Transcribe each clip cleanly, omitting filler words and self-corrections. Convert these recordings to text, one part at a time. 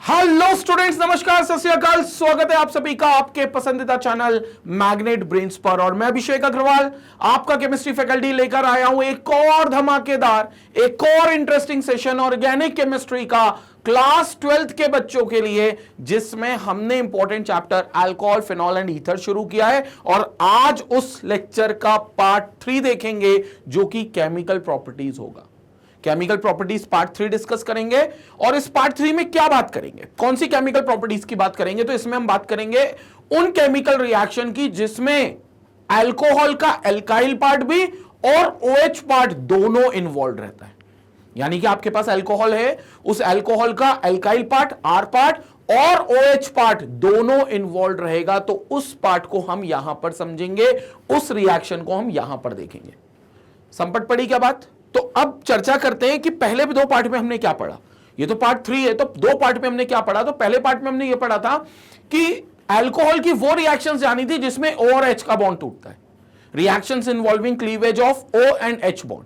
Hello students, नमस्कार, सत श्री अकाल। स्वागत है आप सभी का आपके पसंदीदा चैनल मैग्नेट ब्रेन्स पर। और मैं अभिषेक अग्रवाल आपका केमिस्ट्री फैकल्टी लेकर आया हूं एक और धमाकेदार, एक और इंटरेस्टिंग सेशन ऑर्गेनिक केमिस्ट्री का क्लास 12th के बच्चों के लिए, जिसमें हमने important chapter alcohol, phenol and ether शुरू किया है। और आज उस लेक्चर का पार्ट 3 देखेंगे जो कि केमिकल प्रॉपर्टीज होगा। केमिकल प्रॉपर्टीज पार्ट 3 डिस्कस करेंगे। और इस पार्ट 3 में क्या बात करेंगे, कौन सी केमिकल प्रॉपर्टीज की बात करेंगे, तो इसमें हम बात करेंगे उन केमिकल रिएक्शन की जिसमें अल्कोहल का एल्काइल पार्ट भी और OH पार्ट दोनों इन्वॉल्व रहता है। यानी कि आपके पास अल्कोहल है, उस अल्कोहल का एल्काइल पार्ट R पार्ट और OH पार्ट दोनों इन्वॉल्व रहेगा। तो उस पार्ट को हम यहां पर समझेंगे, उस रिएक्शन को हम यहां पर देखेंगे। संपट पड़ी क्या बात? तो अब चर्चा करते हैं कि पहले भी 2 पार्ट में हमने क्या पढ़ा। ये तो पार्ट 3 है, तो 2 पार्ट में हमने क्या पढ़ा। तो पहले पार्ट में हमने ये पढ़ा था कि अल्कोहल की वो रिएक्शंस जानी थी जिसमें O और H का बॉन्ड टूटता है, reactions involving cleavage of O and H bond.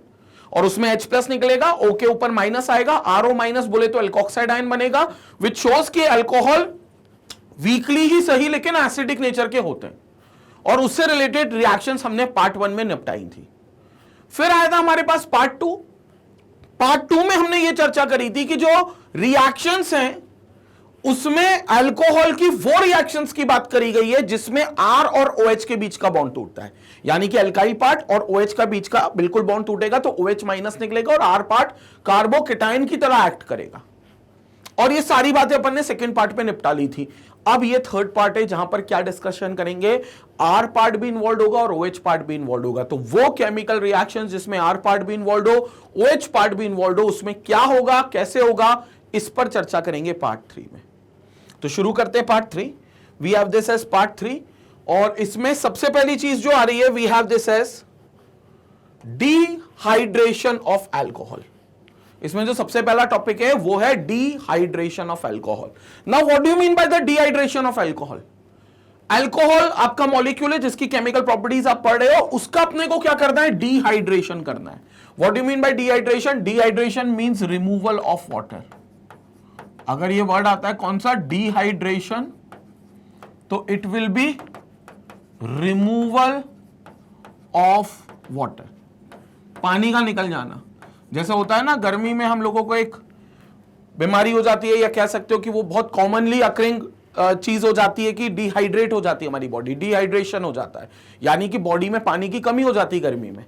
और उसमें H प्लस निकलेगा, O के ऊपर माइनस आएगा, RO माइनस बोले तो एल्कोक्साइड आयन बनेगा, विच शोज कि अल्कोहल वीकली ही सही लेकिन एसिडिक नेचर के होते हैं। और उससे रिलेटेड रिएक्शंस हमने पार्ट 1 में निपटाई थी। फिर आया था हमारे पास पार्ट 2। पार्ट 2 में हमने यह चर्चा करी थी कि जो रिएक्शंस हैं उसमें अल्कोहल की वो रिएक्शंस की बात करी गई है जिसमें R और OH के बीच का बॉन्ड टूटता है। यानी कि अल्काइल पार्ट और OH का बीच का बिल्कुल बॉन्ड टूटेगा तो OH माइनस निकलेगा और R पार्ट कार्बोकेटाइन की तरह एक्ट करेगा। और ये सारी बातें अपन ने सेकंड पार्ट पे निपटा ली थी। अब ये थर्ड पार्ट है जहां पर क्या डिस्कशन करेंगे, R पार्ट भी इन्वॉल्व होगा और OH पार्ट भी इन्वॉल्व होगा। तो वो केमिकल रिएक्शन जिसमें R पार्ट भी इन्वॉल्व हो, OH पार्ट भी इन्वॉल्व हो, उसमें क्या होगा, कैसे होगा, इस पर चर्चा करेंगे पार्ट 3 में। तो शुरू करते हैं part 3। We have this as part 3 और इसमें सबसे पहली चीज जो आ रही है, we have this as dehydration of alcohol. इसमें जो सबसे पहला टॉपिक है वो है dehydration of alcohol. Now what do you mean by the dehydration of alcohol? Alcohol आपका मॉलिक्यूल है जिसकी केमिकल प्रॉपर्टीज आप पढ़ रहे हो, उसका अपने को क्या करना है, डिहाइड्रेशन करना है। What do you mean bye dehydration? Dehydration means removal of water. अगर ये वर्ड आता है कौन सा, डिहाइड्रेशन, तो it will be removal of water, पानी का निकल जाना। जैसे होता है ना, गर्मी में हम लोगों को एक बीमारी हो जाती है, या कह सकते हो कि वो बहुत कॉमनली अकरिंग चीज हो जाती है कि डिहाइड्रेट हो जाती है हमारी बॉडी, डिहाइड्रेशन हो जाता है, यानी कि बॉडी में पानी की कमी हो जाती है गर्मी में।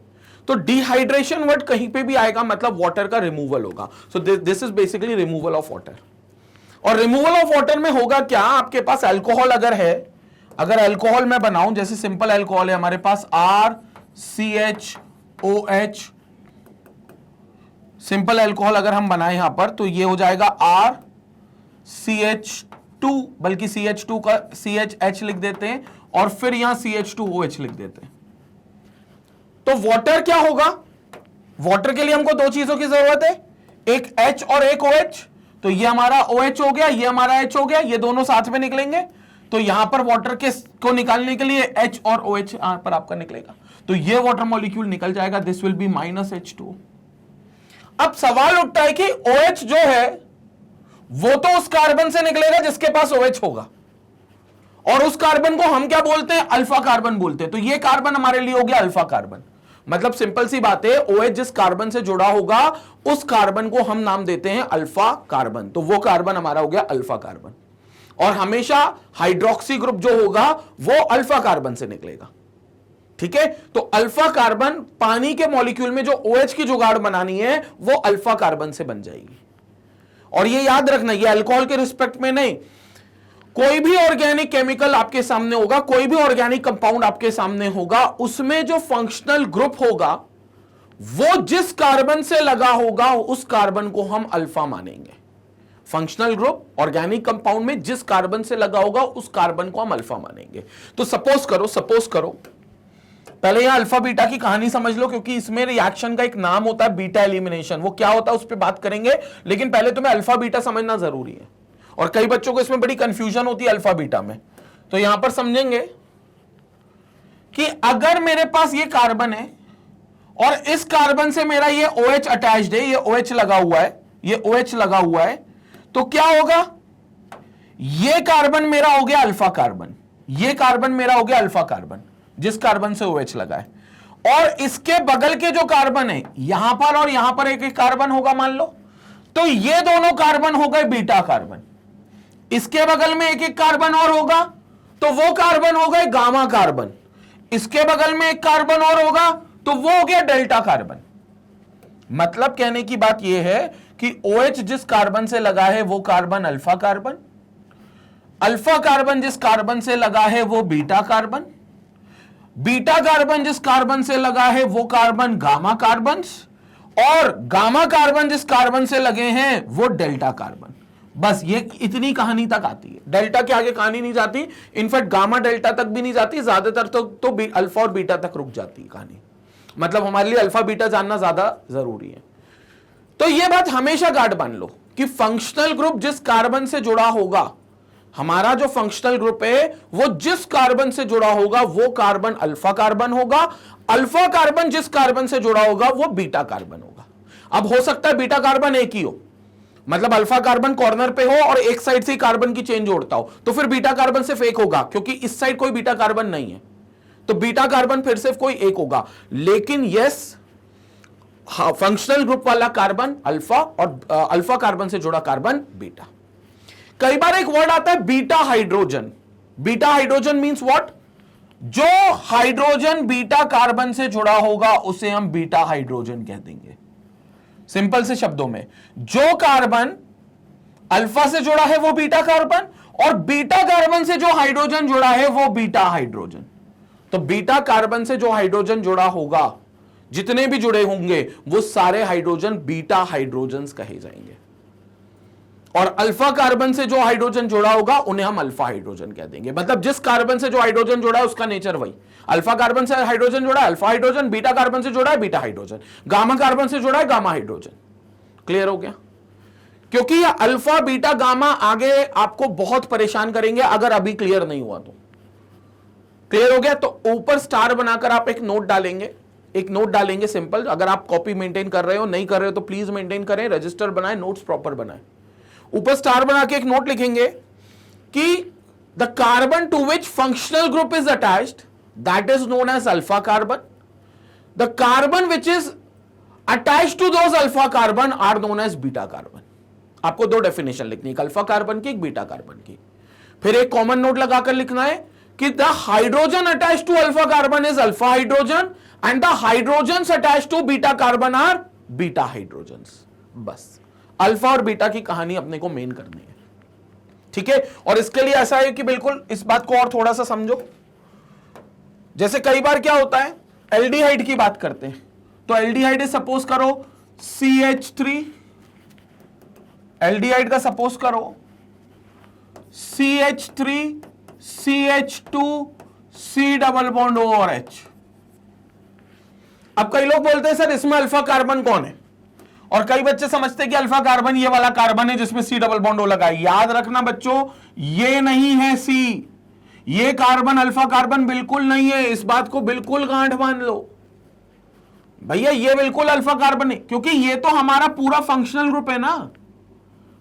तो डिहाइड्रेशन वर्ड कहीं पे भी आएगा मतलब वाटर का रिमूवल होगा। So this is basically removal of water. और रिमूवल ऑफ वाटर में होगा क्या, आपके पास अल्कोहल अगर है, अगर अल्कोहल मैं बनाऊं, जैसे सिंपल अल्कोहल है हमारे पास RCHOH, सिंपल अल्कोहल अगर हम बनाए यहां पर तो ये हो जाएगा RCH2, बल्कि CH2 का CHH लिख देते हैं और फिर यहां CH2OH लिख देते हैं। तो वाटर क्या होगा, वाटर के लिए हमको 2 चीजों की जरूरत है, एक H और एक OH। तो ये हमारा OH हो गया, ये हमारा H हो गया, ये दोनों साथ में निकलेंगे। तो यहां पर वाटर के को निकालने के लिए H और OH यहां पर आपका निकलेगा, तो ये वाटर मॉलिक्यूल निकल जाएगा, दिस विल बी -H2। अब सवाल उठता है कि OH जो है वो तो उस कार्बन से निकलेगा जिसके पास OH होगा, और उस कार्बन को हम क्या बोलते हैं, अल्फा कार्बन बोलते हैं। तो ये कार्बन हमारे लिए हो गया अल्फा कार्बन। मतलब सिंपल सी बात है, OH जिस कार्बन से जुड़ा होगा उस कार्बन को हम नाम देते हैं अल्फा कार्बन। तो वो कार्बन हमारा हो गया अल्फा कार्बन। और हमेशा हाइड्रोक्सी ग्रुप जो होगा वो अल्फा कार्बन से निकलेगा। ठीक है, तो अल्फा कार्बन पानी के मॉलिक्यूल में जो OH की जुगाड़ बनानी है वो अल्फा कार्बन से बन जाएगी। और ये याद रखना, ये अल्कोहल के रिस्पेक्ट में नहीं, कोई भी ऑर्गेनिक केमिकल आपके सामने होगा, कोई भी ऑर्गेनिक कंपाउंड आपके सामने होगा, उसमें जो फंक्शनल ग्रुप होगा वो जिस कार्बन से लगा होगा उस कार्बन को हम अल्फा मानेंगे। फंक्शनल ग्रुप ऑर्गेनिक कंपाउंड में जिस कार्बन से लगा होगा उस कार्बन को हम अल्फा मानेंगे। तो सपोज करो पहले यहां अल्फा बीटा की कहानी समझ लो, क्योंकि इसमें रिएक्शन का एक नाम होता है बीटा एलिमिनेशन। वो क्या होता है उस पर बात करेंगे, लेकिन पहले तुम्हें अल्फा बीटा समझना जरूरी है। और कई बच्चों को इसमें बड़ी कंफ्यूजन होती है अल्फा बीटा में। तो यहां पर समझेंगे कि अगर मेरे पास ये कार्बन है और इस कार्बन से मेरा ये OH अटैच्ड है, ये OH लगा हुआ है, ये OH लगा हुआ है, तो क्या होगा, ये कार्बन मेरा हो गया अल्फा कार्बन, ये कार्बन मेरा हो गया अल्फा कार्बन जिस कार्बन से OH लगा है, और इसके बगल के जो कार्बन है यहां पर और यहां पर एक एक कार्बन होगा मान लो, तो ये दोनों कार्बन हो गए बीटा कार्बन। इसके बगल में एक एक कार्बन और होगा तो वो कार्बन हो गए गामा कार्बन। इसके बगल में एक कार्बन और होगा तो वो हो गया डेल्टा कार्बन। मतलब कहने की बात यह है कि OH जिस कार्बन से लगा है वो carbon alpha carbon, alpha carbon जिस कार्बन से लगा है वो बीटा कार्बन, बीटा कार्बन जिस कार्बन से लगा है वो कार्बन गामा कार्बन, और गामा कार्बन जिस कार्बन से लगे हैं वो डेल्टा कार्बन। बस ये इतनी कहानी तक आती है, डेल्टा के आगे कहानी नहीं जाती, इनफैक्ट गामा डेल्टा तक भी नहीं जाती, ज्यादातर तो अल्फा और बीटा तक रुक जाती है कहानी। मतलब हमारे लिए अल्फा बीटा जानना ज्यादा जरूरी है। तो ये बात हमेशा गार्ड बांध लो कि फंक्शनल ग्रुप जिस कार्बन से जुड़ा होगा, हमारा जो फंक्शनल ग्रुप है वो जिस कार्बन से जुड़ा होगा वो कार्बन अल्फा कार्बन होगा, अल्फा कार्बन जिस कार्बन से जुड़ा होगा वो बीटा कार्बन होगा। अब हो सकता है बीटा कार्बन एक ही हो, मतलब अल्फा कार्बन कॉर्नर पे हो और एक साइड से कार्बन की चेन जोड़ता हो, तो फिर बीटा कार्बन सिर्फ एक होगा क्योंकि इस साइड कोई बीटा कार्बन नहीं है, तो बीटा कार्बन फिर सिर्फ कोई एक होगा। लेकिन यस, फंक्शनल ग्रुप वाला कार्बन अल्फा और अल्फा कार्बन से जुड़ा कार्बन बीटा। कई बार एक वर्ड आता है beta hydrogen. Beta hydrogen means what? जो हाइड्रोजन बीटा कार्बन से जुड़ा होगा उसे हम बीटा हाइड्रोजन कह देंगे। सिंपल से शब्दों में, जो कार्बन अल्फा से जुड़ा है वो बीटा कार्बन, और बीटा कार्बन से जो हाइड्रोजन जुड़ा है वो बीटा हाइड्रोजन। तो बीटा कार्बन से जो हाइड्रोजन जुड़ा होगा, जितने भी जुड़े होंगे वो सारे हाइड्रोजन बीटा हाइड्रोजन्स कहे जाएंगे, और अल्फा कार्बन से जो हाइड्रोजन जुड़ा होगा उन्हें हम अल्फा हाइड्रोजन कह देंगे। मतलब जिस कार्बन से जो हाइड्रोजन जुड़ा है उसका नेचर वही, अल्फा कार्बन से हाइड्रोजन जुड़ा है अल्फा हाइड्रोजन, बीटा कार्बन से जुड़ा है बीटा हाइड्रोजन, गामा कार्बन से जुड़ा है गामा हाइड्रोजन। क्लियर हो गया? क्योंकि ये अल्फा बीटा गामा आगे आपको बहुत परेशान करेंगे अगर अभी क्लियर नहीं हुआ तो। क्लियर हो गया? तो ऊपर स्टार बनाकर आप एक नोट डालेंगे, एक नोट डालेंगे सिंपल। अगर आप कॉपी मेंटेन कर रहे हो, नहीं कर रहे हो तो प्लीज मेंटेन करें, रजिस्टर बनाएं, नोट्स प्रॉपर बनाएं। ऊपर स्टार बना के एक नोट लिखेंगे कि the carbon to which functional group is attached that is known as alpha carbon, the carbon which is attached to those alpha carbon are known as beta carbon. आपको दो definition लिखनी है, एक अल्फा कार्बन की, एक beta carbon की। फिर एक कॉमन नोट लगाकर लिखना है कि the hydrogen attached to alpha carbon is alpha hydrogen and the hydrogens attached to beta carbon are beta hydrogens. बस अल्फा और बीटा की कहानी अपने को मेन करनी है, ठीक है। और इसके लिए ऐसा है कि बिल्कुल इस बात को और थोड़ा सा समझो। जैसे कई बार क्या होता है, एल्डिहाइड की बात करते हैं, तो एल्डिहाइड सपोज करो CH3, एल्डिहाइड का सपोज करो CH3 CH2 C double bond O और H। अब कई लोग बोलते हैं सर इसमें अल्फा कार्बन कौन है, और कई बच्चे समझते हैं कि अल्फा कार्बन ये वाला कार्बन है जिसमें C डबल बॉन्ड O लगा है। याद रखना बच्चों, ये नहीं है C, ये कार्बन अल्फा कार्बन बिल्कुल नहीं है। इस बात को बिल्कुल गांठ बांध लो भैया, ये बिल्कुल अल्फा कार्बन है, क्योंकि ये तो हमारा पूरा फंक्शनल ग्रुप है ना,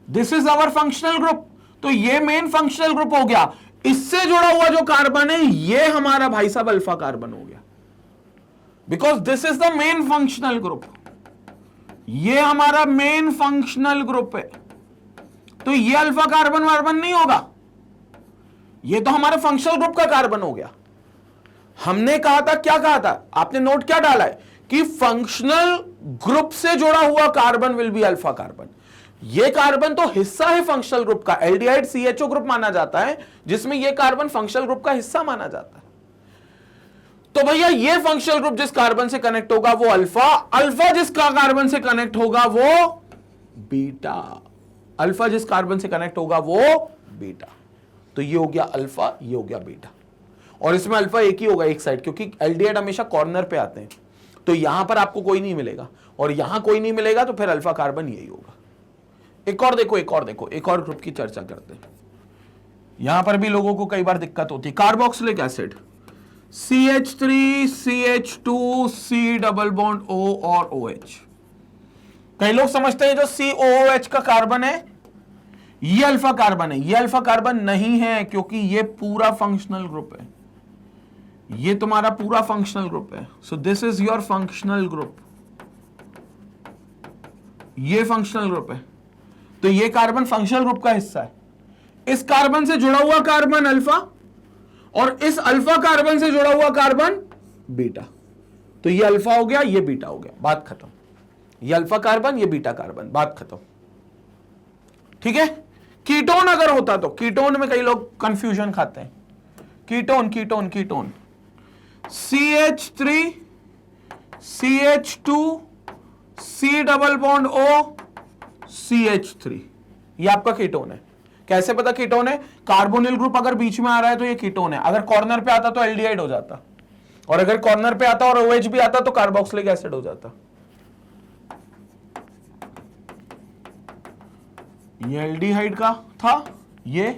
this is our functional group. तो ये मेन फंक्शनल ग्रुप हो गया, इससे जुड़ा हुआ जो कार्बन है ये हमारा भाई साहब अल्फा कार्बन हो गया, because this is the main functional group. ये हमारा मेन फंक्शनल ग्रुप है, तो ये अल्फा कार्बन वार्बन नहीं होगा, ये तो हमारे फंक्शनल ग्रुप का कार्बन हो गया। हमने कहा था, क्या कहा था, आपने नोट क्या डाला है कि फंक्शनल ग्रुप से जुड़ा हुआ carbon will be alpha carbon. ये कार्बन तो हिस्सा है फंक्शनल ग्रुप का, एल्डिहाइड CHO ग्रुप माना जाता है जिसमें यह कार्बन फंक्शनल ग्रुप का हिस्सा माना जाता है। तो भैया ये फंक्शनल ग्रुप जिस कार्बन से कनेक्ट होगा वो अल्फा, अल्फा जिस कार्बन से कनेक्ट होगा वो बीटा, अल्फा जिस कार्बन से कनेक्ट होगा वो बीटा। तो ये हो गया अल्फा, ये हो गया बीटा, और इसमें अल्फा एक ही होगा एक साइड, क्योंकि एल्डिहाइड हमेशा कॉर्नर पे आते हैं, तो यहां पर आपको कोई नहीं मिलेगा और यहां कोई नहीं मिलेगा, तो फिर अल्फा कार्बन यही होगा। एक और देखो, एक और देखो, एक और ग्रुप की चर्चा करते हैं। यहां पर भी लोगों को कई बार दिक्कत होती है, carboxylic acid CH3 CH2 C double bond O और OH। कई लोग समझते हैं जो COOH का कार्बन है ये अल्फा कार्बन है, ये अल्फा कार्बन नहीं है क्योंकि ये पूरा फंक्शनल ग्रुप है, ये तुम्हारा पूरा फंक्शनल ग्रुप है। So this is your functional group, ये फंक्शनल ग्रुप है, तो ये कार्बन फंक्शनल ग्रुप का हिस्सा है। इस कार्बन से जुड़ा हुआ कार्बन अल्फा और इस अल्फा कार्बन से जुड़ा हुआ कार्बन बीटा, तो ये अल्फा हो गया, ये बीटा हो गया, बात खत्म। ये अल्फा कार्बन, ये बीटा कार्बन, बात खत्म। ठीक है। कीटोन अगर होता तो, कीटोन में कई लोग कंफ्यूजन खाते हैं, ketone ketone ketone CH3 CH2 C double bond O CH3, ये आपका कीटोन है। कैसे पता कीटोन है? कार्बोनिल ग्रुप अगर बीच में आ रहा है तो ये कीटोन है, अगर कॉर्नर पे आता तो एल्डिहाइड हो जाता, और अगर कॉर्नर पे आता और OH भी आता तो कार्बोक्सिलिक एसिड हो जाता। ये एल्डिहाइड का था, ये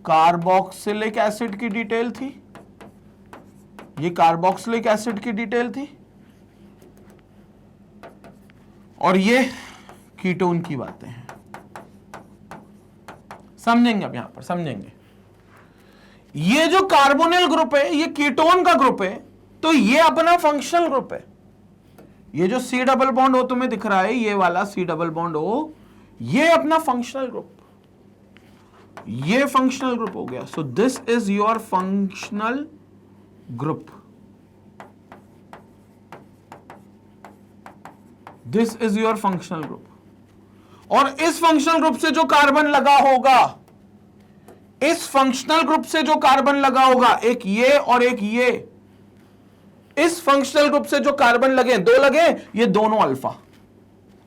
कार्बोक्सिलिक एसिड की डिटेल थी, ये कार्बोक्सिलिक एसिड की डिटेल थी, और ये कीटोन की बातें हैं। समझेंगे अब, यहां पर समझेंगे। ये जो कार्बोनिल ग्रुप है ये कीटोन का ग्रुप है, तो ये अपना फंक्शनल ग्रुप है। ये जो C डबल बॉन्ड O तुम्हें दिख रहा है, ये वाला C डबल बॉन्ड O, ये अपना फंक्शनल ग्रुप, ये फंक्शनल ग्रुप हो गया। So this is your functional group, this is your functional group. और इस फंक्शनल ग्रुप से जो कार्बन लगा होगा, इस फंक्शनल ग्रुप से जो कार्बन लगा होगा, एक ये और एक ये, इस फंक्शनल ग्रुप से जो कार्बन लगे, दो लगे, ये दोनों अल्फा,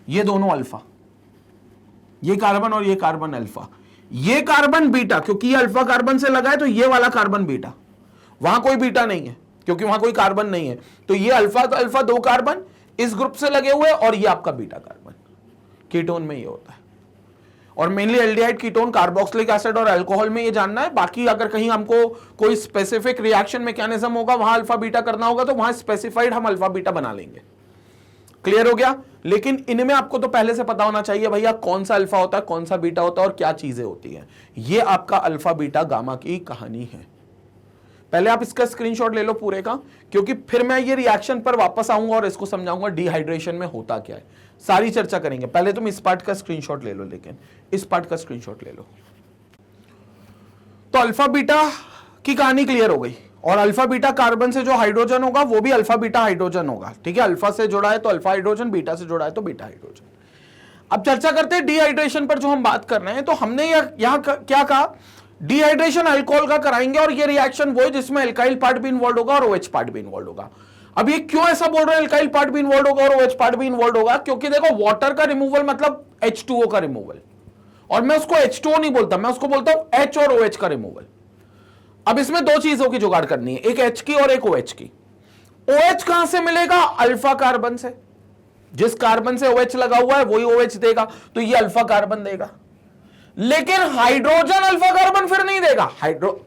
ये दोनों अल्फा, ये कार्बन और ये कार्बन अल्फा, ये कार्बन बीटा, क्योंकि ये अल्फा कार्बन से लगा है तो ये वाला कार्बन बीटा, वहां कोई बीटा नहीं है क्योंकि वहां कोई कार्बन नहीं है, तो ये अल्फा तो अल्फा, दो कार्बन इस ग्रुप से लगे हुए, और ये आपका बीटा कार्बन। कीटोन में ये होता है, और mainly aldehyde, ketone, carboxylic acid और अल्कोहल में ये जानना है। बाकी अगर कहीं हमको कोई स्पेसिफिक रिएक्शन मैकेनिज्म होगा, वहां अल्फा बीटा करना होगा, तो वहां स्पेसिफाइड हम अल्फा बीटा बना लेंगे। क्लियर हो गया? लेकिन इनमें आपको तो पहले से पता होना चाहिए भैया कौन सा अल्फा होता है, कौन सा बीटा होता है और क्या चीजें होती हैं। ये आपका अल्फा बीटा गामा की कहानी है। पहले आप इसका स्क्रीनशॉट ले लो पूरे का, क्योंकि फिर मैं ये रिएक्शन पर वापस आऊंगा और इसको समझाऊंगा डिहाइड्रेशन में होता क्या है, सारी चर्चा करेंगे। पहले तुम इस पार्ट का स्क्रीनशॉट ले लो, लेकिन इस पार्ट का स्क्रीनशॉट ले लो। तो अल्फा बीटा की कहानी क्लियर हो गई, और अल्फा बीटा कार्बन से जो हाइड्रोजन होगा वो भी अल्फा बीटा हाइड्रोजन होगा। ठीक है, अल्फा से जुड़ा है तो अल्फा हाइड्रोजन, बीटा से जुड़ा है तो बीटा हाइड्रोजन। अब चर्चा करते हैं डिहाइड्रेशन पर, जो हम बात कर रहे हैं। तो हमने यहां क्या कहा, डिहाइड्रेशन अल्कोहल का कराएंगे, और ये रिएक्शन वो है जिसमें एल्काइल पार्ट भी इन्वॉल्व होगा और OH पार्ट भी इन्वॉल्व होगा। अब ये क्यों ऐसा बोल रहे हैं एल्काइल पार्ट भी इन्वॉल्व होगा और OH पार्ट भी इन्वॉल्व होगा? क्योंकि देखो, वाटर का रिमूवल मतलब H2O का रिमूवल, और मैं उसको H2O नहीं बोलता, मैं उसको बोलता हूं H और OH का रिमूवल। अब इसमें दो चीजों की जुगाड़ करनी है, एक H की और एक OH की। OH कहां से मिलेगा? अल्फा कार्बन से। जिस कार्बन से OH लगा हुआ है वही OH देगा, तो ये अल्फा कार्बन देगा। लेकिन हाइड्रोजन अल्फा कार्बन फिर नहीं देगा।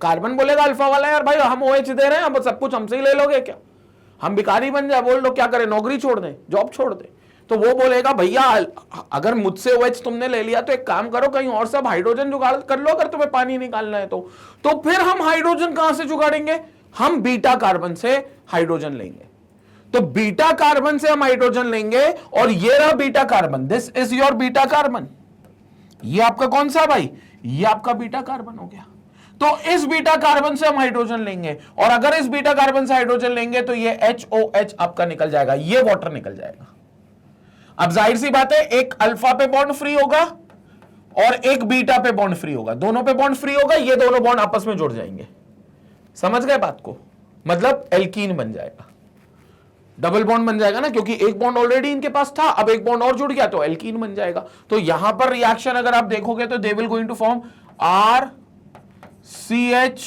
कार्बन बोलेगा अल्फा वाला, यार भाई हम OH दे रहे हैं, अब सब कुछ हमसे ही ले लोगे क्या? हम भिखारी बन जाए, बोल लो क्या करें, नौकरी छोड़ दें, जॉब छोड़ दें? तो वो बोलेगा भैया अगर मुझसे OH तुमने ले लिया तो एक काम करो, कहीं और सब हाइड्रोजन जुगाड़ कर लो, अगर तुम्हें पानी निकालना है तो फिर हम हाइड्रोजन कहां से जुगाड़ेंगे? हम बीटा कार्बन से हाइड्रोजन लेंगे। तो बीटा कार्बन से हम हाइड्रोजन लेंगे, और ये रहा beta carbon, this is your beta carbon. ये आपका कौन सा भाई? ये आपका बीटा कार्बन हो गया। तो इस बीटा कार्बन से हम हाइड्रोजन लेंगे, और अगर इस बीटा कार्बन से हाइड्रोजन लेंगे तो ये HOH आपका निकल जाएगा, ये वाटर निकल जाएगा। अब जाहिर सी बात है, एक अल्फा पे बॉन्ड फ्री होगा और एक बीटा पे बॉन्ड फ्री होगा, दोनों पे बॉन्ड फ्री होगा, ये दोनों बॉन्ड आपस में जुड़ जाएंगे। समझ गए बात को? मतलब एल्कीन बन जाएगा, डबल बॉन्ड बन जाएगा ना, क्योंकि एक बॉन्ड ऑलरेडी इनके पास था, अब एक बॉन्ड और जुड़ गया तो एल्कीन बन जाएगा। तो यहां पर रिएक्शन अगर आप देखोगे तो they will going to form RCH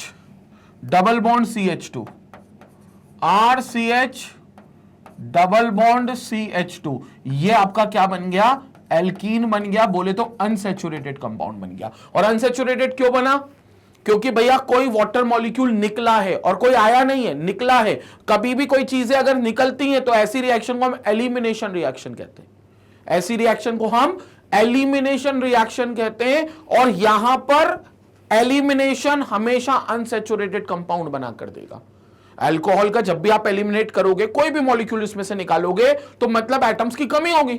double bond CH2, RCH double bond CH2, ये आपका क्या बन गया? एल्कीन बन गया, बोले तो अनसैचुरेटेड कंपाउंड बन गया। और अनसैचुरेटेड क्यों बना? क्योंकि भैया कोई वाटर मॉलिक्यूल निकला है और कोई आया नहीं है, निकला है। कभी भी कोई चीजें अगर निकलती हैं तो ऐसी रिएक्शन को हम एलिमिनेशन रिएक्शन कहते हैं। ऐसी रिएक्शन को हम एलिमिनेशन रिएक्शन कहते हैं, और यहां पर एलिमिनेशन हमेशा अनसैचुरेटेड कंपाउंड बनाकर देगा। अल्कोहल का जब भी आप एलिमिनेट करोगे, कोई भी मॉलिक्यूल इसमें से निकालोगे, तो मतलब एटम्स की कमी होगी,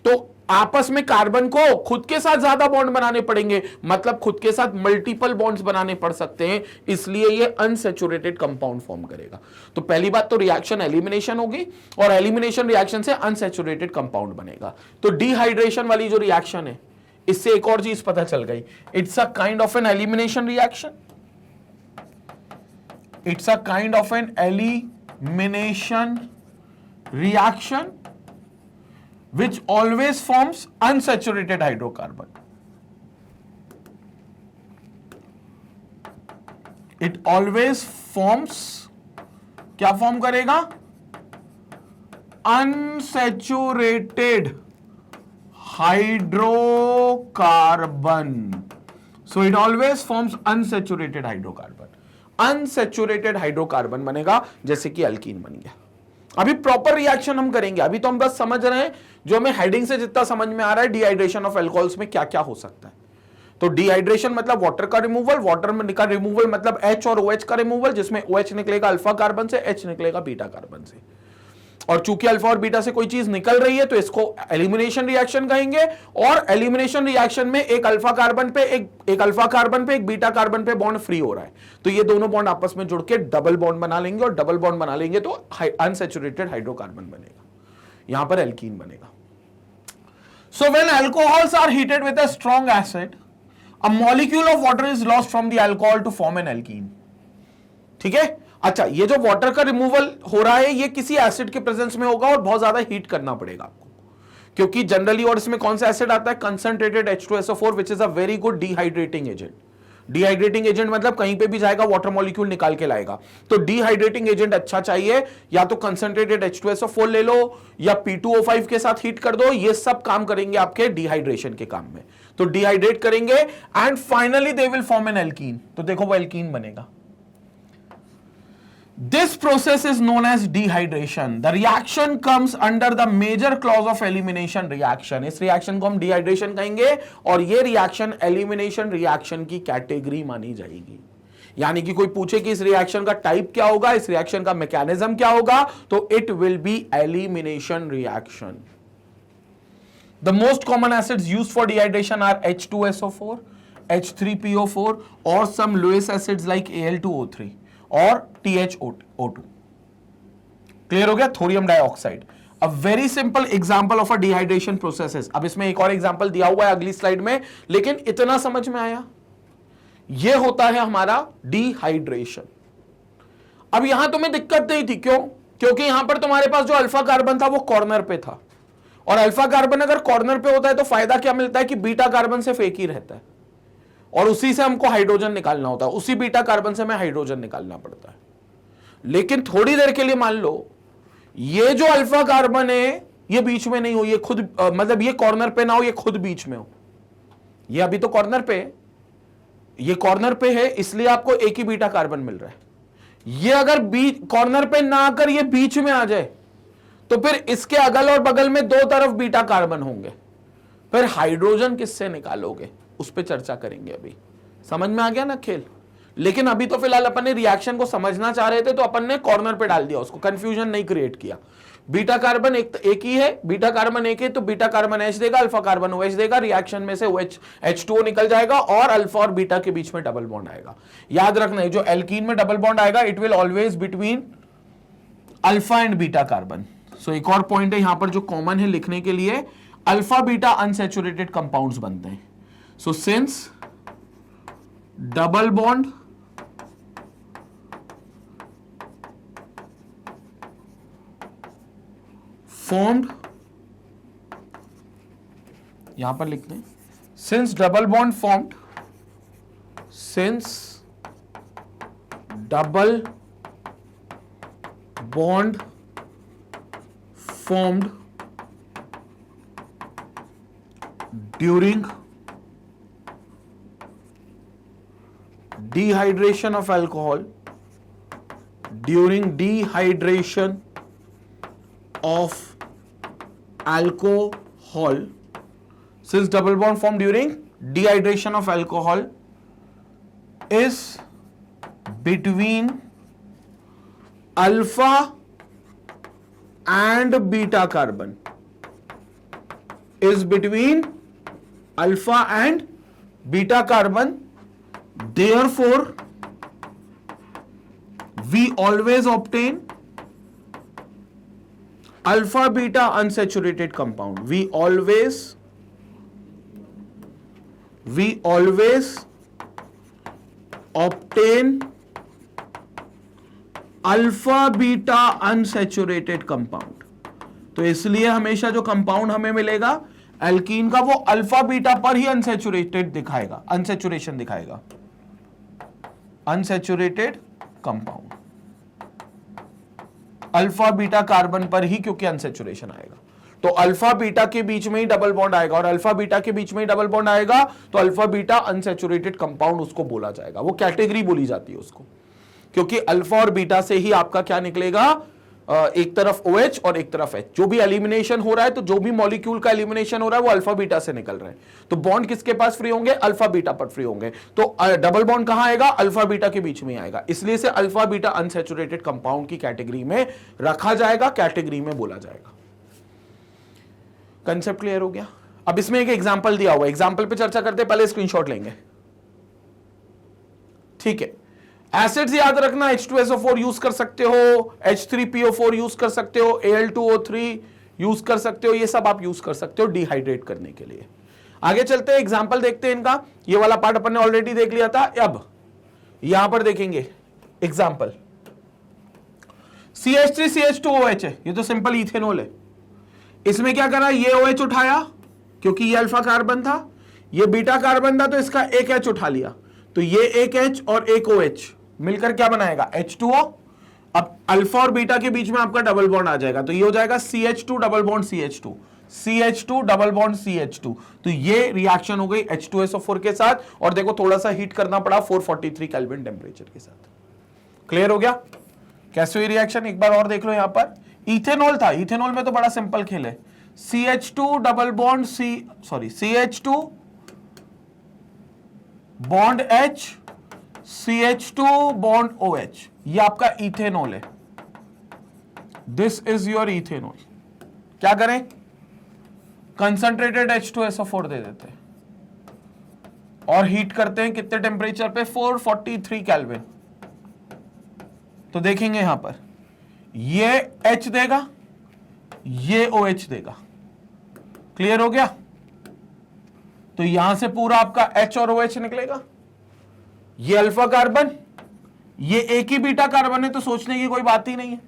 तो आपस में कार्बन को खुद के साथ ज्यादा बॉन्ड बनाने पड़ेंगे, मतलब खुद के साथ मल्टीपल बॉन्ड्स बनाने पड़ सकते हैं, इसलिए ये अनसैचुरेटेड कंपाउंड फॉर्म करेगा। तो पहली बात तो रिएक्शन एलिमिनेशन होगी, और एलिमिनेशन रिएक्शन से अनसैचुरेटेड कंपाउंड बनेगा। तो डिहाइड्रेशन वाली जो रिएक्शन है, इससे एक और चीज पता चल गई, it's a kind of an elimination reaction, it's a kind of an elimination reaction which always forms unsaturated hydrocarbon. It always forms, क्या फॉर्म करेगा? Unsaturated hydrocarbon. So it always forms unsaturated hydrocarbon. Unsaturated hydrocarbon बनेगा, जैसे कि alkyne बन गया। अभी proper reaction हम करेंगे, अभी तो हम बस समझ रहे हैं, जो हमें हेडिंग से जितना समझ में आ रहा है डिहाइड्रेशन ऑफ अल्कोहल्स में क्या क्या हो सकता है। तो डिहाइड्रेशन मतलब वाटर का रिमूवल, वाटर में का रिमूवल मतलब H और OH का रिमूवल, जिसमें OH निकलेगा अल्फा कार्बन से, H निकलेगा बीटा कार्बन से। और चूंकि अल्फा और बीटा से कोई चीज निकल रही है तो इसको एलिमिनेशन रिएक्शन कहेंगे, और एलिमिनेशन रिएक्शन में एक अल्फा कार्बन पे एक अल्फा कार्बन पे एक बीटा कार्बन पे बॉन्ड फ्री हो रहा है, तो ये दोनों बॉन्ड आपस में जुड़ के डबल बॉन्ड बना लेंगे, और डबल बॉन्ड बना लेंगे तो अनसैचुरेटेड हाइड्रोकार्बन बनेगा, यहां पर एल्कीन बनेगा। So when alcohols are heated with a strong acid, a molecule of water is lost from the alcohol to form an alkene. ठीक है, अच्छा, ये जो वाटर का रिमूवल हो रहा है ये किसी एसिड के प्रेजेंस में होगा और बहुत ज्यादा हीट करना पड़ेगा आपको, क्योंकि जनरली, और इसमें कौन सा एसिड आता है? Concentrated H2SO4 which is a very good dehydrating agent. Dehydrating agent मतलब कहीं पे भी जाएगा वाटर मॉलिक्यूल निकाल के लाएगा, तो डिहाइड्रेटिंग एजेंट अच्छा चाहिए, या तो कंसंट्रेटेड H2SO4 ले लो या P2O5 के साथ हीट कर दो, ये सब काम करेंगे आपके डिहाइड्रेशन के काम में। तो डिहाइड्रेट करेंगे and finally they will form an alkene, तो देखो वो एल्कीन बनेगा। This process is known as dehydration. The reaction comes under the major clause of elimination reaction. इस रिएक्शन को हम dehydration कहेंगे, और ये रिएक्शन एलिमिनेशन रिएक्शन की कैटेगरी मानी जाएगी। यानी कि कोई पूछे कि इस रिएक्शन का टाइप क्या होगा, इस रिएक्शन का मैकेनिज्म क्या होगा, तो it will be elimination reaction. The most common acids used for dehydration are H2SO4, H3PO4, or some Lewis acids like Al2O3 और THO2। क्लियर हो गया? Thorium dioxide, a very simple example of a dehydration process. अब इसमें एक और example दिया हुआ है अगली स्लाइड में, लेकिन इतना समझ में आया, यह होता है हमारा डिहाइड्रेशन। अब यहां तुम्हें दिक्कत नहीं थी, क्यों? क्योंकि यहां पर तुम्हारे पास जो अल्फा कार्बन था वो कॉर्नर पे था, और अल्फा कार्बन अगर कॉर्नर पे होता है तो फायदा क्या मिलता है कि बीटा कार्बन सिर्फ एक ही रहता है, और उसी से हमको हाइड्रोजन निकालना होता है, उसी बीटा कार्बन से हमें हाइड्रोजन निकालना पड़ता है। लेकिन थोड़ी देर के लिए मान लो ये जो अल्फा कार्बन है ये बीच में नहीं हो, ये खुद मतलब ये कॉर्नर पे ना हो, ये खुद बीच में हो। ये अभी तो कॉर्नर पे है, ये कॉर्नर पे है, इसलिए आपको एक ही बीटा कार्बन मिल रहा है। ये अगर बीच कॉर्नर पे ना आकर ये बीच में आ जाए तो फिर इसके अगल और बगल में दो तरफ बीटा कार्बन होंगे, फिर हाइड्रोजन किससे निकालोगे, उस पर चर्चा करेंगे। अभी समझ में आ गया ना खेल? लेकिन अभी तो फिलहाल अपन ने रिएक्शन को समझना चाह रहे थे तो अपन ने कॉर्नर पे डाल दिया, उसको कंफ्यूजन नहीं क्रिएट किया। बीटा कार्बन एक ही है, बीटा कार्बन एक है तो बीटा कार्बन H देगा, अल्फा कार्बन OH देगा, रिएक्शन में से H2O निकल जाएगा और अल्फा और बीटा के बीच में डबल बॉन्ड आएगा। याद रखना, जो एल्कीन में डबल बॉन्ड आएगा it will always between alpha and beta carbon. So एक और पॉइंट है यहां पर जो कॉमन है लिखने के लिए, अल्फा बीटा अनसैचुरेटेड कंपाउंड्स बनते हैं। So since double bond formed, यहां पर लिखते हैं, since double bond formed, since double bond formed during dehydration of alcohol, during dehydration of alcohol, since double bond formed during dehydration of alcohol is between alpha and beta carbon, is between alpha and beta carbon, therefore we always obtain alpha beta unsaturated compound. We always obtain alpha beta unsaturated compound. तो इसलिए हमेशा जो compound हमें मिलेगा alkene का, वो alpha beta पर ही unsaturated दिखाएगा, अनसैचुरेशन दिखाएगा, unsaturated compound alpha beta carbon पर ही, क्योंकि अनसैचुरेशन आएगा। तो अल्फा बीटा के बीच में ही डबल बॉन्ड आएगा, और अल्फा बीटा के बीच में ही डबल बॉन्ड आएगा तो अल्फा बीटा अनसैचुरेटेड कंपाउंड उसको बोला जाएगा, वो कैटेगरी बोली जाती है उसको, क्योंकि अल्फा और बीटा से ही आपका क्या निकलेगा, एक तरफ OH और एक तरफ H। जो भी एलिमिनेशन हो रहा है, तो जो भी मॉलिक्यूल का एलिमिनेशन हो रहा है वो अल्फा बीटा से निकल रहे हैं, तो बॉन्ड किसके पास फ्री होंगे, अल्फा बीटा पर फ्री होंगे। तो डबल बॉन्ड कहां आएगा, अल्फा बीटा के बीच में आएगा, इसलिए से अल्फा बीटा अनसैचुरेटेड कंपाउंड की कैटेगरी में रखा जाएगा, कैटेगरी में बोला जाएगा। कंसेप्ट क्लियर हो गया। अब इसमें एक एग्जाम्पल दिया हुआ है, एग्जाम्पल पे चर्चा करते, पहले स्क्रीनशॉट लेंगे, ठीक है। एसिड्स याद रखना, H2SO4 यूज कर सकते हो, H3PO4 यूज कर सकते हो, Al2O3 यूज कर सकते हो, ये सब आप यूज कर सकते हो डिहाइड्रेट करने के लिए। आगे चलते हैं, एग्जांपल देखते हैं इनका। ये वाला पार्ट अपन ने ऑलरेडी देख लिया था, अब यहां पर देखेंगे एग्जांपल। CH3CH2OH है, ये तो सिंपल इथेनॉल है। इसमें क्या करा, ये OH उठाया क्योंकि ये अल्फा कार्बन था, ये बीटा कार्बन था, तो इसका एक H उठा लिया, तो ये एक H और एक OH मिलकर क्या बनाएगा, H2O। अब अल्फा और बीटा के बीच में आपका डबल बॉन्ड आ जाएगा, तो ये हो जाएगा CH2 double bond CH2, CH2 double bond CH2। तो ये रिएक्शन हो गई H2SO4 के साथ, और देखो थोड़ा सा हीट करना पड़ा 443 केल्विन टेम्परेचर के साथ। क्लियर हो गया कैसे हुई रिएक्शन, एक बार और देख लो। यहां पर इथेनॉल था, इथेनॉल में तो बड़ा सिंपल खेल है, CH2 double bond CH2 bond H, CH2 bond OH, ये आपका इथेनॉल है। This is your ethanol. क्या करें, कंसंट्रेटेड H2SO4 दे देते हैं और हीट करते हैं कितने टेम्परेचर पे, 443 केल्विन। तो देखेंगे यहां पर ये H देगा, ये OH देगा। क्लियर हो गया। तो यहां से पूरा आपका H और OH निकलेगा। ये अल्फा कार्बन, ये एक ही बीटा कार्बन है, तो सोचने की कोई बात ही नहीं है।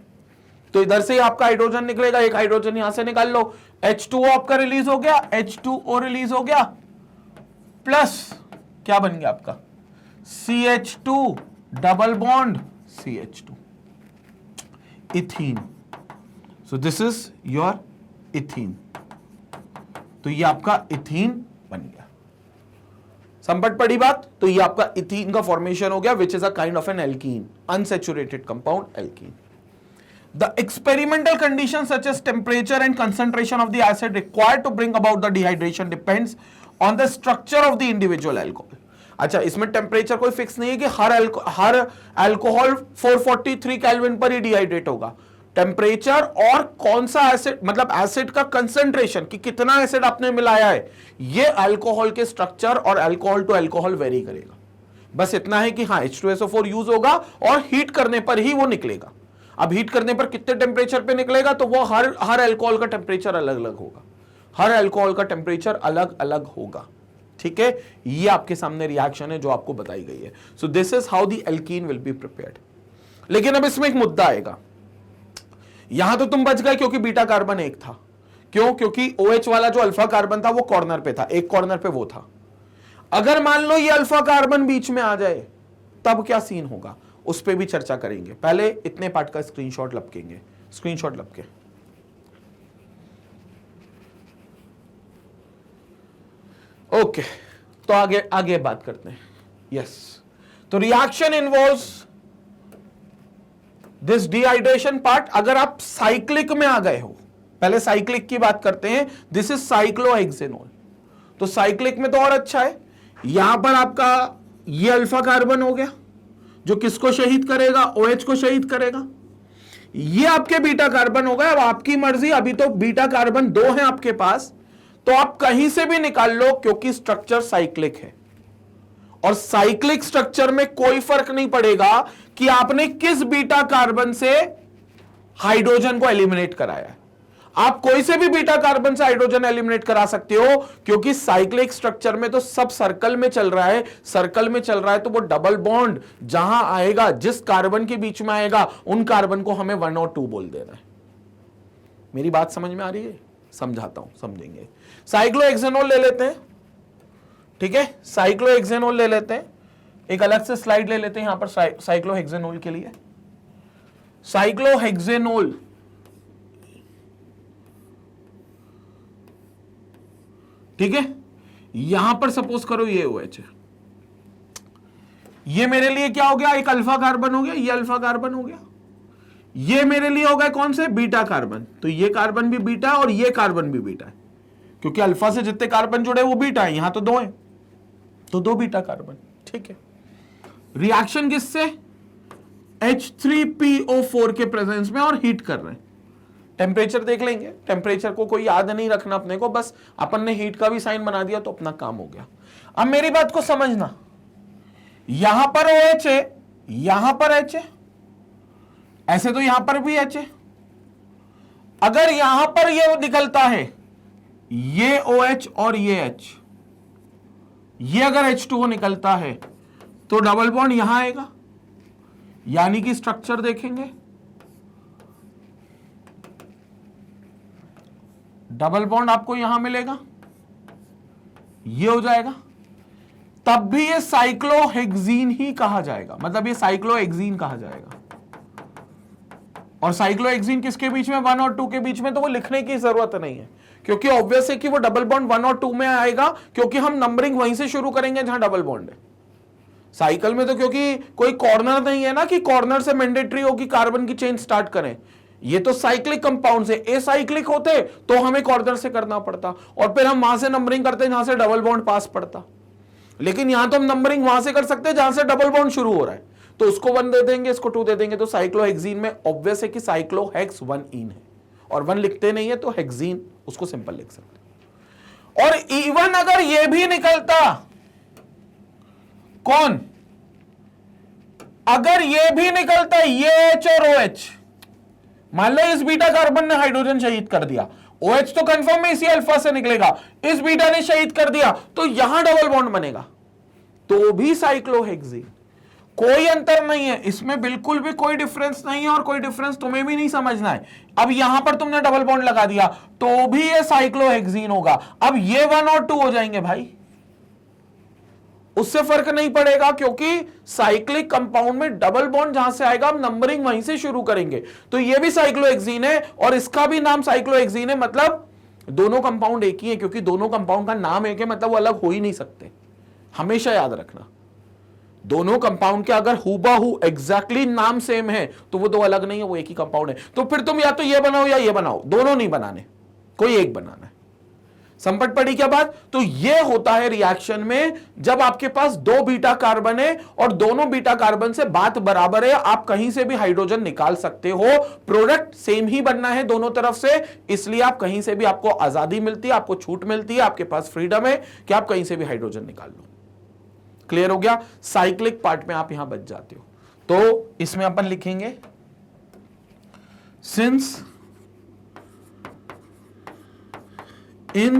तो इधर से आपका हाइड्रोजन निकलेगा, एक हाइड्रोजन यहां से निकाल लो, H2O आपका रिलीज हो गया, H2O रिलीज हो गया, प्लस क्या बन गया आपका CH2 double bond CH2, ethene. So this is your ethene. तो ये आपका इथीन बन गया। संपट पड़ी बात। तो ये आपका इथीन का फॉर्मेशन हो गया, which is a kind of N alkene, unsaturated compound alkene. The experimental conditions such as temperature and concentration of the acid required to bring about the dehydration depends on the structure of the individual alcohol. अच्छा, इसमें temperature कोई fix नहीं है कि हर alcohol 443 kelvin पर ही dehydrate होगा। Temperature और कौन सा एसिड, मतलब एसिड का कंसंट्रेशन, कि कितना एसिड आपने मिलाया है, ये अल्कोहल के स्ट्रक्चर और अल्कोहल टू अल्कोहल वेरी करेगा। बस इतना है कि हाँ, H2SO4 यूज होगा और हीट करने पर ही वो निकलेगा। अब हीट करने पर कितने टेम्परेचर पे निकलेगा, तो वो हर अल्कोहल का टेम्परेचर अलग अलग होगा, हर अल्कोहल का टेम्परेचर अलग अलग होगा। ठीक है, ये आपके सामने रिएक्शन है जो आपको बताई गई है। So this is how the alkene will be prepared. लेकिन अब इसमें एक मुद्दा आएगा। यहां तो तुम बच गए क्योंकि बीटा कार्बन एक था। क्यों? क्योंकि OH वाला जो अल्फा कार्बन था वो कॉर्नर पे था, एक कॉर्नर पे वो था। अगर मान लो ये अल्फा कार्बन बीच में आ जाए, तब क्या सीन होगा, उस पर भी चर्चा करेंगे। पहले इतने पार्ट का स्क्रीनशॉट लपकेंगे, स्क्रीनशॉट लपके। ओके, तो आगे बात करते हैं। यस, तो reaction involves this dehydration part. अगर आप साइक्लिक में आ गए हो, पहले साइक्लिक की बात करते हैं। This is cyclohexanol. तो साइक्लिक में तो और अच्छा है। यहां पर आपका ये अल्फा कार्बन हो गया जो किसको शहीद करेगा, OH को शहीद करेगा। ये आपके बीटा कार्बन हो गए। अब आपकी मर्जी, अभी तो बीटा कार्बन 2 हैं आपके पास, तो आप कहीं से भी निकाल लो क्योंकि स्ट्रक्चर साइक्लिक है। और साइक्लिक स्ट्रक्चर में कोई फर्क नहीं पड़ेगा कि आपने किस बीटा कार्बन से हाइड्रोजन को एलिमिनेट कराया है। आप कोई से भी बीटा कार्बन से हाइड्रोजन एलिमिनेट करा सकते हो क्योंकि साइक्लिक स्ट्रक्चर में तो सब सर्कल में चल रहा है। सर्कल में चल रहा है तो वो डबल बॉन्ड जहां आएगा, जिस कार्बन के बीच में आएगा, उन कार्बन को हमें 1 और 2 बोल देना है। मेरी बात समझ में आ रही है? समझाता हूं, समझेंगे। साइक्लोहेक्सेनोल ले लेते हैं, ठीक है, साइक्लोहेक्सेनोल ले लेते हैं। एक अलग से स्लाइड ले लेते हैं यहां पर साइक्लोहेक्सेनोल के लिए। साइक्लोहेक्सेनोल ठीक है, यहां पर सपोज करो ये OH है, ये मेरे लिए क्या हो गया, एक अल्फा कार्बन हो गया, ये अल्फा कार्बन हो गया। ये मेरे लिए हो गए कौन से, बीटा कार्बन। तो ये कार्बन भी बीटा है और ये कार्बन भी बीटा है क्योंकि अल्फा से जितने कार्बन जुड़े वो बीटा है, यहां तो 2 है, तो 2 बीटा कार्बन। ठीक है, रिएक्शन किससे, H3PO4 के प्रेजेंस में, और हीट कर रहे हैं। टेम्परेचर देख लेंगे, टेम्परेचर को कोई याद नहीं रखना अपने को, बस अपन ने हीट का भी साइन बना दिया तो अपना काम हो गया। अब मेरी बात को समझना, यहां पर OH है, यहां पर H है, ऐसे तो यहां पर भी H है। अगर यहां पर ये निकलता है, ये OH और ये H, ये अगर H2O निकलता है तो डबल बॉन्ड यहां आएगा, यानी कि स्ट्रक्चर देखेंगे, डबल बॉन्ड आपको यहां मिलेगा, ये हो जाएगा, तब भी ये साइक्लोहेक्सीन ही कहा जाएगा, मतलब ये साइक्लोहेक्सीन कहा जाएगा। और साइक्लोहेक्सीन किसके बीच में, 1 और 2 के बीच में, तो वो लिखने की जरूरत नहीं है क्योंकि ऑब्वियस है कि वो डबल बॉन्ड 1 और 2 में आएगा क्योंकि हम नंबरिंग वहीं से शुरू करेंगे जहां डबल बॉन्ड है। साइकिल में तो क्योंकि कोई कॉर्नर नहीं है ना कि कॉर्नर से मैंडेटरी हो कि कार्बन की चेन स्टार्ट करें। ये तो साइक्लिक कंपाउंड से, एसाइक्लिक होते तो हमें कॉर्नर से करना पड़ता और फिर हम वहां से नंबरिंग करते जहां से डबल बॉन्ड पास पड़ता। लेकिन यहां तो हम नंबरिंग वहां से कर सकते हैं जहां से डबल बॉन्ड शुरू हो रहा है, तो उसको 1 दे देंगे, इसको 2 दे देंगे। तो साइक्लोहेक्सीन में ऑब्वियस है कि साइक्लोहेक्स 1 इन है, और 1 लिखते नहीं है तो हेक्सीन उसको सिंपल लिख सकते। और इवन अगर यह भी निकलता, कौन, अगर यह भी निकलता ये H और OH, मान लो इस बीटा कार्बन ने हाइड्रोजन शहीद कर दिया, OH तो कंफर्म है इसी अल्फा से निकलेगा, इस बीटा ने शहीद कर दिया तो यहां डबल बॉन्ड बनेगा, तो भी साइक्लोहेक्सीन। कोई अंतर नहीं है इसमें, बिल्कुल भी कोई डिफरेंस नहीं है, और कोई डिफरेंस तुम्हें भी नहीं समझना है। अब यहां पर तुमने डबल बॉन्ड लगा दिया तो भी ये साइक्लोहेक्सीन होगा। अब ये 1 और 2 हो जाएंगे भाई, उससे फर्क नहीं पड़ेगा क्योंकि साइक्लिक कंपाउंड में डबल बॉन्ड जहां से आएगा हम नंबरिंग वहीं से शुरू करेंगे। तो ये भी साइक्लोहेक्सीन है और इसका भी नाम साइक्लोहेक्सीन है, मतलब दोनों कंपाउंड एक ही है क्योंकि दोनों कंपाउंड का नाम एक है, मतलब वो अलग हो ही नहीं सकते। हमेशा याद रखना, दोनों कंपाउंड के अगर हुबहू एग्जैक्टली नाम सेम है तो वो दो अलग नहीं है, वो एक ही कंपाउंड है। तो फिर तुम या तो ये बनाओ या ये बनाओ, दोनों नहीं बनाने, कोई एक बनाना है। संपट पड़ी क्या बात? तो ये होता है रिएक्शन में जब आपके पास 2 बीटा कार्बन है और दोनों बीटा कार्बन से बात बराबर है, आप कहीं से भी हाइड्रोजन निकाल सकते हो, प्रोडक्ट सेम ही बनना है दोनों तरफ से, इसलिए आप कहीं से भी, आपको आजादी मिलती है, आपको छूट मिलती है, आपके पास फ्रीडम है कि आप कहीं से भी हाइड्रोजन निकाल लो। क्लियर हो गया? साइक्लिक पार्ट में आप यहां बच जाते हो। तो इसमें अपन लिखेंगे since in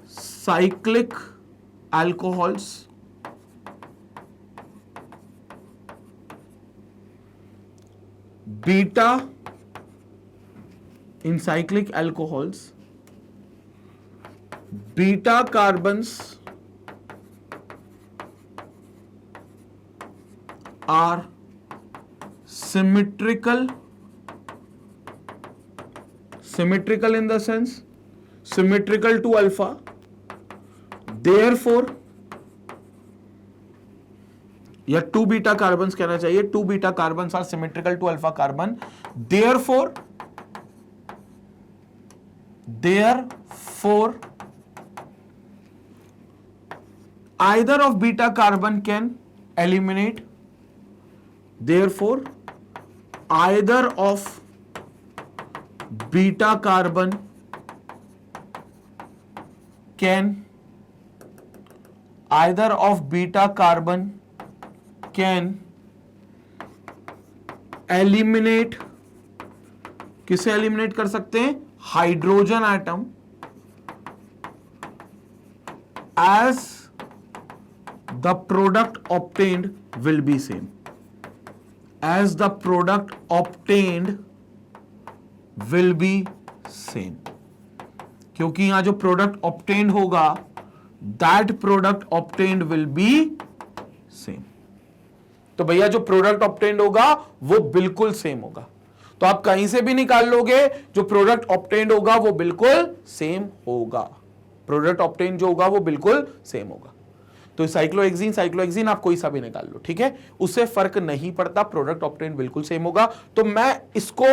cyclic alcohols beta in cyclic alcohols beta carbons are symmetrical in the sense symmetrical to alpha, therefore या 2 बीटा कार्बन्स कहना चाहिए, 2 beta carbons are symmetrical to alpha carbon, therefore either of beta carbon can eliminate, therefore either of beta carbon can eliminate, किसे eliminate कर सकते हैं? Hydrogen atom as the product obtained will be same, as the product obtained will be same, क्योंकि यहां जो product obtained होगा that product obtained will be same. तो भैया जो प्रोडक्ट ऑब्टेन्ड होगा वो बिल्कुल सेम होगा, तो आप कहीं से भी निकाल लोगे, जो प्रोडक्ट ऑब्टेन्ड होगा वो बिल्कुल सेम होगा, प्रोडक्ट ऑब्टेन्ड जो होगा वो बिल्कुल सेम होगा। तो साइक्लोहेक्सीन आप कोई सा भी निकाल लो, ठीक है, उससे फर्क नहीं पड़ता, प्रोडक्ट ऑब्टेन्ड बिल्कुल सेम होगा। तो मैं इसको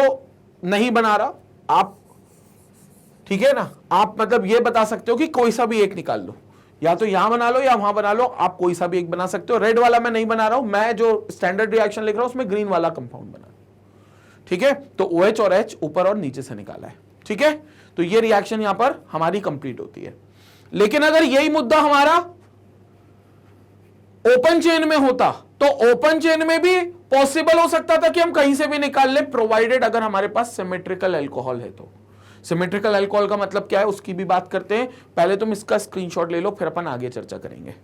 नहीं बना रहा, आप ठीक है ना, आप मतलब ये बता सकते हो कि कोई सा भी एक निकाल लो, या तो यहां बना लो या वहां बना लो, आप कोई सा भी एक बना सकते हो। रेड वाला मैं नहीं बना रहा हूं, मैं जो स्टैंडर्ड रिएक्शन लिख रहा हूं उसमें ग्रीन वाला कंपाउंड बना, ठीक है। तो OH और H ऊपर और नीचे से निकाला है, ठीक है। तो ये रिएक्शन यहां पर हमारी कंप्लीट होती है। लेकिन अगर यही मुद्दा हमारा ओपन चेन में होता तो ओपन चेन में भी पॉसिबल हो सकता था कि हम कहीं से भी निकाल ले, प्रोवाइडेड अगर हमारे पास सिमेट्रिकल अल्कोहल है। तो सिमेट्रिकल अल्कोहल का मतलब क्या है उसकी भी बात करते हैं, पहले तुम इसका स्क्रीनशॉट ले लो, फिर अपन आगे चर्चा करेंगे।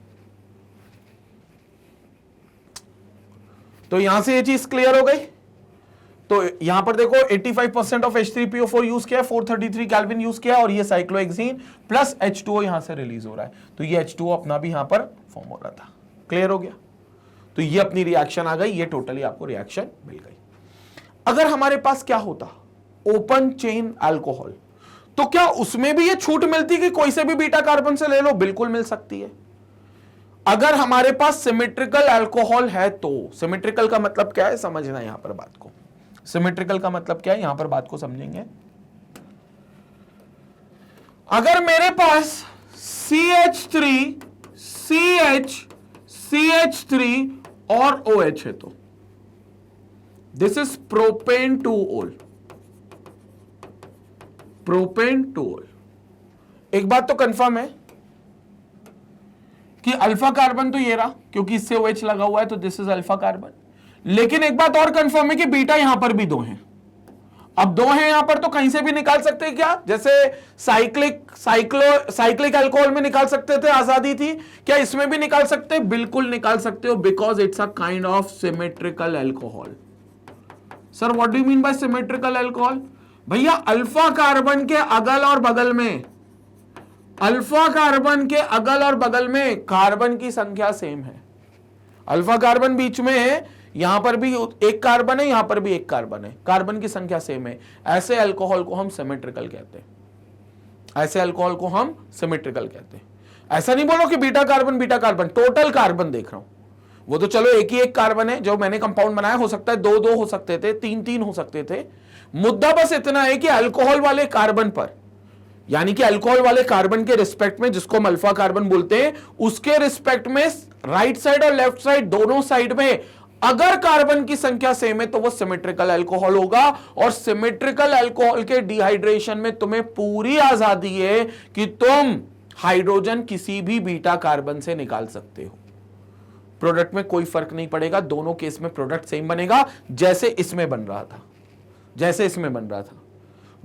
तो यहां से ये चीज क्लियर हो गई। तो यहां पर देखो 85% ऑफ H3PO4 यूज किया है, 433 केल्विन यूज किया है, और ये साइक्लोहेक्सीन प्लस H2O यहां से रिलीज हो रहा है, तो ये H2O अपना भी यहां पर फॉर्म हो रहा था। क्लियर हो गया? तो ये अपनी रिएक्शन आ गई, ये टोटली आपको रिएक्शन मिल गई। अगर हमारे पास क्या होता ओपन चेन अल्कोहल, तो क्या उसमें भी ये छूट मिलती कि कोई से भी बीटा कार्बन से ले लो? बिल्कुल मिल सकती है। अगर हमारे पास सिमेट्रिकल अल्कोहल है तो, सिमेट्रिकल का मतलब क्या है समझना यहां पर बात को, सिमेट्रिकल का मतलब क्या है यहां पर बात को समझेंगे। अगर मेरे पास CH3 CH3 और OH है तो दिस इज प्रोपेन टू ओल, प्रोपेन टू ओल। एक बात तो कंफर्म है कि अल्फा कार्बन तो ये रहा, क्योंकि इससे OH लगा हुआ है तो दिस इज अल्फा कार्बन। लेकिन एक बात और कंफर्म है कि बीटा यहां पर भी दो हैं। अब दो हैं यहां पर तो कहीं से भी निकाल सकते हैं क्या? जैसे साइक्लिक अल्कोहल में निकाल सकते थे, आजादी थी, क्या इसमें भी निकाल सकते हैं? बिल्कुल निकाल सकते हो, because it's a kind of symmetrical alcohol. Sir what do you mean bye symmetrical alcohol? भैया अल्फा कार्बन के अगल और बगल में, अल्फा कार्बन के अगल और बगल में कार्बन की संख्या सेम है। अल्फा कार्बन बीच में है, यहां पर भी एक कार्बन है, यहां पर भी एक कार्बन है, कार्बन की संख्या सेम है। ऐसे अल्कोहल को हम सिमेट्रिकल कहते हैं, ऐसे अल्कोहल को हम सिमेट्रिकल कहते हैं। ऐसा नहीं बोलो कि बीटा कार्बन, टोटल कार्बन देख रहा हूं, वो तो चलो एक ही एक कार्बन है जो मैंने कंपाउंड बनाया, हो सकता है दो दो हो सकते थे, तीन तीन हो सकते थे। मुद्दा बस इतना है कि अल्कोहल वाले कार्बन पर, यानी कि अल्कोहल वाले कार्बन के रिस्पेक्ट में, जिसको हम अल्फा कार्बन बोलते हैं, उसके रिस्पेक्ट में राइट साइड और लेफ्ट साइड दोनों साइड में अगर कार्बन की संख्या सेम है तो वो सिमेट्रिकल अल्कोहल होगा। और सिमेट्रिकल अल्कोहल के डिहाइड्रेशन में तुम्हें पूरी आजादी है कि तुम हाइड्रोजन किसी भी बीटा कार्बन से निकाल सकते हो, प्रोडक्ट में कोई फर्क नहीं पड़ेगा, दोनों केस में प्रोडक्ट सेम बनेगा, जैसे इसमें बन रहा था, जैसे इसमें बन रहा था।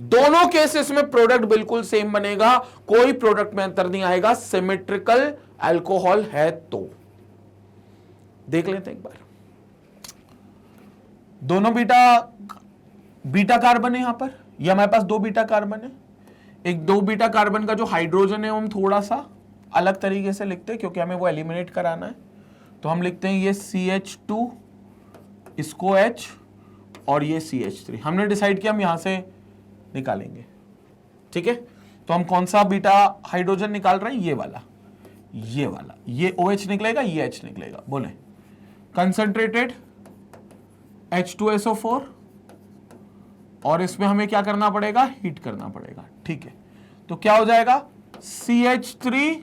दोनों केसेस में प्रोडक्ट बिल्कुल सेम बनेगा, कोई प्रोडक्ट में अंतर नहीं आएगा, सिमेट्रिकल अल्कोहल है तो। देख लेते हैं एक बार, दोनों बीटा कार्बन है यहां पर, या हमारे पास दो बीटा कार्बन है। एक दो बीटा कार्बन का जो हाइड्रोजन है हम थोड़ा सा अलग तरीके से लिखते हैं, क्योंकि हमें वो एलिमिनेट कराना है। तो हम लिखते हैं ये CH2, इसको H, और ये CH3। हमने डिसाइड किया हम यहां से निकालेंगे, ठीक है। तो हम कौन सा बीटा हाइड्रोजन निकाल रहे हैं? ये वाला, ये वाला, ये OH निकलेगा, ये H निकलेगा। बोले कंसंट्रेटेड H2SO4, और इसमें हमें क्या करना पड़ेगा? हीट करना पड़ेगा, ठीक है। तो क्या हो जाएगा? CH3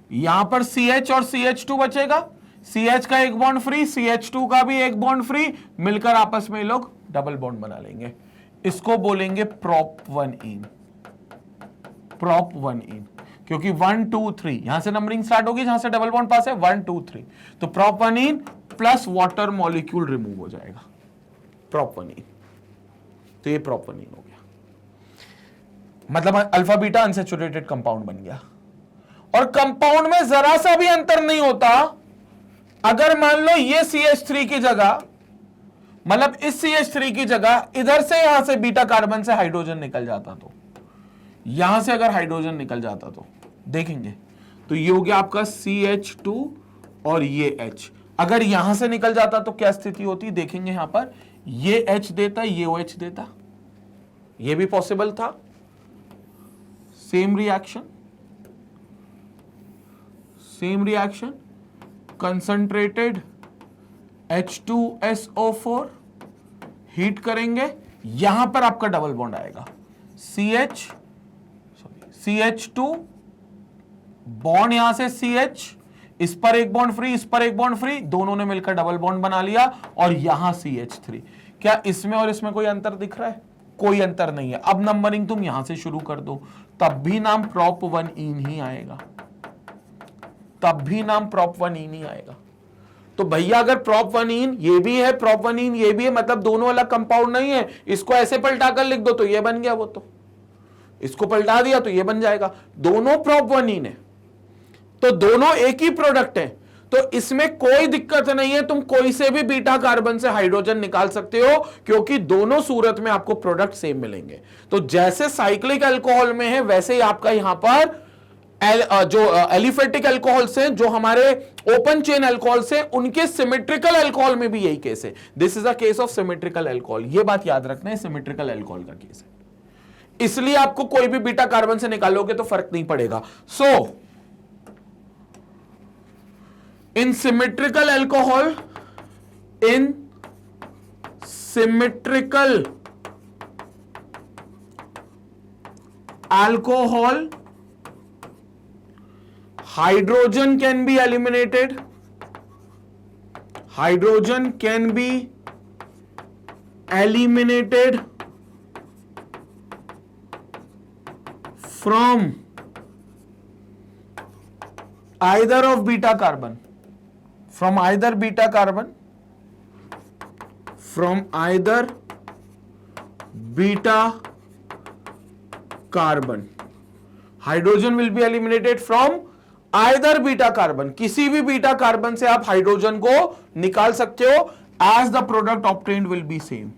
यहां पर CH और CH2 बचेगा, CH का एक बॉन्ड फ्री, CH2 का भी एक बॉन्ड फ्री, मिलकर आपस में लोग डबल बॉन्ड बना लेंगे। इसको बोलेंगे प्रोप 1इन, प्रोप 1इन, क्योंकि 1 2 3 यहां से नंबरिंग स्टार्ट होगी, जहां से डबल बॉन्ड पास है 1 2 3, तो प्रोप 1इन प्लस वाटर मॉलिक्यूल रिमूव हो जाएगा, प्रोप 1इन। तो ये प्रोप 1इन हो गया, मतलब अल्फा बीटा अनसैचुरेटेड कंपाउंड बन गया। और कंपाउंड में जरा सा भी अंतर नहीं होता। अगर मान लो ये CH3 की जगह, मतलब इस CH3 की जगह इधर से यहां से बीटा कार्बन से हाइड्रोजन निकल जाता, तो यहां से अगर हाइड्रोजन निकल जाता तो देखेंगे, तो ये हो गया आपका CH2 और ये H। अगर यहां से निकल जाता तो क्या स्थिति होती, देखेंगे यहां पर, ये H देता, ये OH देता, ये भी पॉसिबल था। Same reaction, concentrated H2SO4 heat करेंगे, यहां पर आपका डबल बॉन्ड आएगा, CH2 बॉन्ड, यहां से CH, इस पर एक बॉन्ड फ्री, इस पर एक बॉन्ड फ्री, दोनों ने मिलकर डबल बॉन्ड बना लिया, और यहां CH3। क्या इसमें और इसमें कोई अंतर दिख रहा है? कोई अंतर नहीं है। अब नंबरिंग तुम यहां से शुरू कर दो, तब भी नाम प्रोप 1इन ही आएगा, तब भी नाम प्रोप 1इन ही आएगा। तो भैया अगर प्रोप 1इन ये भी है, प्रोप 1इन ये भी है, मतलब दोनों अलग कंपाउंड नहीं है। इसको ऐसे पलटा कर लिख दो तो ये बन गया, वो तो इसको पलटा दिया तो ये बन जाएगा। दोनों प्रोप 1इन है, तो दोनों एक ही प्रोडक्ट है, तो इसमें कोई दिक्कत नहीं है। तुम कोई से भी बीटा कार्बन से हाइड्रोजन निकाल सकते हो, क्योंकि दोनों सूरत में आपको प्रोडक्ट सेम मिलेंगे। तो जैसे साइक्लिक अल्कोहल में है, वैसे ही आपका यहां पर जो एलिफेटिक अल्कोहल से, जो हमारे ओपन चेन अल्कोहल से, उनके सिमेट्रिकल अल्कोहल में भी यही केस है। This is a case of symmetrical alcohol, ये बात याद रखना है, सिमेट्रिकल अल्कोहल का केस है। इसलिए आपको कोई भी बीटा कार्बन से निकालोगे तो फर्क नहीं पड़ेगा। So in symmetrical alcohol, in symmetrical alcohol, hydrogen can be eliminated, hydrogen can be eliminated from either of beta carbon, from either beta carbon, from either beta carbon, hydrogen will be eliminated from either beta carbon, किसी भी beta carbon से आप hydrogen को निकाल सकते हो, as the product obtained will be same,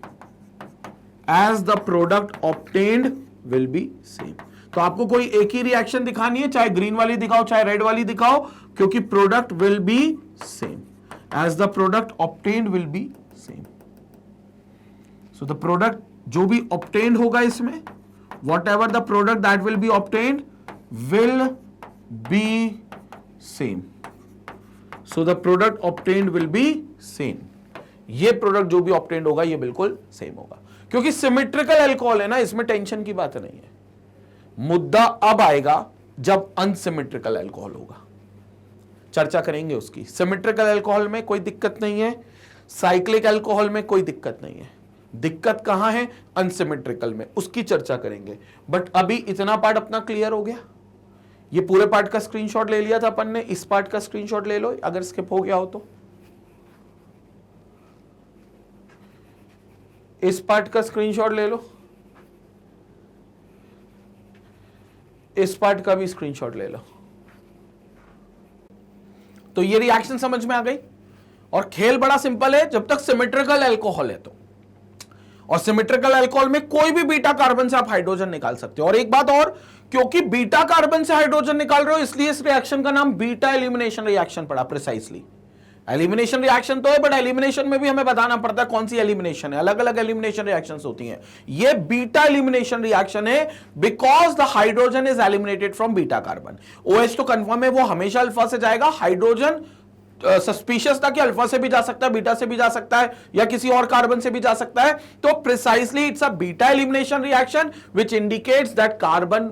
as the product obtained will be same. तो आपको कोई एक ही रिएक्शन दिखानी है, चाहे ग्रीन वाली दिखाओ चाहे रेड वाली दिखाओ, क्योंकि product will be same, as the product obtained will be same. So the product जो भी ऑब्टेन्ड होगा इसमें, whatever the product that will be obtained will be same. So the product obtained will be same. ये product जो भी obtained होगा ये बिल्कुल सेम होगा, क्योंकि सिमेट्रिकल अल्कोहल है ना, इसमें टेंशन की बात नहीं है। मुद्दा अब आएगा जब अनसिमेट्रिकल अल्कोहल होगा, चर्चा करेंगे उसकी। सिमेट्रिकल अल्कोहल में कोई दिक्कत नहीं है, साइक्लिक अल्कोहल में कोई दिक्कत नहीं है। दिक्कत कहां है? अनसिमेट्रिकल में, उसकी चर्चा करेंगे। बट अभी इतना पार्ट अपना क्लियर हो गया। ये पूरे पार्ट का स्क्रीनशॉट ले लिया था अपन ने, इस पार्ट का स्क्रीनशॉट ले लो अगर स्किप हो गया हो तो। इस पार्ट का स्क्रीनशॉट ले लो, इस पार्ट का भी स्क्रीनशॉट ले लो। तो ये रिएक्शन समझ में आ गई। और खेल बड़ा सिंपल है, जब तक सिमेट्रिकल अल्कोहल है तो, और सिमेट्रिकल अल्कोहल में कोई भी बीटा कार्बन से आप हाइड्रोजन निकाल सकते हो। और एक बात और, क्योंकि बीटा कार्बन से हाइड्रोजन निकाल रहे हो, इसलिए इस रिएक्शन का नाम बीटा एलिमिनेशन रिएक्शन पड़ा। प्रिसाइसली एलिमिनेशन रिएक्शन तो है, बट एलिमिनेशन में भी हमें बताना पड़ता है कौन सी एलिमिनेशन है। अलग अलग एलिमिनेशन रिएक्शंस होती हैं। ये बीटा एलिमिनेशन रिएक्शन है, because the hydrogen is eliminated from beta carbon. OH तो कंफर्म है, वो हमेशा अल्फा से जाएगा। हाइड्रोजन सस्पिशियस था कि अल्फा से भी जा सकता है, बीटा से भी जा सकता है, या किसी और कार्बन से भी जा सकता है, तो precisely it's a beta elimination reaction which indicates that carbon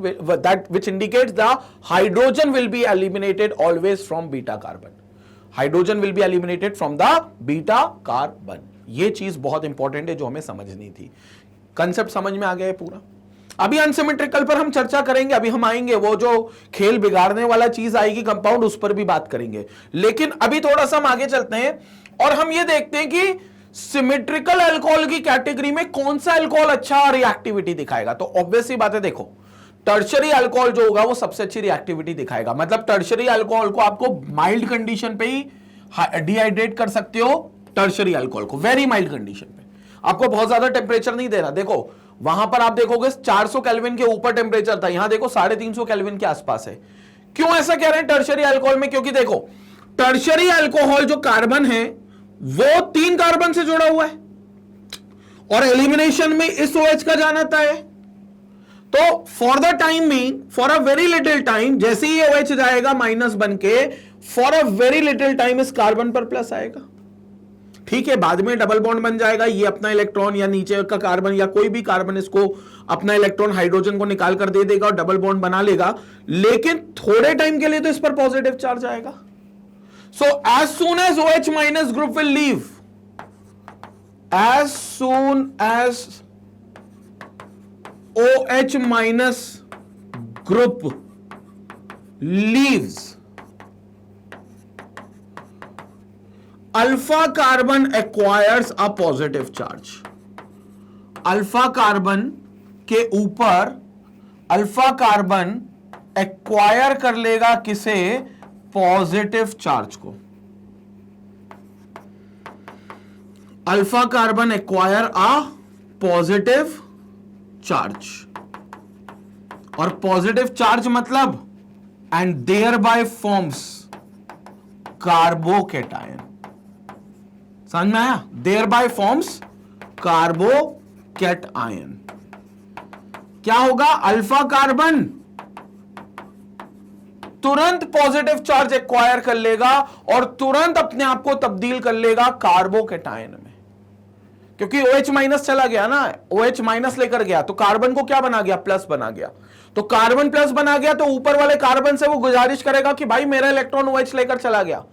which indicates the hydrogen will be eliminated always from beta carbon. Hydrogen will be eliminated from the beta carbon. ये चीज बहुत इंपॉर्टेंट है जो हमें समझनी थी. कंसेप्ट समझ में आ गया है पूरा. अभी अनसिमेट्रिकल पर हम चर्चा करेंगे, अभी हम आएंगे, वो जो खेल बिगाड़ने वाला चीज आएगी कंपाउंड, उस पर भी बात करेंगे. लेकिन अभी थोड़ा सा हम आगे चलते हैं और हम ये देखते हैं कि सिमेट्रिकल अल्कोहल की कैटेगरी में कौन सा अल्कोहल अच्छा रिएक्टिविटी दिखाएगा. तो ऑब्वियस सी बात है, देखो टर्शरी अल्कोहल जो होगा वो सबसे अच्छी रिएक्टिविटी दिखाएगा. मतलब टर्शरी अल्कोहल को आपको माइल्ड कंडीशन पे ही डिहाइड्रेट कर सकते हो. टर्शरी अल्कोहल को वेरी माइल्ड कंडीशन पे, आपको बहुत ज्यादा टेम्परेचर नहीं देना. देखो वहां पर आप देखोगे 400 केल्विन के ऊपर टेम्परेचर था, यहां देखो 350 केल्विन के आसपास है. क्यों ऐसा कह रहे हैं टर्शरी अल्कोहल में? क्योंकि देखो टर्शरी अल्कोहल जो कार्बन है वो 3 कार्बन से जुड़ा हुआ है और एलिमिनेशन में इस OH का जाना था है. तो for the time mean, for a very little time, जैसे ही OH जाएगा माइनस बन के, for a very little time इस कार्बन पर प्लस आएगा. ठीक है, बाद में डबल बॉन्ड बन जाएगा, ये अपना इलेक्ट्रॉन या नीचे का कार्बन या कोई भी कार्बन इसको अपना इलेक्ट्रॉन हाइड्रोजन को निकाल कर दे देगा और डबल बॉन्ड बना लेगा. लेकिन थोड़े टाइम के लिए तो इस पर पॉजिटिव चार्ज आएगा. So as soon as OH minus group will leave, as soon as OH minus group leaves, alpha carbon acquires a positive charge. Alpha carbon के ऊपर अल्फा कार्बन एक्वायर कर लेगा किसे? पॉजिटिव चार्ज को. Alpha carbon acquire a positive charge, और positive charge मतलब and thereby forms carbocation. समझ में आया? Thereby forms carbocation. क्या होगा? अल्फा कार्बन तुरंत पॉजिटिव चार्ज एक्वायर कर लेगा और तुरंत अपने आप को तब्दील कर लेगा कार्बोकेटायन में. क्योंकि OH माइनस चला गया ना, OH माइनस लेकर गया तो कार्बन को क्या बना गया? प्लस बना गया. तो कार्बन प्लस बना गया तो ऊपर वाले कार्बन से वो गुजारिश करेगा कि भाई मेरा इलेक्ट्रॉन OH लेकर चला गया.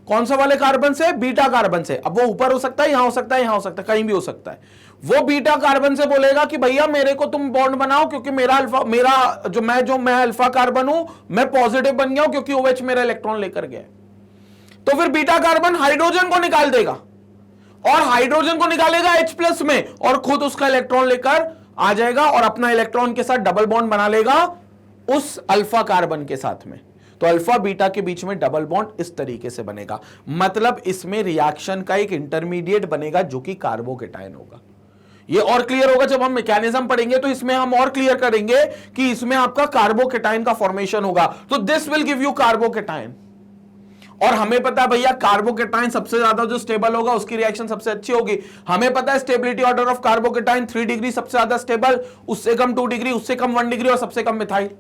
कौन सा वाले कार्बन से? बीटा कार्बन से. अब वो ऊपर हो सकता है, यहां हो सकता है, यहां हो सकता है, कहीं भी हो सकता है. वो बीटा कार्बन से बोलेगा कि भैया मेरे को तुम बॉन्ड बनाओ, क्योंकि मेरा जो मैं अल्फा कार्बन हूं, मैं पॉजिटिव बन गया हूं क्योंकि OH मेरा इलेक्ट्रॉन लेकर गया. तो फिर बीटा कार्बन हाइड्रोजन को निकाल देगा और हाइड्रोजन को निकालेगा H+ में और खुद उसका इलेक्ट्रॉन लेकर आ जाएगा और अपना इलेक्ट्रॉन के साथ डबल बॉन्ड बना लेगा उस अल्फा कार्बन के साथ में. तो अल्फा बीटा के बीच में डबल बॉन्ड इस तरीके से बनेगा. मतलब इसमें रिएक्शन का एक इंटरमीडिएट बनेगा जो कि कार्बोकेटायन होगा. ये और क्लियर होगा जब हम मैकेनिज्म पढ़ेंगे, तो इसमें हम और क्लियर करेंगे कि इसमें आपका कार्बोकेटायन का फॉर्मेशन होगा. तो this will give you carbocation. और हमें पता है भैया कार्बोकेटायन सबसे ज्यादा जो स्टेबल होगा उसकी रिएक्शन सबसे अच्छी होगी. हमें पता है stability order of carbocation 3 degree सबसे ज्यादा स्टेबल, उससे कम 2 डिग्री, उससे कम 1 डिग्री और सबसे कम मिथाइल.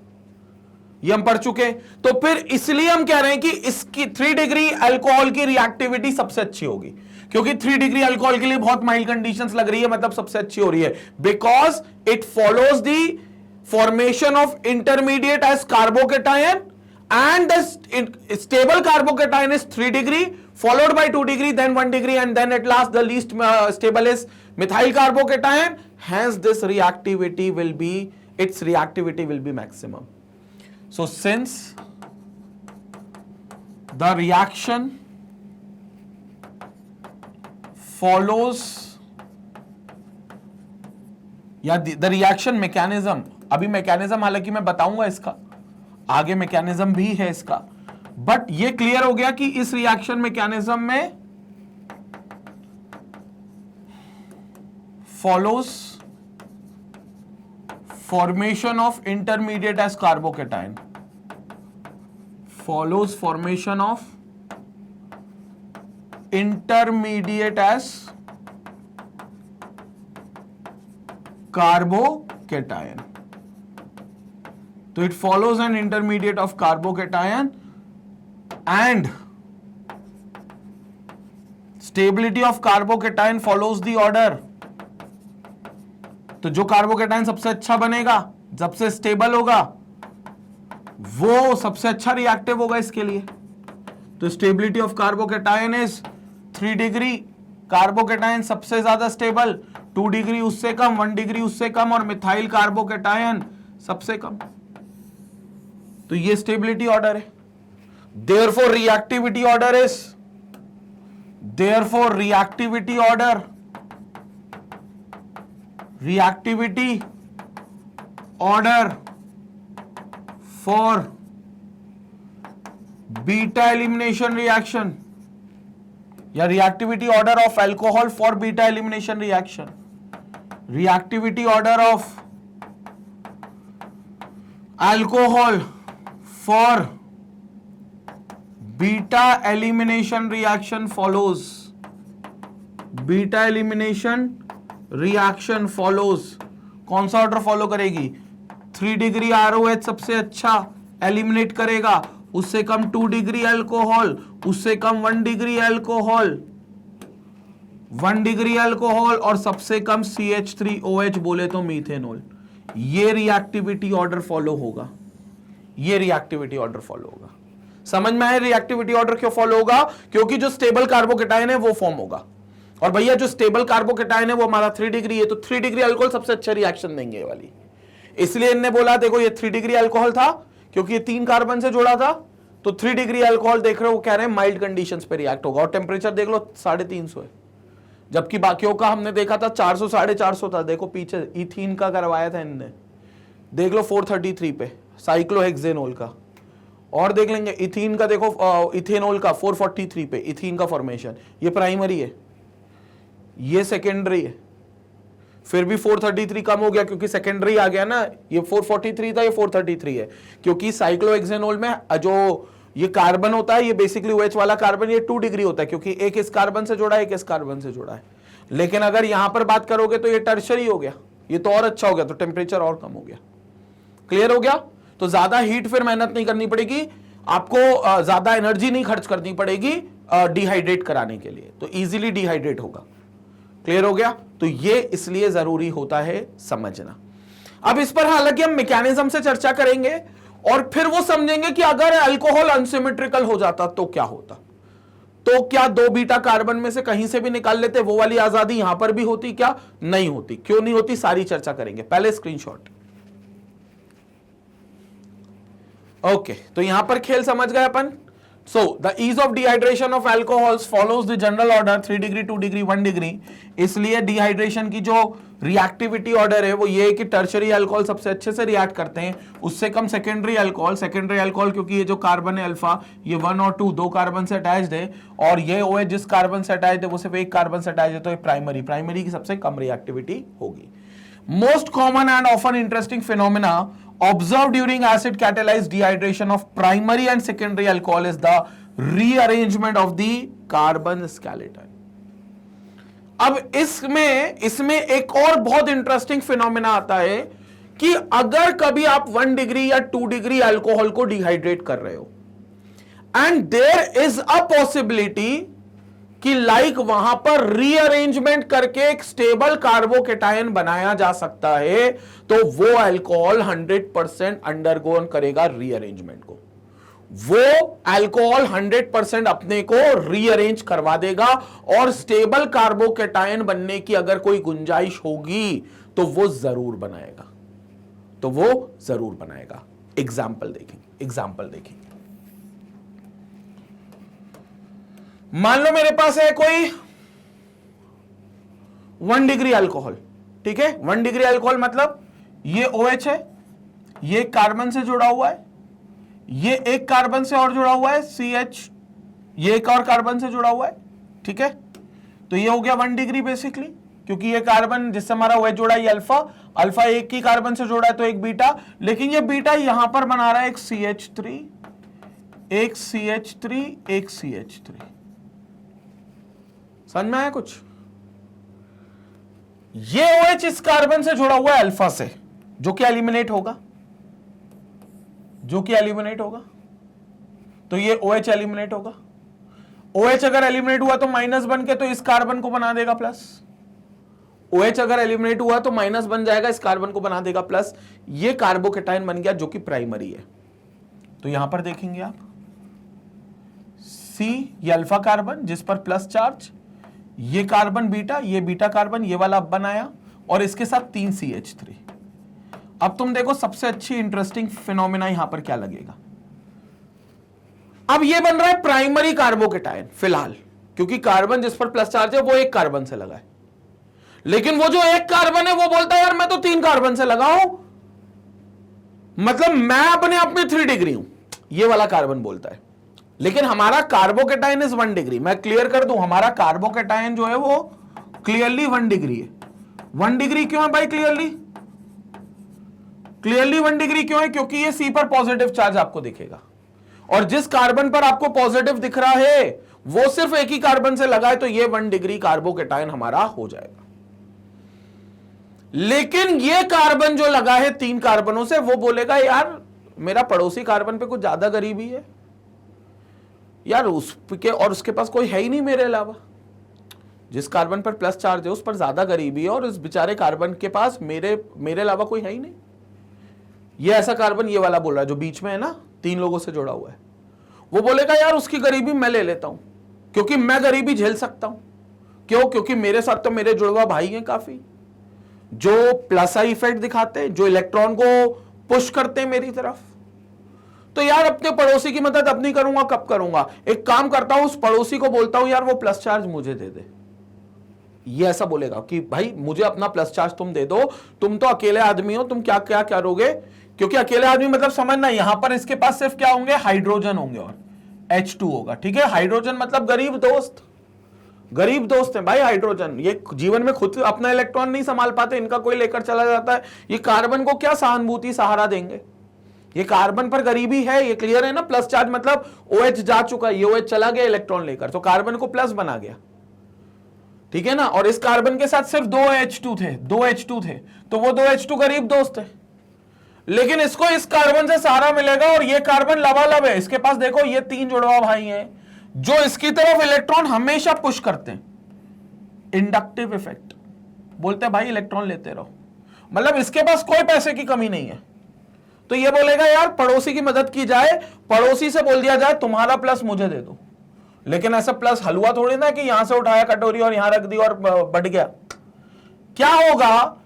ये हम पढ़ चुके. तो फिर इसलिए हम कह रहे हैं कि इसकी 3 डिग्री अल्कोहल की रिएक्टिविटी सबसे अच्छी होगी, क्योंकि 3 डिग्री अल्कोहल के लिए बहुत माइल्ड कंडीशंस लग रही है, मतलब सबसे अच्छी हो रही है. Because it follows the formation of intermediate as carbocation and the stable carbocation is 3 degree followed by 2 degree then 1 degree and then at last the least stable is methyl carbocation. Hence this reactivity will be, its reactivity will be maximum. So since the reaction follows या the reaction mechanism, अभी mechanism हालांकि मैं बताऊंगा इसका, आगे mechanism भी है इसका, बट ये क्लियर हो गया कि इस रिएक्शन मैकेनिज्म में follows formation of intermediate as carbocation, follows formation of intermediate as carbocation. So it follows an intermediate of carbocation and stability of carbocation follows the order. तो जो कार्बोकेटाइन सबसे अच्छा बनेगा, सबसे स्टेबल होगा, वो सबसे अच्छा रिएक्टिव होगा इसके लिए। तो stability of carbocation is 3 degree, carbocation सबसे ज्यादा स्टेबल, 2 डिग्री उससे कम, 1 डिग्री उससे कम, और मिथाइल कार्बोकेटाइन सबसे कम। तो ये स्टेबिलिटी ऑर्डर है। Therefore reactivity order is, therefore reactivity order, reactivity order for beta elimination reaction, या reactivity order of alcohol for beta elimination reaction, reactivity order of alcohol for beta elimination reaction follows, beta elimination reaction follows. कौन सा order follow करेगी? 3 degree ROH सबसे अच्छा eliminate करेगा, उससे कम 2 degree alcohol, उससे कम 1 degree alcohol, 1 degree alcohol, और सबसे कम CH3OH बोले तो मीथेनॉल। ये रिएक्टिविटी ऑर्डर फॉलो होगा, ये रिएक्टिविटी ऑर्डर फॉलो होगा। समझ में आया रिएक्टिविटी ऑर्डर क्यों फॉलो होगा? क्योंकि जो स्टेबल कार्बोकेटाइन है वो फॉर्म होगा, और भैया जो स्टेबल कार्बोकेटाइन है वो हमारा 3 डिग्री है, तो 3 डिग्री अल्कोहल सबसे अच्छा रिएक्शन देंगे ये वाली। इसलिए इनने बोला देखो ये 3 डिग्री अल्कोहल था, क्योंकि ये 3 कार्बन से जुड़ा था, तो 3 डिग्री अल्कोहल देख रहे हो, वो कह रहे हैं माइल्ड कंडीशंस पे रिएक्ट होगा, और टेम्परेचर देख लो 350 है, जबकि बाकियों का हमने देखा था 400 450 था। देखो पीछे इथीन का करवाया था इनने, देख लो 433 पे साइक्लोहेक्सेनोल का, और देख लेंगे इथीन का, देखो इथेनॉल का 443 पे इथीन का फॉर्मेशन। ये प्राइमरी है, ये सेकेंडरी है, फिर भी 433 कम हो गया क्योंकि सेकेंडरी आ गया ना। ये 443 था, ये 433 है, क्योंकि साइक्लोहेक्सेनोल में जो ये कार्बन होता है, ये बेसिकली OH वाला कार्बन, ये 2 डिग्री होता है, क्योंकि एक इस कार्बन से जुड़ा है, एक इस कार्बन से जुड़ा है। लेकिन अगर यहां पर बात करोगे तो ये टर्शरी हो गया, ये तो और अच्छा हो गया, तो टेम्परेचर और कम हो गया। क्लियर हो गया? तो ज्यादा हीट फिर मेहनत नहीं करनी पड़ेगी आपको, ज्यादा एनर्जी नहीं खर्च करनी पड़ेगी डिहाइड्रेट कराने के लिए, तो इजीली डिहाइड्रेट होगा। क्लियर हो गया? तो ये इसलिए जरूरी होता है समझना। अब इस पर हालांकि हम मैकेनिज्म से चर्चा करेंगे, और फिर वो समझेंगे कि अगर अल्कोहल अनसिमेट्रिकल हो जाता तो क्या होता। तो क्या 2 बीटा कार्बन में से कहीं से भी निकाल लेते, वो वाली आजादी यहां पर भी होती? क्या नहीं होती? क्यों नहीं होती? सारी चर्चा करेंगे। पहले स्क्रीनशॉट। ओके, तो यहां पर खेल समझ गए अपन। So the ease of dehydration of alcohols follows the general order 3 degree 2 degree 1 degree. इसलिए डिहाइड्रेशन की जो रिएक्टिविटी ऑर्डर है वो ये है कि टर्शरी अल्कोहल सबसे अच्छे से रिएक्ट करते हैं, उससे कम सेकेंडरी अल्कोहल। सेकेंडरी अल्कोहल क्योंकि ये जो कार्बन है अल्फा, ये 1 और 2 दो कार्बन से अटैच्ड है, और ये OH जिस कार्बन से अटैच्ड है वो सिर्फ एक कार्बन से अटैच्ड है, तो ये प्राइमरी की सबसे कम रिएक्टिविटी होगी। Most common and often interesting phenomena observed during acid catalyzed dehydration of primary and secondary alcohol is the rearrangement of the carbon skeleton। अब इसमें एक और बहुत इंटरेस्टिंग फिनोमेना आता है कि अगर कभी आप 1 डिग्री या 2 डिग्री अल्कोहल को डिहाइड्रेट कर रहे हो, and there is a possibility कि लाइक वहां पर रीअरेंजमेंट करके एक स्टेबल कार्बोकेटायन बनाया जा सकता है, तो वो अल्कोहल 100% अंडरगोन करेगा रीअरेंजमेंट को। वो अल्कोहल 100% अपने को रीअरेंज करवा देगा, और स्टेबल कार्बोकेटायन बनने की अगर कोई गुंजाइश होगी तो वो जरूर बनाएगा, तो वो जरूर बनाएगा। एग्जाम्पल देखेंगे। मान लो मेरे पास है कोई 1 डिग्री अल्कोहल, ठीक है। 1 डिग्री अल्कोहल मतलब ये OH है, ये कार्बन से जुड़ा हुआ है, ये एक कार्बन से और जुड़ा हुआ है CH, ये एक और कार्बन से जुड़ा हुआ है, ठीक है। तो ये हो गया 1 डिग्री बेसिकली, क्योंकि ये कार्बन जिससे हमारा OH जुड़ा है ये अल्फा एक ही कार्बन से जुड़ा है तो एक बीटा, लेकिन ये बीटा यहां पर बना रहा है एक CH3, एक CH3, एक CH3। समझ में आया कुछ? ये OH इस कार्बन से जुड़ा हुआ है अल्फा से, जो कि एलिमिनेट होगा, तो ये OH एलिमिनेट होगा। OH अगर एलिमिनेट हुआ तो माइनस बन के तो इस कार्बन को बना देगा प्लस। OH अगर एलिमिनेट हुआ तो माइनस बन जाएगा, इस कार्बन को बना देगा प्लस। ये कार्बोकेटायन बन गया जो कि प्राइमरी है। तो यहां पर देखेंगे आप C ये अल्फा कार्बन जिस पर प्लस चार्ज, ये कार्बन बीटा, ये बीटा कार्बन, ये वाला अब बनाया और इसके साथ 3 CH3। अब तुम देखो सबसे अच्छी इंटरेस्टिंग फिनोमेना यहां पर क्या लगेगा। अब ये बन रहा है प्राइमरी कार्बोकेटायन फिलहाल, क्योंकि कार्बन जिस पर प्लस चार्ज है वो एक कार्बन से लगा है, लेकिन वो जो एक कार्बन है वो बोलता है यार मैं तो 3 कार्बन से लगा हूं, मतलब मैं अपने आप में 3 डिग्री हूं, ये वाला कार्बन बोलता है। लेकिन हमारा कार्बोकेटायन इज 1 डिग्री। मैं क्लियर कर दूं, हमारा कार्बोकेटायन जो है वो क्लियरली 1 डिग्री है। 1 डिग्री क्यों है भाई? क्लियरली 1 डिग्री क्यों है? क्योंकि ये C पर पॉजिटिव चार्ज आपको दिखेगा, और जिस कार्बन पर आपको पॉजिटिव दिख रहा है वो सिर्फ एक ही कार्बन से लगा है, तो ये 1 डिग्री कार्बोकेटायन हमारा हो जाएगा। लेकिन ये कार्बन जो लगा है 3 कार्बनों से, वो बोलेगा यार मेरा पड़ोसी कार्बन पे कुछ ज्यादा गरीबी है यार, उसके और उसके पास कोई है ही नहीं मेरे अलावा। जिस कार्बन पर प्लस चार्ज है उस पर ज्यादा गरीबी है, और इस बेचारे कार्बन के पास मेरे अलावा कोई है ही नहीं। ये ऐसा कार्बन ये वाला बोल रहा है जो बीच में है ना, 3 लोगों से जुड़ा हुआ है, वो बोलेगा यार उसकी गरीबी मैं ले लेता हूं, क्योंकि मैं गरीबी झेल सकता हूं। क्यों? क्योंकि मेरे साथ तो मेरे जुड़वा भाई हैं काफी, जो प्लस आई इफेक्ट दिखाते, जो इलेक्ट्रॉन को पुश करते हैं मेरी तरफ। तो यार अपने पड़ोसी की मदद अब नहीं करूंगा, कब करूंगा? एक काम करता हूं, उस पड़ोसी को बोलता हूं यार वो प्लस चार्ज मुझे दे दे। ये ऐसा बोलेगा कि भाई मुझे अपना प्लस चार्ज तुम दे दो, तुम तो अकेले आदमी हो, तुम क्या क्या करोगे? क्योंकि अकेले आदमी मतलब समझना, यहां पर इसके पास सिर्फ क्या होंगे? हाइड्रोजन होंगे और H2 होगा। ठीक है, हाइड्रोजन मतलब गरीब दोस्त, गरीब दोस्त है भाई हाइड्रोजन। ये जीवन में खुद अपना इलेक्ट्रॉन नहीं संभाल पाते, इनका कोई लेकर चला जाता है। ये कार्बन को क्या सहानुभूति सहारा देंगे? ये कार्बन पर गरीबी है, ये क्लियर है ना। प्लस चार्ज मतलब OH जा चुका है, ये OH चला गया इलेक्ट्रॉन लेकर, तो कार्बन को प्लस बना गया। ठीक है ना। और इस कार्बन के साथ सिर्फ 2 H2 थे, तो वो 2 H2 गरीब दोस्त है। लेकिन इसको इस कार्बन से सहारा मिलेगा, और ये कार्बन लबालब है। इसके पास देखो ये 3 जुड़वा भाई हैं जो इसकी तरफ इलेक्ट्रॉन हमेशा पुश करते हैं। इंडक्टिव इफेक्ट बोलते हैं भाई इलेक्ट्रॉन लेते रहो, मतलब इसके पास कोई पैसे की कमी नहीं है। तो ये बोलेगा यार पड़ोसी की मदद की जाए, पड़ोसी से बोल दिया जाए तुम्हारा प्लस मुझे दे दो। लेकिन ऐसा प्लस हलवा थोड़ी ना कि यहां से उठाया कटोरी और यहां रख दी और बढ़ गया। क्या होगा?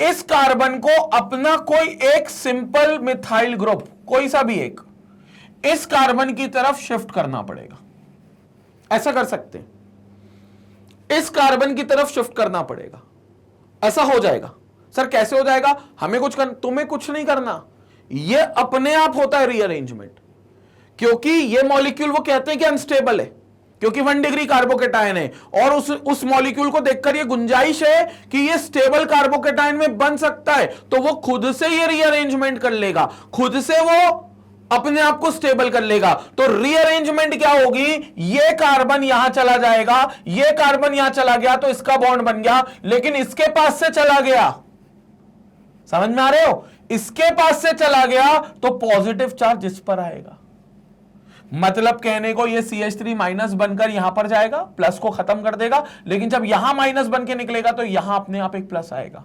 इस कार्बन को अपना कोई एक सिंपल मिथाइल ग्रुप, कोई सा भी एक, इस कार्बन की तरफ शिफ्ट करना पड़ेगा। ऐसा कर सकते हैं, इस कार्बन की तरफ शिफ्ट करना पड़ेगा। ऐसा हो जाएगा। सर कैसे हो जाएगा? तुम्हें कुछ नहीं करना, ये अपने आप होता है रीअरेंजमेंट। क्योंकि ये मॉलिक्यूल वो कहते हैं कि अनस्टेबल है, क्योंकि 1 डिग्री कार्बोकेटायन है, और उस मॉलिक्यूल को देखकर ये गुंजाइश है कि ये स्टेबल कार्बोकेटायन में बन सकता है, तो वो खुद से ये रीअरेंजमेंट कर लेगा, खुद से वो अपने आप को स्टेबल कर लेगा। तो रीअरेंजमेंट क्या होगी? ये कार्बन यहां चला जाएगा, ये कार्बन यहां चला गया तो इसका बॉन्ड बन गया, लेकिन इसके पास से चला गया। समझ में आ रहे हो? इसके पास से चला गया तो पॉजिटिव चार्ज इस पर आएगा। मतलब कहने को ये CH3 माइनस बनकर यहां पर जाएगा, प्लस को खत्म कर देगा, लेकिन जब यहां माइनस बन के निकलेगा तो यहां अपने आप एक प्लस आएगा।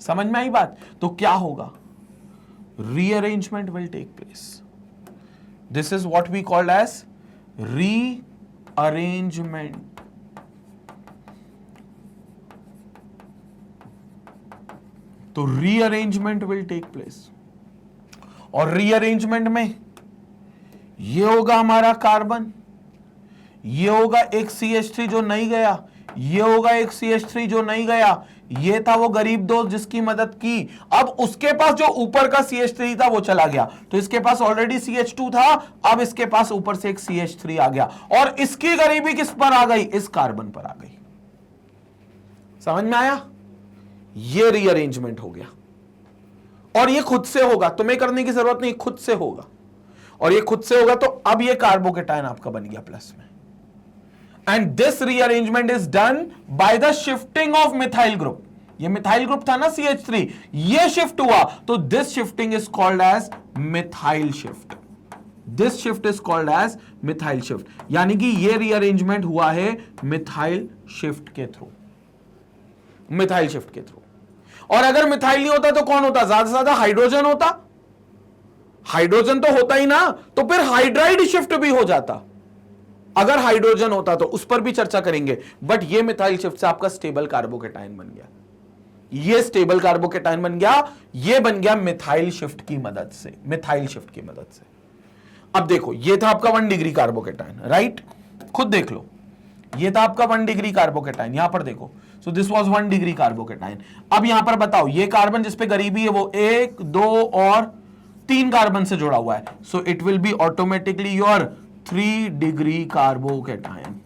समझ में आई बात? तो क्या होगा? Rearrangement will take place. This is what we called as rearrangement. तो रीअरेंजमेंट विल टेक प्लेस, और रीअरेंजमेंट में ये होगा हमारा कार्बन, ये होगा एक CH3 जो नहीं गया, ये होगा एक CH3 जो नहीं गया, ये था वो गरीब दोस्त जिसकी मदद की। अब उसके पास जो ऊपर का CH3 था वो चला गया, तो इसके पास ऑलरेडी CH2 था, अब इसके पास ऊपर से एक CH3 आ गया, और इसकी गरीबी किस पर आ गई? इस कार्बन पर आ गई। समझ में आया? ये रीअरेंजमेंट हो गया, और ये खुद से होगा, तुम्हें करने की जरूरत नहीं, खुद से होगा। और ये खुद से होगा तो अब ये कार्बोकेटायन आपका बन गया प्लस में। And this rearrangement is done by the shifting of methyl group. ये मिथाइल ग्रुप था ना CH3, ये शिफ्ट हुआ, तो this shifting is called as methyl shift. This shift is called as methyl shift, यानी कि ये रीअरेंजमेंट हुआ है मिथाइल शिफ्ट के थ्रू, मिथाइल शिफ्ट के थ्रू। और अगर मिथाइल नहीं होता तो कौन होता? ज्यादा से ज्यादा हाइड्रोजन होता, हाइड्रोजन तो होता ही ना, तो फिर हाइड्राइड शिफ्ट भी हो जाता अगर हाइड्रोजन होता तो, उस पर भी चर्चा करेंगे। बट ये मिथाइल शिफ्ट से आपका स्टेबल कार्बोकेटाइन बन गया, ये स्टेबल कार्बोकेटाइन बन गया, ये बन गया मिथाइल शिफ्ट की मदद से, मिथाइल शिफ्ट की मदद से। अब देखो, ये था आपका 1 डिग्री कार्बोकेटाइन, राइट? खुद देख लो, ये था आपका 1 डिग्री कार्बोकेटाइन, यहां पर देखो, so this was 1 degree carbocation. अब यहां पर बताओ, ये कार्बन जिसपे गरीबी है वो 1, 2 और 3 कार्बन से जुड़ा हुआ है, so it will be automatically your 3 degree carbocation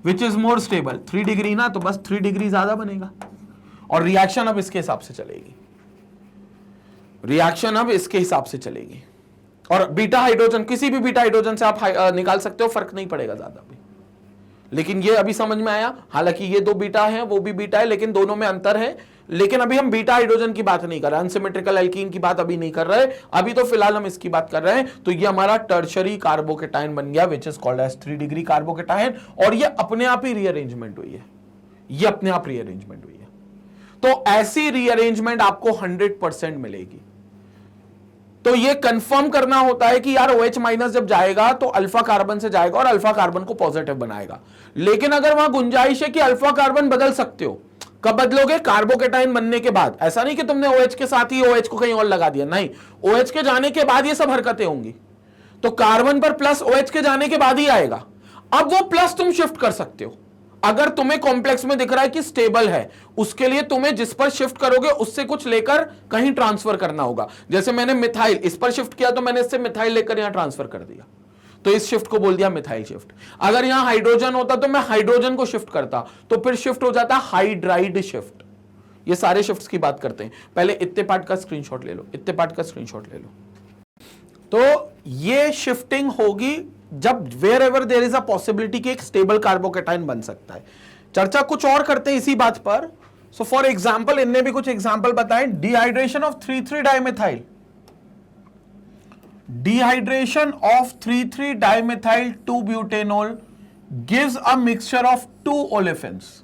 which is more stable. 3 degree ना, तो बस 3 डिग्री ज्यादा बनेगा, और रिएक्शन अब इसके हिसाब से चलेगी, रिएक्शन अब इसके हिसाब से चलेगी। और बीटा हाइड्रोजन, किसी भी बीटा हाइड्रोजन से आप निकाल सकते हो, फर्क नहीं पड़ेगा ज्यादा भी। लेकिन ये अभी समझ में आया, हालांकि ये 2 बीटा है, वो भी बीटा है, लेकिन दोनों में अंतर है। लेकिन अभी हम बीटा हाइड्रोजन की बात नहीं कर रहे, अनसिमेट्रिकल एल्कीन की बात अभी नहीं कर रहे, अभी तो फिलहाल हम इसकी बात कर रहे हैं। तो ये हमारा टर्शरी कार्बोकेटाइन बन गया, which is called as 3 degree carbocation, और ये अपने आप ही रीअरेंजमेंट हुई है, ये अपने आप रीअरेंजमेंट हुई है। तो ऐसी रीअरेंजमेंट आपको 100% मिलेगी। तो ये कंफर्म करना होता है कि यार OH माइनस जब जाएगा तो अल्फा कार्बन से जाएगा और अल्फा कार्बन को पॉजिटिव बनाएगा। लेकिन अगर वहां गुंजाइश है कि अल्फा कार्बन बदल सकते हो, कब बदलोगे? कार्बोकेटाइन बनने के बाद। ऐसा नहीं कि तुमने OH के साथ ही OH को कहीं और लगा दिया, नहीं, OH के जाने के बाद ये सब हरकतें होंगी। तो कार्बन पर प्लस OH के जाने के बाद ही आएगा। अब वो प्लस तुम शिफ्ट कर सकते हो, अगर तुम्हें कॉम्प्लेक्स में दिख रहा है कि स्टेबल है, उसके लिए तुम्हें जिस पर शिफ्ट करोगे उससे कुछ लेकर कहीं ट्रांसफर करना होगा। जैसे मैंने मिथाइल इस पर शिफ्ट किया, तो मैंने इससे मिथाइल लेकर यहां ट्रांसफर कर दिया, तो इस शिफ्ट को बोल दिया मिथाइल शिफ्ट। अगर यहां हाइड्रोजन होता तो मैं हाइड्रोजन को शिफ्ट करता, तो फिर शिफ्ट हो जाता हाइड्राइड शिफ्ट। ये सारे शिफ्ट्स की बात करते हैं। पहले इतने पार्ट का स्क्रीनशॉट ले लो, इतने पार्ट का स्क्रीनशॉट ले लो। तो ये शिफ्टिंग होगी जब wherever there is a possibility कि एक स्टेबल कार्बोकेटाइन बन सकता है। चर्चा कुछ और करते हैं इसी बात पर। सो फॉर एग्जांपल, इनने भी कुछ एग्जांपल बताए। Dehydration of 3,3 dimethyl, dehydration of 3,3 dimethyl 2 butanol gives a mixture of 2 olefins.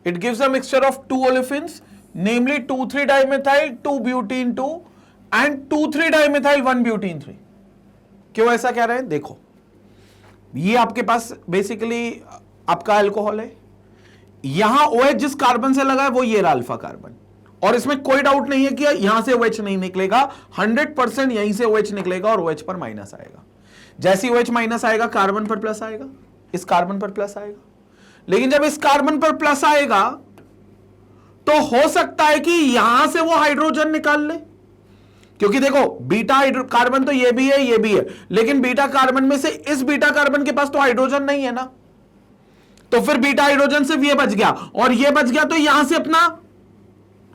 It gives a mixture of 2 olefins, namely 2,3 dimethyl 2 butene 2 and 2,3 dimethyl 1 butene 3. क्यों ऐसा कह रहे हैं? देखो, ये आपके पास बेसिकली आपका अल्कोहल है, यहां OH जिस कार्बन से लगा है वो ये अल्फा कार्बन, और इसमें कोई डाउट नहीं है कि यहां से OH नहीं निकलेगा, 100% यहीं से OH निकलेगा और OH पर माइनस आएगा। जैसे OH माइनस आएगा, कार्बन पर प्लस आएगा, इस कार्बन पर प्लस आएगा। लेकिन जब इस कार्बन पर प्लस आएगा तो हो सकता है कि यहां से वो हाइड्रोजन निकाल ले, क्योंकि देखो बीटा कार्बन तो ये भी है, ये भी है, लेकिन बीटा कार्बन में से इस बीटा कार्बन के पास तो हाइड्रोजन नहीं है ना, तो फिर बीटा हाइड्रोजन सिर्फ ये बच गया, और ये बच गया तो यहां से अपना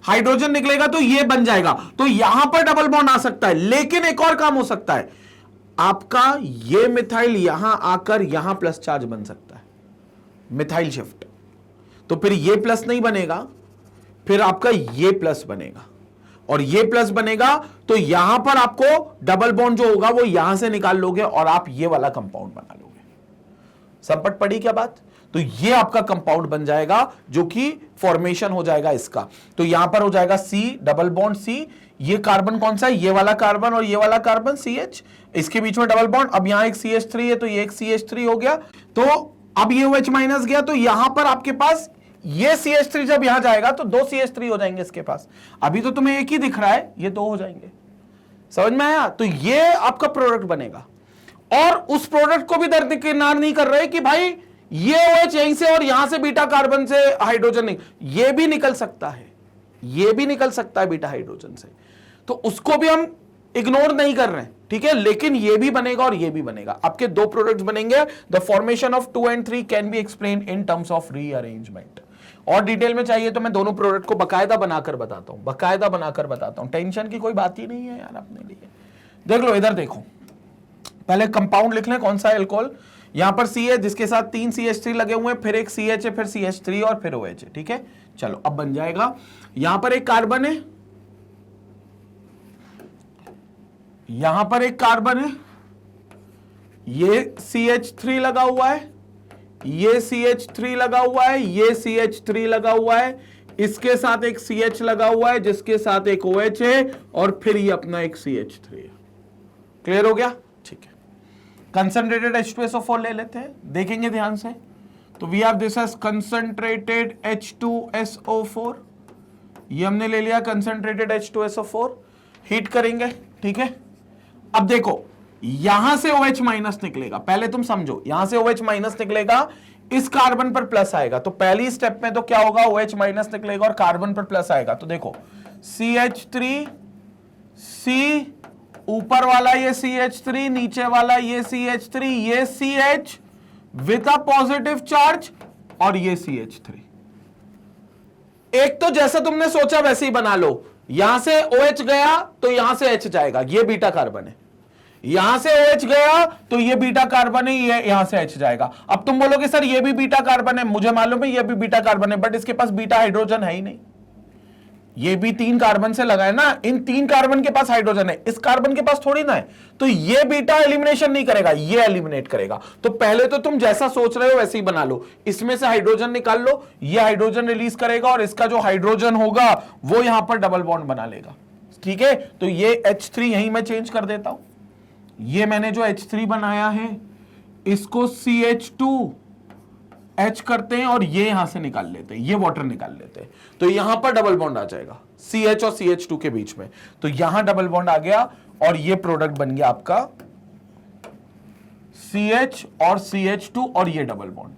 हाइड्रोजन निकलेगा तो ये बन जाएगा, तो यहां पर डबल बॉन्ड आ सकता है। लेकिन एक और काम हो सकता है, आपका ये मिथाइल यहां आकर यहां प्लस चार्ज बन सकता है, मिथाइल शिफ्ट, तो फिर ये प्लस नहीं बनेगा, फिर आपका ये प्लस बनेगा, और ये प्लस बनेगा तो यहां पर आपको डबल बॉन्ड जो होगा वो यहां से निकाल लोगे और आप ये वाला कंपाउंड बना लोगे। समझ पड़ी क्या बात? तो ये आपका कंपाउंड बन जाएगा जो कि फॉर्मेशन हो जाएगा इसका। तो यहां पर हो जाएगा C डबल बॉन्ड C, ये कार्बन कौन सा है? ये वाला कार्बन और ये वाला कार्बन CH, इसके बीच में डबल बॉन्ड। अब यहां एक CH3 है तो ये एक CH3 हो गया, तो अब ये OH माइनस गया, तो यहां पर आपके पास ये CH3 जब यहां जाएगा तो 2 CH3 हो जाएंगे इसके पास। अभी तो तुम्हें एक ही दिख रहा है, ये 2 हो जाएंगे। समझ में आया? तो ये आपका प्रोडक्ट बनेगा, और उस प्रोडक्ट को भी दरकिनार नहीं कर रहे कि भाई ये OH यहीं से और यहां से बीटा कार्बन से हाइड्रोजन नहीं, ये भी निकल सकता है, ये भी निकल सकता है बीटा हाइड्रोजन से, तो उसको भी हम इग्नोर नहीं कर रहे हैं, ठीक है। लेकिन ये भी बनेगा और ये भी बनेगा, आपके 2 प्रोडक्ट्स बनेंगे। The formation of 2 and 3 can be explained in terms of rearrangement. और डिटेल में चाहिए तो मैं दोनों प्रोडक्ट को बकायदा बनाकर बताता हूं, बकायदा बनाकर बताता हूं, टेंशन की कोई बात ही नहीं है यार अपने लिए। देख लो, इधर देखो, पहले कंपाउंड लिख लें, कौन सा अल्कोहल। यहां पर C है जिसके साथ 3 CH3 लगे हुए हैं, फिर एक CH है, फिर CH3 और फिर OH है, ठीक है। चलो अब बन जाएगा, यहां पर एक कार्बन है, यहां पर एक कार्बन है, ये CH3 लगा हुआ है, ये CH3 लगा हुआ है, ये CH3 लगा हुआ है, इसके साथ एक CH लगा हुआ है जिसके साथ एक OH है, और फिर ये अपना एक CH3 है। क्लियर हो गया? ठीक है। कंसंट्रेटेड H2SO4 ले लेते हैं, देखेंगे ध्यान से। तो we have this as concentrated H2SO4, ये हमने ले लिया कंसंट्रेटेड H2SO4, हीट करेंगे, ठीक है। अब देखो यहां से OH माइनस निकलेगा, पहले तुम समझो, यहां से OH माइनस निकलेगा, इस कार्बन पर प्लस आएगा, तो पहली स्टेप में तो क्या होगा, OH माइनस निकलेगा और कार्बन पर प्लस आएगा। तो देखो CH3, C, ऊपर वाला ये CH3, नीचे वाला ये CH3, ये CH with a positive charge, और ये CH3। एक तो जैसा तुमने सोचा वैसे ही बना लो, यहां से OH गया तो यहां से H जाएगा, ये बीटा कार्बन है, यहां से OH गया तो ये बीटा कार्बन है, ये यहां से H जाएगा। अब तुम बोलोगे सर ये भी बीटा कार्बन है, मुझे मालूम है ये भी बीटा कार्बन है, बट इसके पास बीटा हाइड्रोजन है ही नहीं। ये भी 3 कार्बन से लगा है ना, इन 3 कार्बन के पास हाइड्रोजन है, इस कार्बन के पास थोड़ी ना है, तो ये बीटा एलिमिनेशन नहीं करेगा, ये एलिमिनेट करेगा। तो पहले तो तुम जैसा सोच रहे हो वैसे ही बना लो, इसमें से हाइड्रोजन निकाल लो, ये हाइड्रोजन रिलीज करेगा और इसका जो हाइड्रोजन होगा वो यहां पर डबल बॉन्ड बना लेगा, ठीक है। तो ये H3 यहीं मैं चेंज कर देता हूं, ये मैंने जो H3 बनाया है इसको CH2H करते हैं और ये यहां से निकाल लेते हैं, ये वाटर निकाल लेते हैं, तो यहां पर डबल बॉन्ड आ जाएगा CH और CH2 के बीच में, तो यहां डबल बॉन्ड आ गया और ये प्रोडक्ट बन गया आपका CH और CH2 और ये डबल बॉन्ड।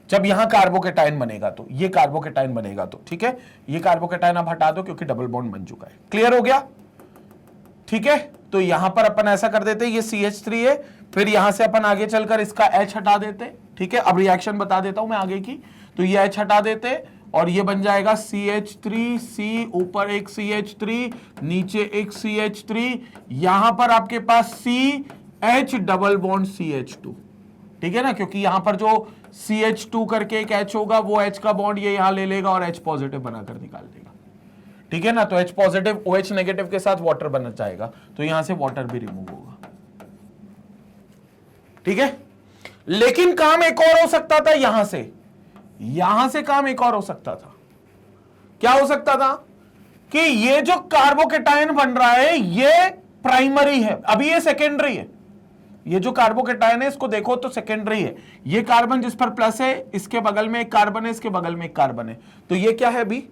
जब यहां कार्बोकेटाइन बनेगा तो ये कार्बोकेटाइन बनेगा, तो ठीक है, ये कार्बोकेटाइन अब हटा दो क्योंकि डबल बॉन्ड बन चुका है। क्लियर हो गया? ठीक है, तो यहां पर अपन ऐसा कर देते, ये CH3 है, फिर यहां से अपन आगे चलकर इसका H हटा देते, ठीक है। अब रिएक्शन बता देता हूं मैं आगे की, तो ये H हटा देते और ये बन जाएगा CH3C, ऊपर एक CH3, नीचे एक CH3, यहां पर आपके पास CH डबल बॉन्ड CH2, ठीक है ना, क्योंकि यहां पर जो CH2 करके एक H होगा वो H का बॉन्ड ये यहां ले लेगा और H पॉजिटिव बनाकर निकाल देगा, ठीक है ना। तो H पॉजिटिव OH नेगेटिव के साथ वाटर बन जाएगा, तो यहां से वाटर भी रिमूव होगा, ठीक है। लेकिन काम एक और हो सकता था, यहां से काम एक और हो सकता था। क्या हो सकता था कि ये जो कार्बोकेटाइन बन रहा है ये प्राइमरी है, अभी ये सेकेंडरी है। ये जो कार्बोकेटाइन है इसको देखो तो सेकेंडरी है, ये कार्बन जिस पर प्लस है इसके बगल में एक कार्बन है, इसके बगल में एक कार्बन है, तो ये क्या है, अभी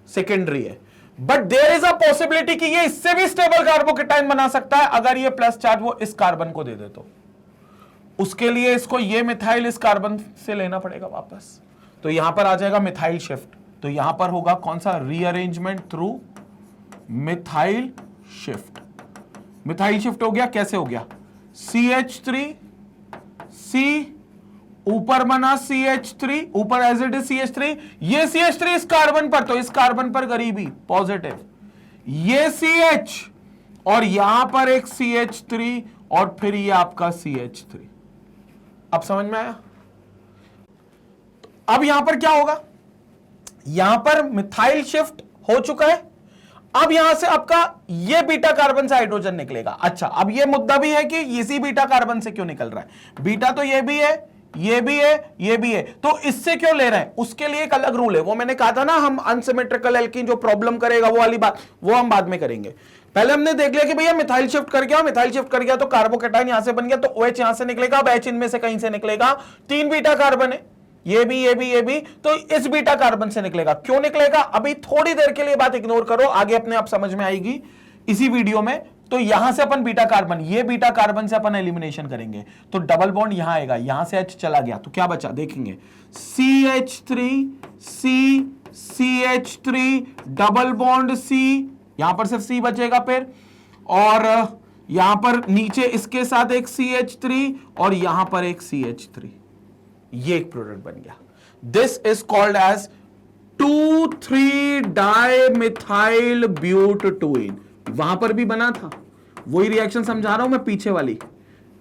सेकेंडरी है। But there is a possibility कि ये इससे भी स्टेबल कार्बोकेटाइन बना सकता है अगर ये प्लस चार्ज वो इस कार्बन को दे दे, तो उसके लिए इसको ये मिथाइल इस कार्बन से लेना पड़ेगा वापस, तो यहां पर आ जाएगा मिथाइल शिफ्ट। तो यहां पर होगा कौन सा, rearrangement through methyl shift. Methyl shift हो गया, कैसे हो गया, CH3C ऊपर बना CH3, ऊपर एज इट इज CH3, ये CH3 इस कार्बन पर, तो इस कार्बन पर गरीबी पॉजिटिव, ये CH और यहां पर एक CH3 और फिर ये आपका CH3। अब समझ में आया? अब यहां पर क्या होगा, यहां पर मिथाइल शिफ्ट हो चुका है, अब यहां से आपका ये बीटा कार्बन से हाइड्रोजन निकलेगा। अच्छा, अब ये मुद्दा भी है कि इसी बीटा कार्बन से क्यों निकल रहा है, बीटा तो ये भी है, ये भी है, ये भी है, तो इससे क्यों ले रहे हैं, उसके लिए एक अलग रूल है। वो मैंने कहा था ना, हम अनसिमेट्रिकल एल्कीन जो प्रॉब्लम करेगा वो वाली बात वो हम बाद में करेंगे। पहले हमने देख लिया कि भैया मिथाइल शिफ्ट कर गया, मिथाइल शिफ्ट कर गया तो कार्बोकेटाइन यहां से बन गया, तो OH यहां से निकलेगा, अब H इनमें से कहीं से निकलेगा, 3 बीटा कार्बन है, ये भी ये भी ये भी, तो इस बीटा कार्बन से निकलेगा। क्यों निकलेगा, अभी थोड़ी देर के लिए बात इग्नोर करो, आगे अपने आप समझ में आएगी इसी वीडियो में। तो यहां से अपन बीटा कार्बन, ये बीटा कार्बन से अपन एलिमिनेशन करेंगे, तो डबल बॉन्ड यहां आएगा, यहां से H चला गया, तो क्या बचा देखेंगे, CH3C CH3 double bond C, यहां पर सिर्फ C बचेगा फिर, और यहां पर नीचे इसके साथ एक CH3 और यहां पर एक CH3, ये एक प्रोडक्ट बन गया। दिस इज कॉल्ड एज 2,3-डाइमिथाइल ब्यूटटूइन। वहां पर भी बना था, वही रिएक्शन समझा रहा हूं मैं पीछे वाली,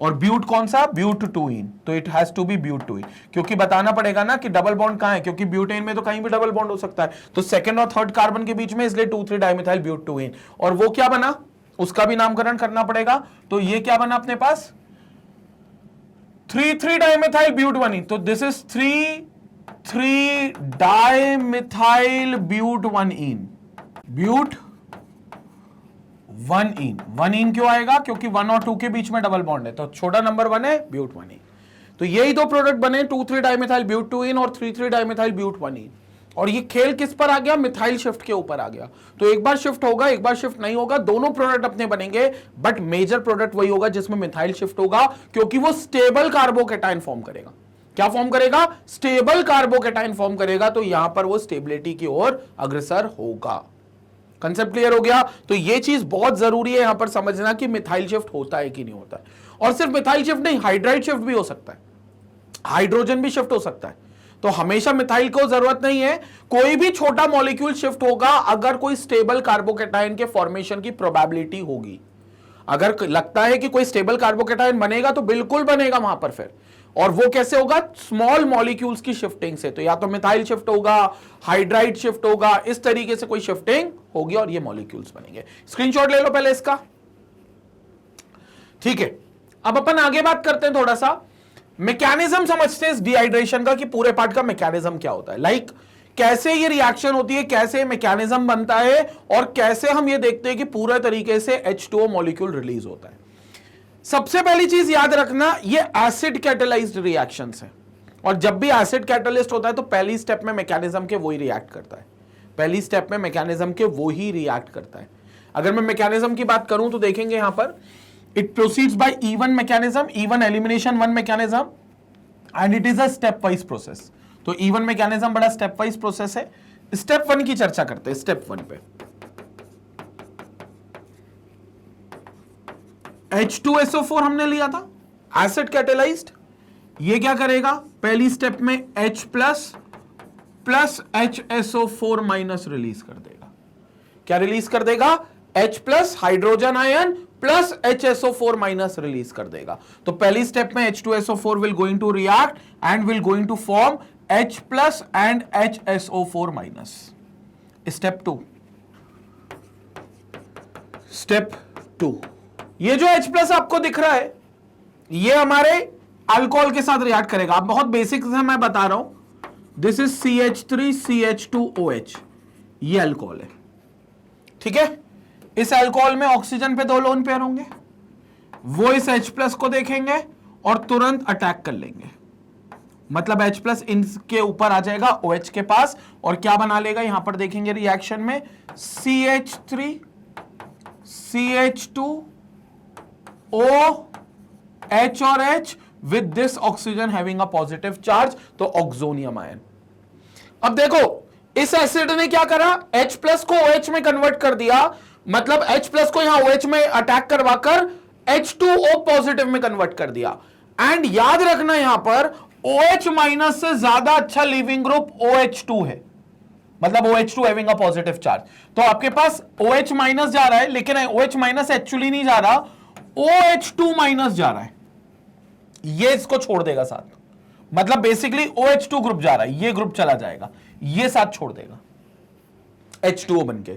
और ब्यूट कौन सा, ब्यूटटूइन, तो इट हैज टू बी ब्यूटटूइन, क्योंकि बताना पड़ेगा ना कि डबल बॉन्ड कहां है, क्योंकि ब्यूटेन में तो कहीं भी डबल बॉन्ड हो सकता है, तो सेकंड और थर्ड कार्बन के बीच में, इसलिए 2,3-डाइमिथाइल ब्यूटटूइन। और वो क्या बना, उसका भी नामकरण करना पड़ेगा, तो ये क्या बना अपने पास, 3 डाइमिथाइल ब्यूट 1 इन, तो this is 3 dimethyl but 1 ene, but 1 ene. 1 ene क्यों आएगा? क्योंकि 1 और 2 के बीच में डबल बॉन्ड है, तो छोटा नंबर 1 है, ब्यूट 1 इन। तो यही दो प्रोडक्ट बने, 2,3 डाइमिथाइल ब्यूट 2 इन और 3,3 डाइमिथाइल ब्यूट 1 इन। और ये खेल किस पर आ गया? मिथाइल शिफ्ट के ऊपर आ गया। तो एक बार शिफ्ट होगा, एक बार शिफ्ट नहीं होगा, दोनों प्रोडक्ट अपने बनेंगे, बट मेजर प्रोडक्ट वही होगा जिसमें मिथाइल शिफ्ट होगा, क्योंकि वो स्टेबल कार्बोकेटाइन फॉर्म करेगा। क्या फॉर्म करेगा? स्टेबल कार्बोकेटाइन फॉर्म करेगा। तो यहां पर वो स्टेबिलिटी की ओर अग्रसर होगा। कंसेप्ट क्लियर हो गया? तो ये चीज बहुत जरूरी है यहां पर समझना कि मिथाइल शिफ्ट होता है कि नहीं होता है। और सिर्फ मिथाइल शिफ्ट नहीं, हाइड्राइड शिफ्ट भी हो सकता है, हाइड्रोजन भी शिफ्ट हो सकता है। तो हमेशा मिथाइल को जरूरत नहीं है, कोई भी छोटा मॉलिक्यूल शिफ्ट होगा अगर कोई स्टेबल कार्बोकेटाइन के फॉर्मेशन की प्रोबेबिलिटी होगी। अगर लगता है कि कोई स्टेबल कार्बोकेटाइन बनेगा तो बिल्कुल बनेगा वहां पर फिर। और वो कैसे होगा? स्मॉल मॉलिक्यूल्स की शिफ्टिंग से। तो या तो मिथाइल शिफ्ट होगा, हाइड्राइड शिफ्ट होगा, इस तरीके से कोई शिफ्टिंग होगी और ये मॉलिक्यूल्स बनेंगे। स्क्रीनशॉट ले लो पहले इसका, ठीक है। अब अपन आगे बात करते हैं, थोड़ा सा मैकेनिज्म समझते हैं इस डिहाइड्रेशन का, कि पूरे पार्ट का मैकेनिज्म क्या होता है। लाइक कैसे ये रिएक्शन होती है, कैसे मैकेनिज्म बनता है, और कैसे हम ये देखते हैं कि पूरा तरीके से H2O मॉलिक्यूल रिलीज होता है। सबसे पहली चीज याद रखना, ये एसिड कैटेलाइज्ड रिएक्शंस है। और जब भी एसिड कैटेलिस्ट होता है तो पहली स्टेप में मैकेनिज्म के वो ही रिएक्ट करता है, पहली स्टेप में मैकेनिज्म के वो ही रिएक्ट करता है। अगर मैं मैकेनिज्म की बात करूं तो देखेंगे यहां पर, it proceeds by even mechanism, even elimination one mechanism, and it is a step wise process। तो even mechanism बड़ा step wise process है। स्टेप 1 की चर्चा करते हैं। स्टेप 1 पे H2SO4 हमने लिया था, एसिड कैटेलाइज्ड। ये क्या करेगा? पहली स्टेप में H plus HSO4 minus release कर देगा। क्या रिलीज कर देगा? H plus hydrogen ion plus HSO4 minus release कर देगा। तो पहली स्टेप में H2SO4 will going to react and will going to form H plus and HSO4 minus. Step 2, step 2, ये जो H प्लस आपको दिख रहा है ये हमारे अल्कोहल के साथ रिएक्ट करेगा। आप बहुत बेसिक से मैं बता रहा हूं, दिस इज CH3CH2OH, ये अल्कोहल है, ठीक है। इस अल्कोहल में ऑक्सीजन पे 2 लोन पेयर होंगे, वो इस H प्लस को देखेंगे और तुरंत अटैक कर लेंगे। मतलब H प्लस इनके ऊपर आ जाएगा OH के पास और क्या बना लेगा? यहां पर देखेंगे रिएक्शन में CH3 CH2 OH और H with this oxygen having a positive charge, तो ऑक्सोनियम आयन। अब देखो इस एसिड ने क्या करा? H प्लस को OH में कन्वर्ट कर दिया, मतलब H प्लस को यहां OH में अटैक करवाकर H2O पॉजिटिव में कन्वर्ट कर दिया। एंड याद रखना यहां पर OH माइनस से ज्यादा अच्छा लीविंग ग्रुप OH2 है, मतलब OH2 having a positive charge. तो आपके पास OH माइनस जा रहा है, लेकिन OH माइनस एक्चुअली नहीं जा रहा, OH2 माइनस जा रहा है, ये इसको छोड़ देगा साथ। मतलब बेसिकली OH2 ग्रुप जा रहा है, ये ग्रुप चला जाएगा, ये साथ छोड़ देगा H2O बनके,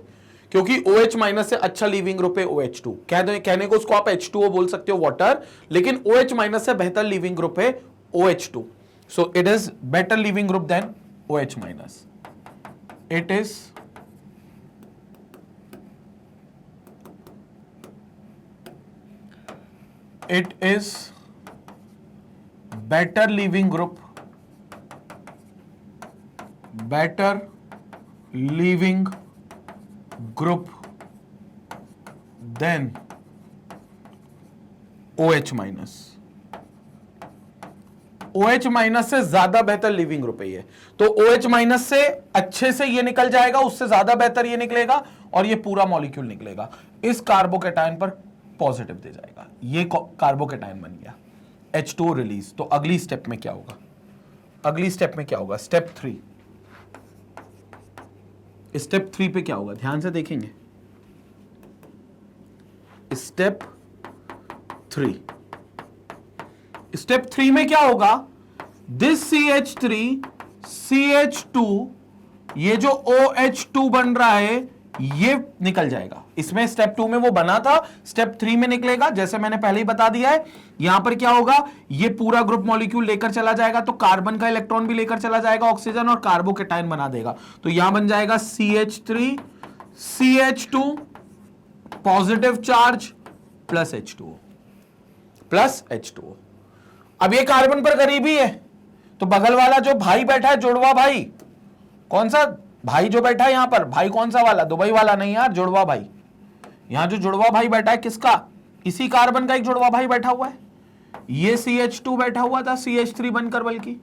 क्योंकि OH माइनस से अच्छा लीविंग ग्रुप है OH2। कहने को उसको आप H2O बोल सकते हो वाटर, लेकिन OH माइनस से बेहतर लीविंग ग्रुप है OH2। So it is better leaving group than OH minus. It is better leaving group than OH minus. OH minus से ज्यादा बेहतर लिविंग ग्रुप है ये। तो OH माइनस से अच्छे से ये निकल जाएगा, उससे ज्यादा बेहतर ये निकलेगा और ये पूरा मॉलिक्यूल निकलेगा, इस कार्बोकेटाइन पर पॉजिटिव दे जाएगा, ये कार्बोकेटाइन बन गया, H2O रिलीज। तो अगली स्टेप में क्या होगा? अगली स्टेप में क्या होगा? स्टेप 3। स्टेप 3 पे क्या होगा? ध्यान से देखेंगे। स्टेप 3, स्टेप 3 में क्या होगा? दिस CH3 CH2, ये जो OH2 बन रहा है ये निकल जाएगा, इसमें स्टेप 2 में वो बना था, स्टेप 3 में निकलेगा, जैसे मैंने पहले ही बता दिया है। यहां पर क्या होगा, ये पूरा ग्रुप मॉलिक्यूल लेकर चला जाएगा, तो कार्बन का इलेक्ट्रॉन भी लेकर चला जाएगा ऑक्सीजन, और कार्बोकेटाइन बना देगा। तो यहां बन जाएगा CH3 CH2 positive charge plus H2O। अब ये कार्बन पर करीबी है, तो बगल वाला जो भाई बैठा है, जुड़वा भाई, कौन सा भाई जो बैठा है यहां पर, भाई कौन सा वाला, दुबई वाला नहीं यार, जुड़वा भाई। यहां जो जुड़वा भाई बैठा है किसका, इसी कार्बन का एक जुड़वा भाई बैठा हुआ है। ये CH2 बैठा हुआ था CH3 बनकर, बल्कि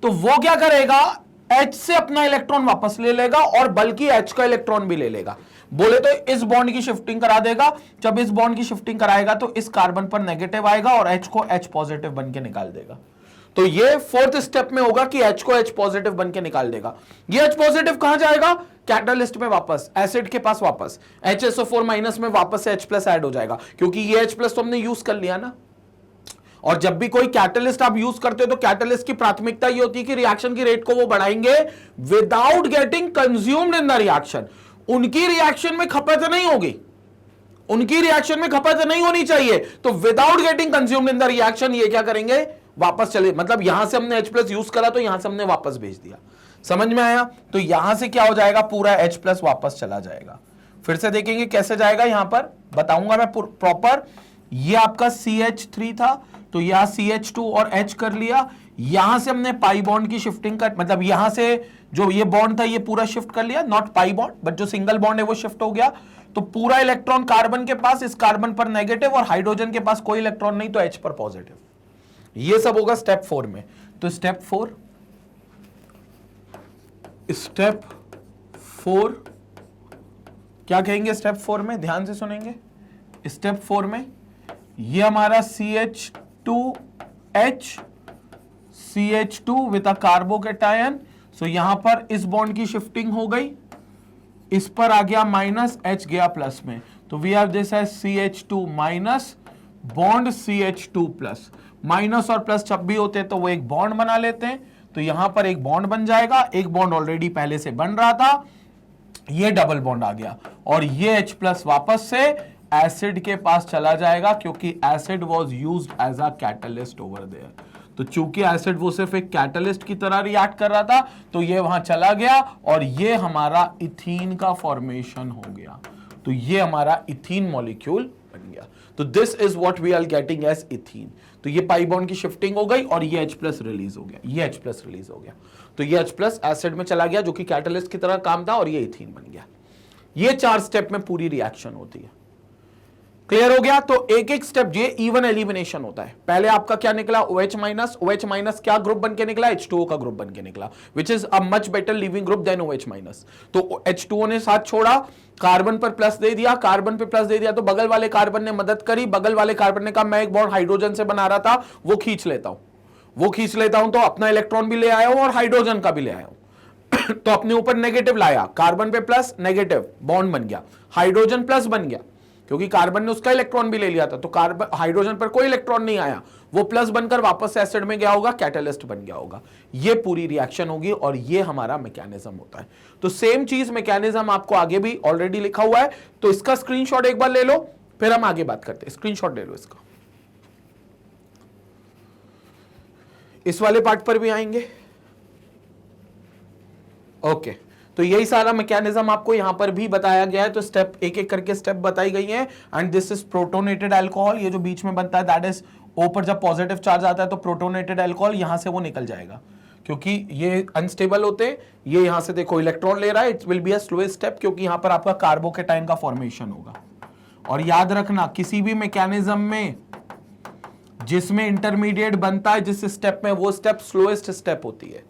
तो वो क्या करेगा, H से अपना इलेक्ट्रॉन वापस ले लेगा और बल्कि H का इलेक्ट्रॉन भी ले लेगा। बोले तो इस बॉन्ड की शिफ्टिंग करा देगा। जब इस बॉन्ड की शिफ्टिंग कराएगा तो इस कार्बन पर नेगेटिव आएगा और H को H पॉजिटिव बन के निकाल देगा। तो ये फोर्थ स्टेप में होगा कि H को H पॉजिटिव बन के निकाल देगा। ये H पॉजिटिव कहां जाएगा, कैटलिस्ट में वापस, एसिड के पास वापस, HSO4 माइनस में वापस से H प्लस ऐड हो जाएगा, क्योंकि ये H प्लस तो हमने यूज कर लिया ना। और जब भी कोई कैटलिस्ट आप यूज करते हो तो कैटलिस्ट की प्राथमिकता ये होती है कि रिएक्शन की रेट को वो बढ़ाएंगे without getting consumed in the reaction. उनकी रिएक्शन में खपत नहीं होगी, उनकी रिएक्शन में खपत नहीं होनी चाहिए, तो without getting consumed in the reaction ये क्या करेंगे, वापस चले, मतलब यहां से हमने H प्लस यूज करा तो यहां से हमने वापस भेज दिया। समझ में आया, तो यहां से क्या हो जाएगा, पूरा H प्लस वापस चला जाएगा। फिर से देखेंगे कैसे जाएगा, यहां पर बताऊंगा मैं प्रॉपर। ये आपका CH3 था, तो यहां CH2 और H कर लिया। यहां से हमने पाई बॉन्ड की शिफ्टिंग कर, मतलब यहां से जो ये बॉन्ड था ये पूरा शिफ्ट कर लिया, नॉट पाई बॉन्ड बट जो सिंगल बॉन्ड है वो शिफ्ट हो गया। तो पूरा इलेक्ट्रॉन कार्बन के पास, इस कार्बन पर नेगेटिव, और हाइड्रोजन के पास कोई इलेक्ट्रॉन नहीं, तो H पर पॉजिटिव। ये सब होगा स्टेप 4 में। तो स्टेप 4 क्या कहेंगे, स्टेप 4 में ध्यान से सुनेंगे। स्टेप 4 में ये हमारा CH2 विद अ कार्बोकेटायन। सो यहां पर इस बॉन्ड की शिफ्टिंग हो गई, इस पर आ गया माइनस, H गया प्लस में, तो we have this as CH2 minus bond CH2 plus. Minus और प्लस जब भी होते हैं तो वो एक बॉन्ड बना लेते हैं, तो यहां पर एक बॉन्ड बन जाएगा, एक बॉन्ड ऑलरेडी पहले से बन रहा था, ये डबल बॉन्ड आ गया, और ये H प्लस वापस से एसिड के पास चला जाएगा, क्योंकि acid was used as a catalyst over there. तो चूंकि एसिड वो सिर्फ एक कैटलिस्ट की तरह रिएक्ट कर रहा था, तो ये वहां चला गया और ये हमारा इथीन का फॉर्मेशन हो गया। तो ये हमारा इथीन मॉलिक्यूल बन गया। तो this is what we are getting as ethene. तो ये पाई बॉन्ड की शिफ्टिंग हो गई और ये H प्लस रिलीज हो गया, ये H प्लस रिलीज हो गया। तो ये H प्लस एसिड में चला गया जो कि कैटलिस्ट की तरह काम था, और ये इथीन बन गया। ये 4 स्टेप में पूरी रिएक्शन होती है। क्लियर हो गया। तो एक एक स्टेप ये इवन एलिमिनेशन होता है। पहले आपका क्या निकला, OH माइनस। OH माइनस क्या ग्रुप बन के निकला, H2O का ग्रुप बन के निकला, which is a much better leaving group than OH minus. तो H2O ने साथ छोड़ा, कार्बन पर प्लस दे दिया, कार्बन पे प्लस दे दिया, तो बगल वाले कार्बन ने मदद करी। बगल वाले कार्बन ने कहा मैं एक बॉन्ड हाइड्रोजन से बना रहा था, वो खींच लेता हूं, तो अपना इलेक्ट्रॉन भी ले आया हूं और हाइड्रोजन का भी ले आया हूं। तो अपने ऊपर नेगेटिव लाया, कार्बन पे प्लस, नेगेटिव बॉन्ड बन गया, हाइड्रोजन प्लस बन गया, क्योंकि कार्बन ने उसका इलेक्ट्रॉन भी ले लिया था, तो कार्बन हाइड्रोजन पर कोई इलेक्ट्रॉन नहीं आया, वो प्लस बनकर वापस एसिड में गया होगा, कैटलिस्ट बन गया होगा। ये पूरी रिएक्शन होगी और ये हमारा मैकेनिज्म होता है। तो सेम चीज मैकेनिज्म आपको आगे भी ऑलरेडी लिखा हुआ है, तो इसका स्क्रीनशॉट एक बार ले लो, फिर हम आगे बात करते हैं। स्क्रीनशॉट ले लो इसका, इस वाले पार्ट पर भी आएंगे। ओके, तो यही सारा मैकेनिज्म आपको यहां पर भी बताया गया है। तो स्टेप एक एक करके स्टेप बताई गई है। And this is protonated alcohol, ये जो बीच में बनता है दैट इज O पर जब पॉजिटिव चार्ज आता है तो प्रोटोनेटेड अल्कोहल यहां से वो निकल जाएगा, क्योंकि ये अनस्टेबल होते हैं। ये यहां से देखो इलेक्ट्रॉन ले रहा है, it will be a slow step, क्योंकि यहां पर आपका कार्बोकेटाइन का फॉर्मेशन होगा। और याद रखना, किसी भी मैकेनिज्म में जिसमें इंटरमीडिएट बनता है जिस स्टेप में, वो स्टेप स्लोएस्ट स्टेप होती है।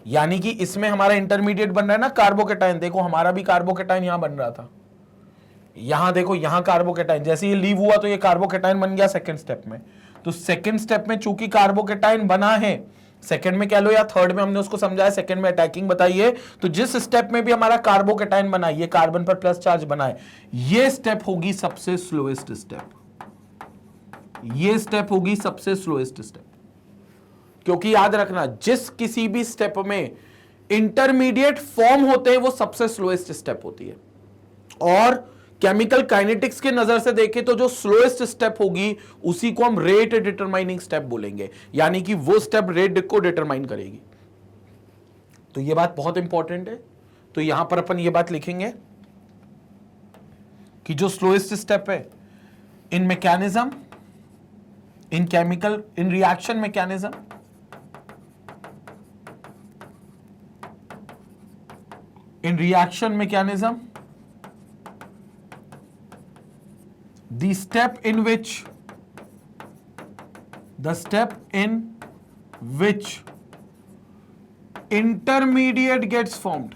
यानी कि इसमें हमारा इंटरमीडिएट बन रहा है ना कार्बोकेटाइन, देखो हमारा भी कार्बोकेटाइन यहां बन रहा था, यहां देखो यहां कार्बोकेटाइन, जैसे ये लीव हुआ तो ये कार्बोकेटाइन बन गया सेकंड स्टेप में। तो सेकंड स्टेप में चूंकि कार्बोकेटाइन बना है, सेकंड में कह लो या थर्ड में हमने उसको समझाया, सेकंड में अटैकिंग बताइए, तो जिस स्टेप में भी हमारा कार्बोकेटाइन बना है, ये कार्बन पर प्लस चार्ज बना है, ये स्टेप होगी सबसे स्लोएस्ट स्टेप, ये स्टेप होगी सबसे स्लोएस्ट स्टेप। क्योंकि याद रखना, जिस किसी भी स्टेप में इंटरमीडिएट फॉर्म होते हैं वो सबसे स्लोएस्ट स्टेप होती है। और केमिकल काइनेटिक्स के नजर से देखें तो जो स्लोएस्ट स्टेप होगी उसी को हम रेट डिटरमाइनिंग स्टेप बोलेंगे, यानी कि वो स्टेप रेट को डिटरमाइन करेगी। तो ये बात बहुत इंपॉर्टेंट है। तो यहां पर अपन ये बात लिखेंगे कि जो स्लोएस्ट स्टेप है इन mechanism, in chemical, in reaction mechanism, in reaction mechanism, the step in which intermediate gets formed,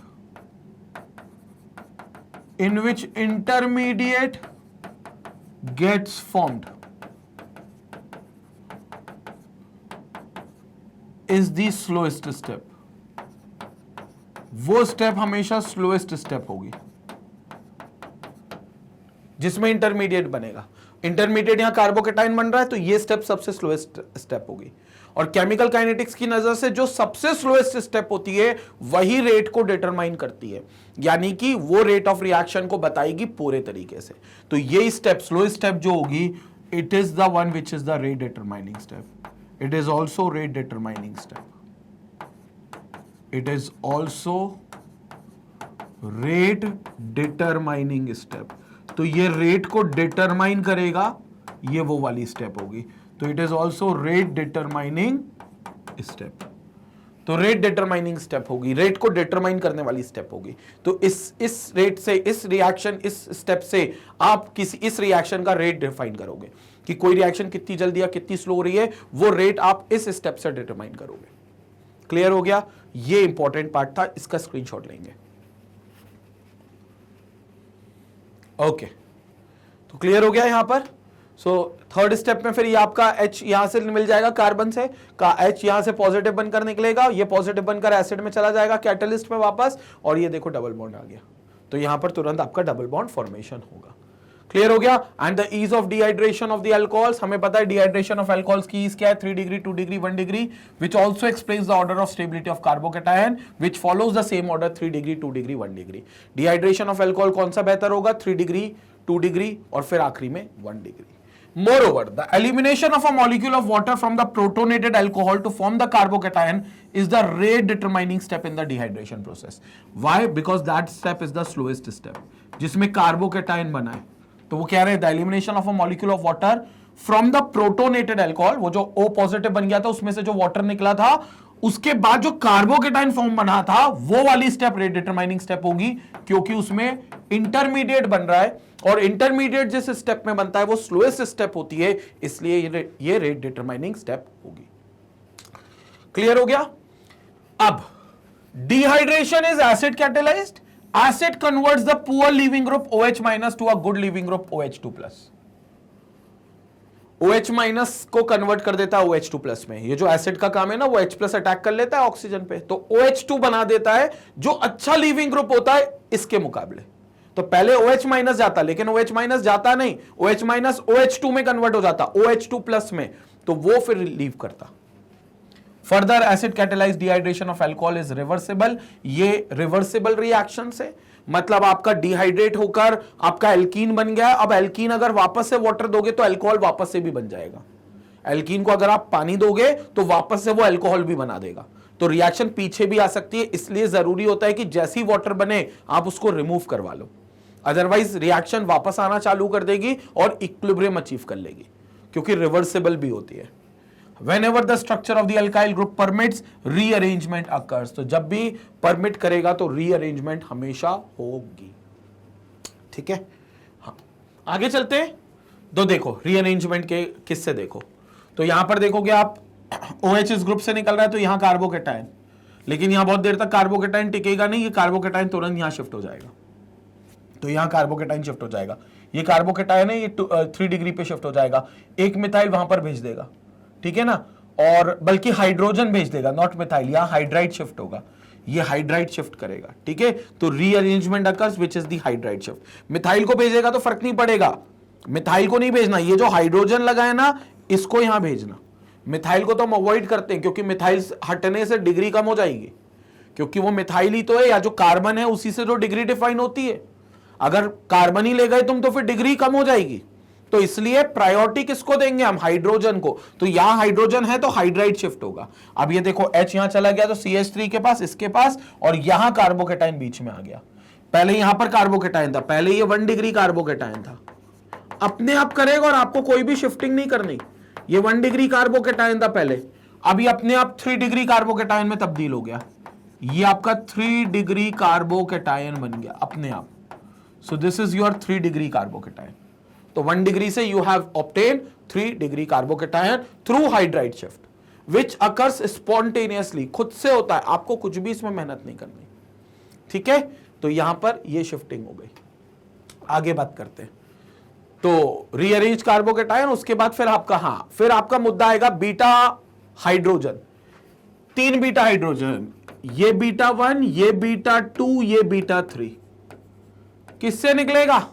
in which intermediate gets formed is the slowest step। वो स्टेप हमेशा स्लोएस्ट स्टेप होगी जिसमें इंटरमीडिएट बनेगा। Intermediate यहां carbocation बन रहा है तो ये स्टेप सबसे स्लोएस्ट स्टेप होगी। और केमिकल काइनेटिक्स की नजर से जो सबसे स्लोएस्ट स्टेप होती है वही रेट को डिटरमाइन करती है, यानी कि वो रेट ऑफ रिएक्शन को बताएगी पूरे तरीके से। तो ये स्टेप, स्लोएस्ट स्टेप जो होगी, it is the one which is the rate determining step. It is also rate determining step. It is also rate determining step। तो ये रेट को डिटरमाइन करेगा, ये वो वाली स्टेप होगी। तो it is also rate determining step. तो रेट डिटरमाइनिंग स्टेप होगी, रेट को डिटरमाइन करने वाली स्टेप होगी। तो इस रेट से, इस रिएक्शन, इस स्टेप से आप इस रिएक्शन का रेट डिफाइन करोगे कि कोई रिएक्शन कितनी जल्दी या कितनी स्लो हो रही है, वो रेट आप इस स्टेप से डिटरमाइन करोगे। क्लियर हो गया? ये इंपॉर्टेंट पार्ट था, इसका स्क्रीनशॉट लेंगे। ओके, तो क्लियर हो गया यहां पर। सो थर्ड स्टेप में फिर ये आपका H यहां से मिल जाएगा, कार्बन से का H यहां से पॉजिटिव बनकर निकलेगा, ये पॉजिटिव बनकर एसिड में चला जाएगा कैटलिस्ट में वापस, और ये देखो डबल बॉन्ड आ गया। तो यहां पर तुरंत आपका डबल बॉन्ड फॉर्मेशन होगा। क्लियर हो गया? And the ease of dehydration of the alcohols, हमें पता है डिहाइड्रेशन ऑफ अल्कोहल्स की ईज क्या है, 3 degree, 2 degree, 1 degree, which also explains the order of stability of carbocation which follows the same order 3 degree, 2 degree, 1 degree. Dehydration of alcohol कौन सा बेहतर होगा? 3 डिग्री, 2 डिग्री और फिर आखिरी में 1 degree. Moreover, the elimination of a molecule of water from the protonated alcohol to form the carbocation is the rate determining step in the dehydration process. Why? Because that step is the slowest step, जिसमें carbocation बना है। तो वो कह रहे हैं the elimination of a molecule of water from the protonated alcohol, वो जो O पॉजिटिव बन गया था उसमें से जो वाटर निकला था, उसके बाद जो कार्बोकेटाइन फॉर्म बना था, वो वाली स्टेप रेट डिटरमाइनिंग स्टेप होगी, क्योंकि उसमें इंटरमीडिएट बन रहा है, और इंटरमीडिएट जिस स्टेप में बनता है वो स्लोएस्ट स्टेप होती है, इसलिए ये रेट डिटरमाइनिंग स्टेप होगी। क्लियर हो गया? अब dehydration is acid catalysed. Acid converts the poor leaving group OH- to a good leaving group OH2+। OH- को कन्वर्ट कर देता है OH2+ में। ये जो एसिड का काम है ना, वो H+ अटैक कर लेता है ऑक्सीजन पे, तो OH2 बना देता है, जो अच्छा लीविंग ग्रुप होता है इसके मुकाबले। तो पहले OH- जाता, लेकिन OH- जाता नहीं, OH- OH2 में कन्वर्ट हो जाता, OH2+ में, तो वो फिर लीव करता। Further acid catalysed dehydration of alcohol is reversible. ये रिवर्सिबल रिएक्शन से मतलब आपका डिहाइड्रेट होकर आपका एल्कीन बन गया। अब एल्कीन अगर वापस से वाटर दोगे तो अल्कोहल वापस से भी बन जाएगा। एल्कीन को अगर आप पानी दोगे तो वापस से वो अल्कोहल भी बना देगा। तो रिएक्शन पीछे भी आ सकती है, इसलिए जरूरी होता है कि जैसी वाटर बने आप उसको रिमूव करवा लो, अदरवाइज रिएक्शन वापस आना चालू कर देगी और इक्विलिब्रियम अचीव कर लेगी, क्योंकि रिवर्सिबल भी होती है। Whenever the structure of the alkyl group permits, rearrangement occurs। तो जब भी परमिट करेगा तो रीअरेंजमेंट हमेशा होगी। ठीक है, हाँ आगे चलते हैं। तो देखो रीअरेंजमेंट के किससे देखो, तो यहां पर देखोगे आप OH इस ग्रुप से निकल रहा है, तो यहां कार्बोकेटाइन, लेकिन यहां बहुत देर तक कार्बोकेटाइन टिकेगा नहीं, ये कार्बोकेटाइन तुरंत यहां शिफ्ट हो जाएगा। तो यहां कार्बोकेटाइन शिफ्ट हो जाएगा, ये कार्बोकेटाइन है, ये 3 डिग्री पे शिफ्ट हो जाएगा, एक मिथाइल वहां पर भेज देगा, ठीक है ना, और बल्कि हाइड्रोजन भेज देगा, नॉट मिथाइल, यहां हाइड्राइड शिफ्ट होगा, ये हाइड्राइड शिफ्ट करेगा। ठीक है, तो rearrangement occurs which is the hydride shift. Methyl को भेजेगा तो फर्क नहीं पड़ेगा, मिथाइल को नहीं भेजना, ये जो हाइड्रोजन लगा है ना इसको यहां भेजना। मिथाइल को तो हम अवॉइड करते हैं, क्योंकि मिथाइल हटने से डिग्री कम हो जाएगी, क्योंकि वो मिथाइल ही तो है, या जो कार्बन है उसी से जो डिग्री डिफाइन होती है। अगर कार्बन ही ले गए तुम तो फिर डिग्री कम हो जाएगी। तो इसलिए प्रायोरिटी किसको देंगे हम, हाइड्रोजन को। तो यहां हाइड्रोजन है तो हाइड्राइड शिफ्ट होगा। अब ये देखो H यहां चला गया तो CH3 के पास, इसके पास, और यहां कार्बोकेटाइन बीच में आ गया। पहले यहां पर कार्बोकेटाइन था, पहले ये 1 डिग्री कार्बोकेटाइन था, अपने आप करेगा और आपको कोई भी शिफ्टिंग नहीं करनी। ये 1 डिग्री कार्बोकेटाइन था पहले, अभी अपने आप 3 डिग्री कार्बोकेटाइन में तब्दील हो गया। ये आपका 3 डिग्री कार्बोकेटाइन बन गया अपने आप। So this is your 3 degree carbocation. तो 1 डिग्री से you have obtain 3 degree carbocation through hydride shift which occurs spontaneously, खुद से होता है, आपको कुछ भी इसमें मेहनत नहीं करनी। ठीक है, तो यहां पर ये शिफ्टिंग हो गई। आगे बात करते हैं। तो रीअरेंज कार्बोकेटाइन, उसके बाद फिर आपका, हाँ फिर आपका मुद्दा आएगा बीटा हाइड्रोजन। 3 बीटा हाइड्रोजन, ये बीटा 1, ये बीटा 2, ये बीटा 3, किससे निकलेगा,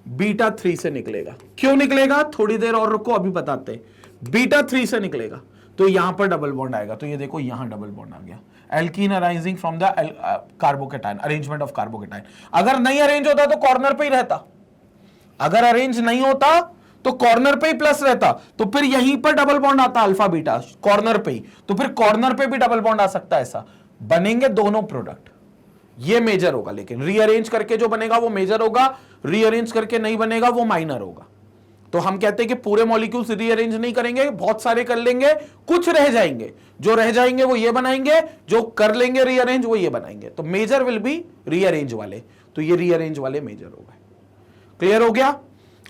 बीटा 3 से निकलेगा। क्यों निकलेगा, थोड़ी देर और रुको, अभी बताते हैं। बीटा 3 से निकलेगा तो यहां पर डबल बॉन्ड आएगा। तो ये देखो यहां डबल बॉन्ड आ गया, alkene arising from the carbocation, arrangement of carbocation. अगर नहीं अरेंज होता तो कॉर्नर पे ही रहता, अगर अरेंज नहीं होता तो कॉर्नर पे ही प्लस रहता, तो फिर यहीं पर डबल बॉन्ड आता अल्फा बीटा कॉर्नर पे ही, तो फिर कॉर्नर पे भी डबल बॉन्ड आ सकता है। ऐसा बनेंगे दोनों प्रोडक्ट, ये मेजर होगा, लेकिन रीअरेंज करके जो बनेगा वो मेजर होगा, रीअरेंज करके नहीं बनेगा वो माइनर होगा। तो हम कहते हैं कि पूरे मॉलिक्यूल्स रीअरेंज नहीं करेंगे, बहुत सारे कर लेंगे, कुछ रह जाएंगे, जो रह जाएंगे वो ये बनाएंगे, जो कर लेंगे रीअरेंज वो ये बनाएंगे। तो मेजर विल बी रीअरेंज वाले, तो ये रीअरेंज वाले मेजर हो गए। क्लियर हो गया।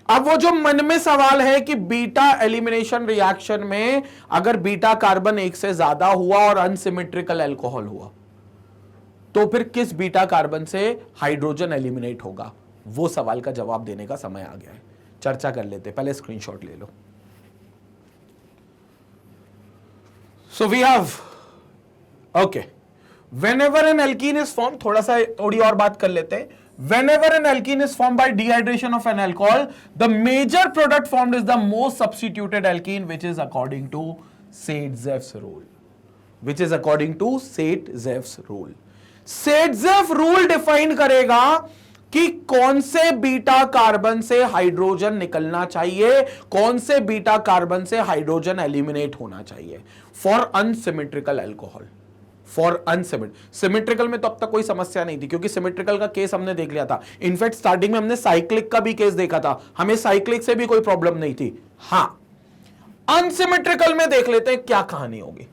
अब वो जो मन में सवाल है कि बीटा एलिमिनेशन रिएक्शन में अगर बीटा कार्बन 1 से ज्यादा हुआ और अनसिमेट्रिकल अल्कोहल हुआ तो फिर किस बीटा कार्बन से हाइड्रोजन एलिमिनेट होगा, वो सवाल का जवाब देने का समय आ गया है। चर्चा कर लेते, पहले स्क्रीनशॉट ले लो। So we have, okay, whenever an alkene is form, थोड़ी और बात कर लेते हैं। Whenever an alkene is formed by dehydration of an alcohol, the major product formed is the most substituted alkene, which is according to Saint-Zeff's rule. Which is according to Saint-Zeff's rule. Saint-Zeff rule define करेगा कि कौन से beta carbon से hydrogen निकलना चाहिए, कौन से beta carbon से हाइड्रोजन एलिमिनेट होना चाहिए for unsymmetrical alcohol. For symmetrical में तो अब तक कोई समस्या नहीं थी, क्योंकि सिमेट्रिकल का केस हमने देख लिया था। इनफैक्ट स्टार्टिंग में हमने साइक्लिक का भी केस देखा था, हमें साइक्लिक से भी कोई प्रॉब्लम नहीं थी। हां, अनसिमेट्रिकल में देख लेते हैं क्या कहानी होगी।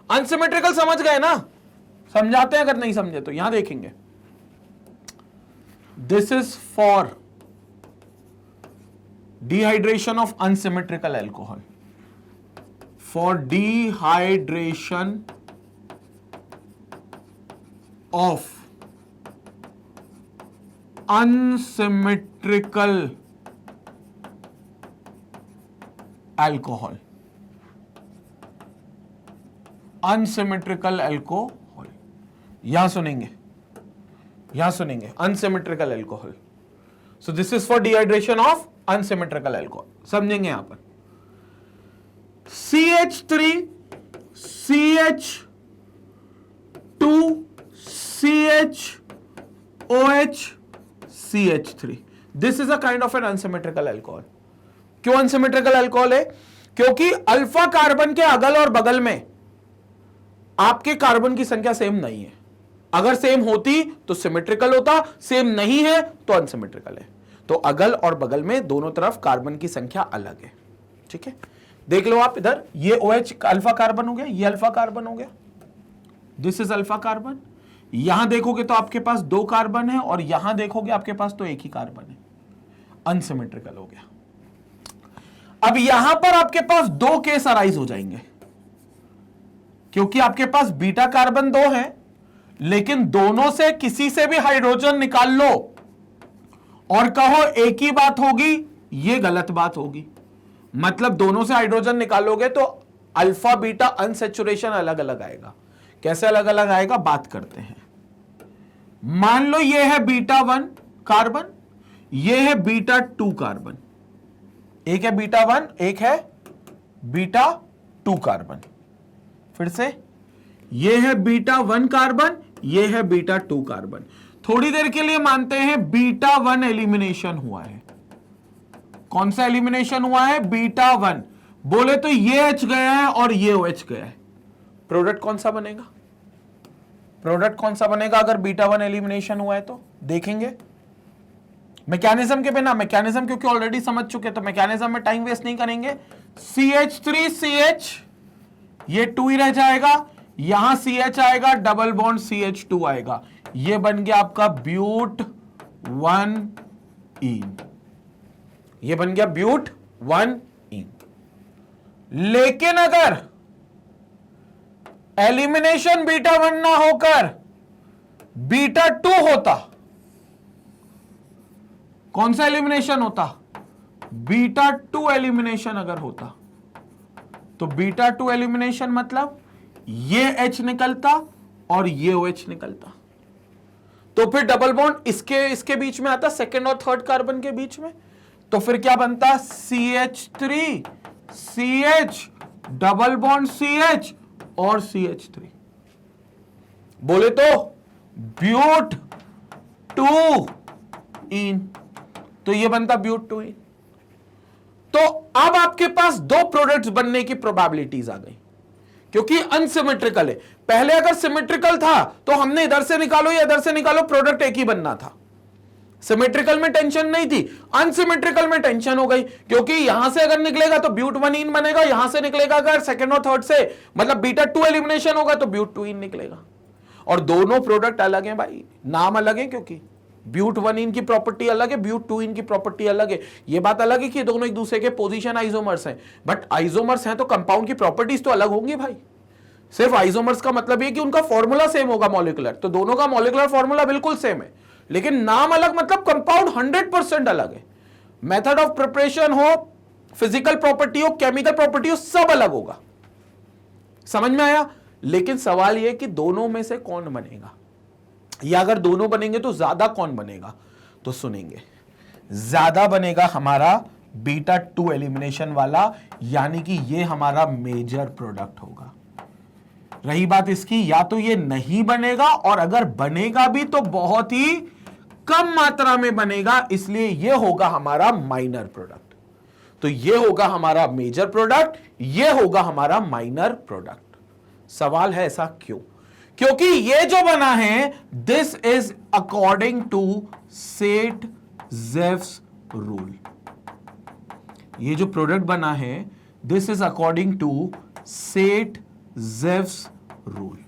अनसिमेट्रिकल समझ गए ना, समझाते हैं, अगर नहीं समझे तो यहां देखेंगे। This is for dehydration of unsymmetrical alcohol, for dehydration of unsymmetrical alcohol, unsymmetrical alcohol, यहां सुनेंगे, unsymmetrical alcohol. So this is for dehydration of unsymmetrical alcohol. समझेंगे यहां पर CH3 CH2 CHOH CH3, this is a kind of an unsymmetrical alcohol. क्यों unsymmetrical alcohol है, क्योंकि alpha carbon के अगल और बगल में आपके कार्बन की संख्या सेम नहीं है। अगर सेम होती तो सिमेट्रिकल होता, सेम नहीं है तो अनसिमेट्रिकल है। तो अगल और बगल में दोनों तरफ कार्बन की संख्या अलग है। ठीक है, देख लो आप इधर, ये OH अल्फा कार्बन हो गया, ये अल्फा कार्बन हो गया, दिस इज अल्फा कार्बन। यहां देखोगे तो आपके पास 2 कार्बन है और यहां देखोगे आपके पास तो एक ही कार्बन है, अनसिमेट्रिकल हो गया। अब यहां पर आपके पास 2 केस अराइज हो जाएंगे, क्योंकि आपके पास बीटा कार्बन 2 है, लेकिन दोनों से किसी से भी हाइड्रोजन निकाल लो और कहो एक ही बात होगी, यह गलत बात होगी। मतलब दोनों से हाइड्रोजन निकालोगे तो अल्फा बीटा अनसैचुरेशन अलग अलग आएगा। कैसे अलग अलग आएगा, बात करते हैं। मान लो ये है बीटा 1 कार्बन, ये है बीटा 2 कार्बन, एक है बीटा 1, एक है बीटा 2 कार्बन। फिर से ये है बीटा 1 कार्बन, ये है बीटा 2 कार्बन। थोड़ी देर के लिए मानते हैं बीटा 1 एलिमिनेशन हुआ है। कौन सा एलिमिनेशन हुआ है? बीटा 1। बोले तो ये H गया है और ये OH गया है। प्रोडक्ट कौन सा बनेगा? प्रोडक्ट कौन सा बनेगा अगर बीटा 1 एलिमिनेशन हुआ है? तो देखेंगे मैकेनिज्म के बिना। मैकेनिज्म क्योंकि ऑलरेडी समझ चुके, तो मैकेनिज्म में टाइम वेस्ट नहीं करेंगे। CH3CH, ये 2 ही रह जाएगा, यहां CH आएगा, डबल बॉन्ड CH2 आएगा, ये बन गया आपका ब्यूट 1ईन। ये बन गया ब्यूट 1ईन। लेकिन अगर एलिमिनेशन बीटा 1 ना होकर बीटा 2 होता, कौन सा एलिमिनेशन होता? बीटा 2 एलिमिनेशन अगर होता, तो बीटा 2 एलिमिनेशन मतलब ये H निकलता और ये OH निकलता, तो फिर डबल बॉन्ड इसके बीच में आता, सेकंड और थर्ड कार्बन के बीच में, तो फिर क्या बनता? CH3 CH double bond CH और CH3, बोले तो ब्यूट 2ईन, तो ये बनता ब्यूट 2ईन। तो अब आपके पास दो प्रोडक्ट्स बनने की प्रोबेबिलिटीज आ गई, क्योंकि अनसिमेट्रिकल है। पहले अगर सिमेट्रिकल था तो हमने इधर से निकालो या इधर से निकालो, प्रोडक्ट एक ही बनना था। सिमेट्रिकल में टेंशन नहीं थी, अनसिमेट्रिकल में टेंशन हो गई, क्योंकि यहां से अगर निकलेगा तो ब्यूट 1ईन बनेगा, यहां से निकलेगा अगर सेकंड और थर्ड से, मतलब बीटा 2 एलिमिनेशन होगा तो ब्यूट 2ईन निकलेगा। और दोनों प्रोडक्ट अलग हैं भाई, नाम अलग है, क्योंकि ब्यूट 1ईन की प्रॉपर्टी अलग है, ब्यूट 2ईन की प्रॉपर्टी अलग है। ये बात अलग है कि दोनों एक दूसरे के पोजीशन आइसोमर्स हैं, बट आइसोमर्स हैं तो कंपाउंड की प्रॉपर्टीज तो अलग होंगी भाई। सिर्फ आइसोमर्स का मतलब ये कि उनका फॉर्मूला सेम होगा मॉलिक्यूलर, तो दोनों का मॉलिक्यूलर फॉर्मूला बिल्कुल सेम है, लेकिन नाम अलग, मतलब कंपाउंड 100% अलग है। मेथड ऑफ प्रिपरेशन हो, फिजिकल प्रॉपर्टी हो, केमिकल प्रॉपर्टी हो, सब अलग होगा। समझ में आया? लेकिन सवाल यह कि दोनों में से कौन बनेगा, या अगर दोनों बनेंगे तो ज्यादा कौन बनेगा? तो सुनेंगे, ज्यादा बनेगा हमारा बीटा 2 एलिमिनेशन वाला, यानी कि ये हमारा मेजर प्रोडक्ट होगा। रही बात इसकी, या तो ये नहीं बनेगा, और अगर बनेगा भी तो बहुत ही कम मात्रा में बनेगा, इसलिए ये होगा हमारा माइनर प्रोडक्ट। तो ये होगा हमारा मेजर प्रोडक्ट, ये होगा हमारा माइनर प्रोडक्ट। सवाल है ऐसा क्यों? क्योंकि ये जो बना है, this is according to Saytzeff's rule. ये जो प्रोडक्ट बना है, this is according to Saytzeff's rule.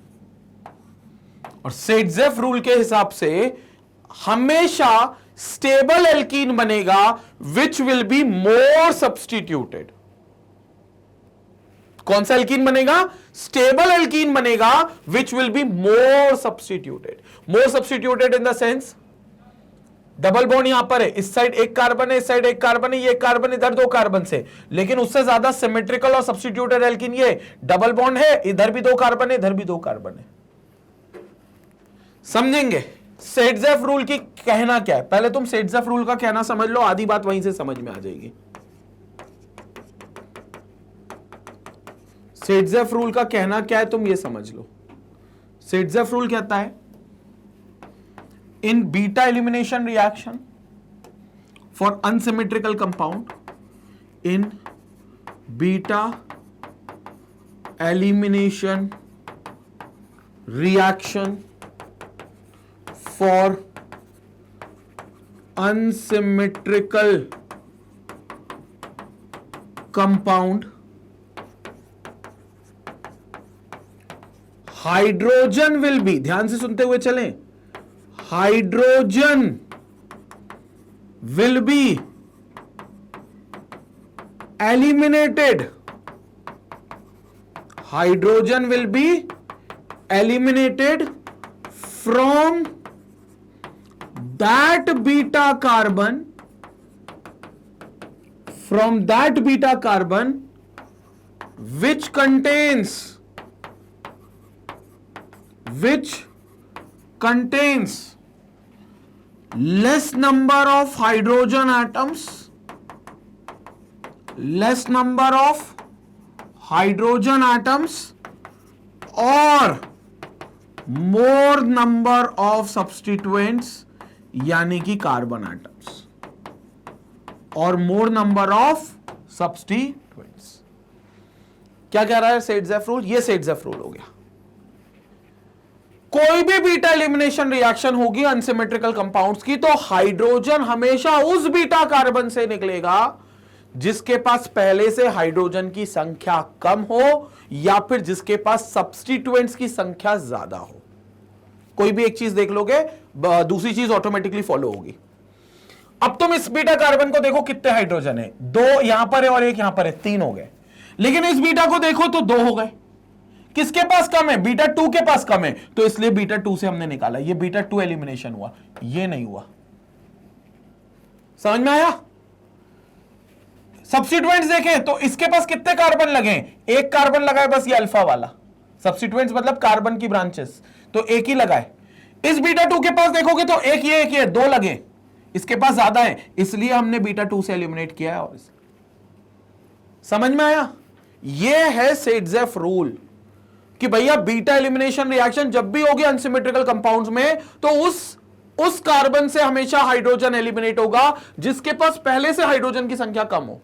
और सेट-जेव रूल के हिसाब से हमेशा स्टेबल एल्कीन बनेगा which will be more substituted. कौन सा एल्कीन बनेगा? स्टेबल एल्कीन बनेगा which will be more substituted. More substituted in the sense, double bond यहां पर है, इस साइड एक कार्बन है, इस साइड एक कार्बन है, ये कार्बन इधर दो कार्बन से, लेकिन उससे ज्यादा सिमेट्रिकल और सब्स्टिट्यूटेड एल्कीन ये, डबल बॉन्ड है, इधर भी दो कार्बन है, इधर भी दो कार्बन है। समझेंगे सेट-जेव रूल की कहना क्या है? पहले तुम सेट-जेव रूल का कहना समझ लो, आधी बात वहीं से समझ में आ जाएगी। सेट-जेव रूल का कहना क्या है तुम ये समझ लो। सेट-जेव रूल कहता है, in beta elimination reaction for unsymmetrical compound, in beta elimination reaction for unsymmetrical compound, hydrogen will be, ध्यान से सुनते हुए चलें, hydrogen will be eliminated. Hydrogen will be eliminated from that beta carbon, which contains less number of hydrogen atoms, or more number of substituents यानी कि carbon atoms, और मोर number of substituents. क्या कह रहा है सेट्जेफ रूल? ये सेट्जेफ रूल हो गया। कोई भी बीटा एलिमिनेशन रिएक्शन होगी अनसिमेट्रिकल कंपाउंड्स की, तो हाइड्रोजन हमेशा उस बीटा कार्बन से निकलेगा जिसके पास पहले से हाइड्रोजन की संख्या कम हो या फिर जिसके पास सब्स्टिट्यूएंट्स की संख्या ज्यादा हो। कोई भी एक चीज देख लोगे, दूसरी चीज ऑटोमेटिकली फॉलो होगी। अब तुम इस बीटा कार्बन को देखो, कितने हाइड्रोजन है? 2 यहां पर है और 1 यहां पर है, 3 हो गए। लेकिन इस बीटा को देखो तो 2 हो गए। किसके पास कम है? बीटा 2 के पास कम है, तो इसलिए बीटा 2 से हमने निकाला। ये बीटा 2 एलिमिनेशन हुआ, ये नहीं हुआ। समझ में आया? सब्स्टिट्यूएंट्स देखें तो इसके पास कितने कार्बन लगे? 1 कार्बन लगाए बस, ये अल्फा वाला। सब्स्टिट्यूएंट्स मतलब कार्बन की ब्रांचेस, तो 1 ही लगाए। इस बीटा 2 के पास देखोगे तो 1 ये 2 लगे, इसके पास ज्यादा है, इसलिए हमने बीटा 2 से एलिमिनेट किया है। और समझ में आया? ये है सेट्जेफ रूल कि भैया बीटा एलिमिनेशन रिएक्शन जब भी होगी अनसिमेट्रिकल कंपाउंड्स में, तो उस कार्बन से हमेशा हाइड्रोजन एलिमिनेट होगा जिसके पास पहले से हाइड्रोजन की संख्या कम हो।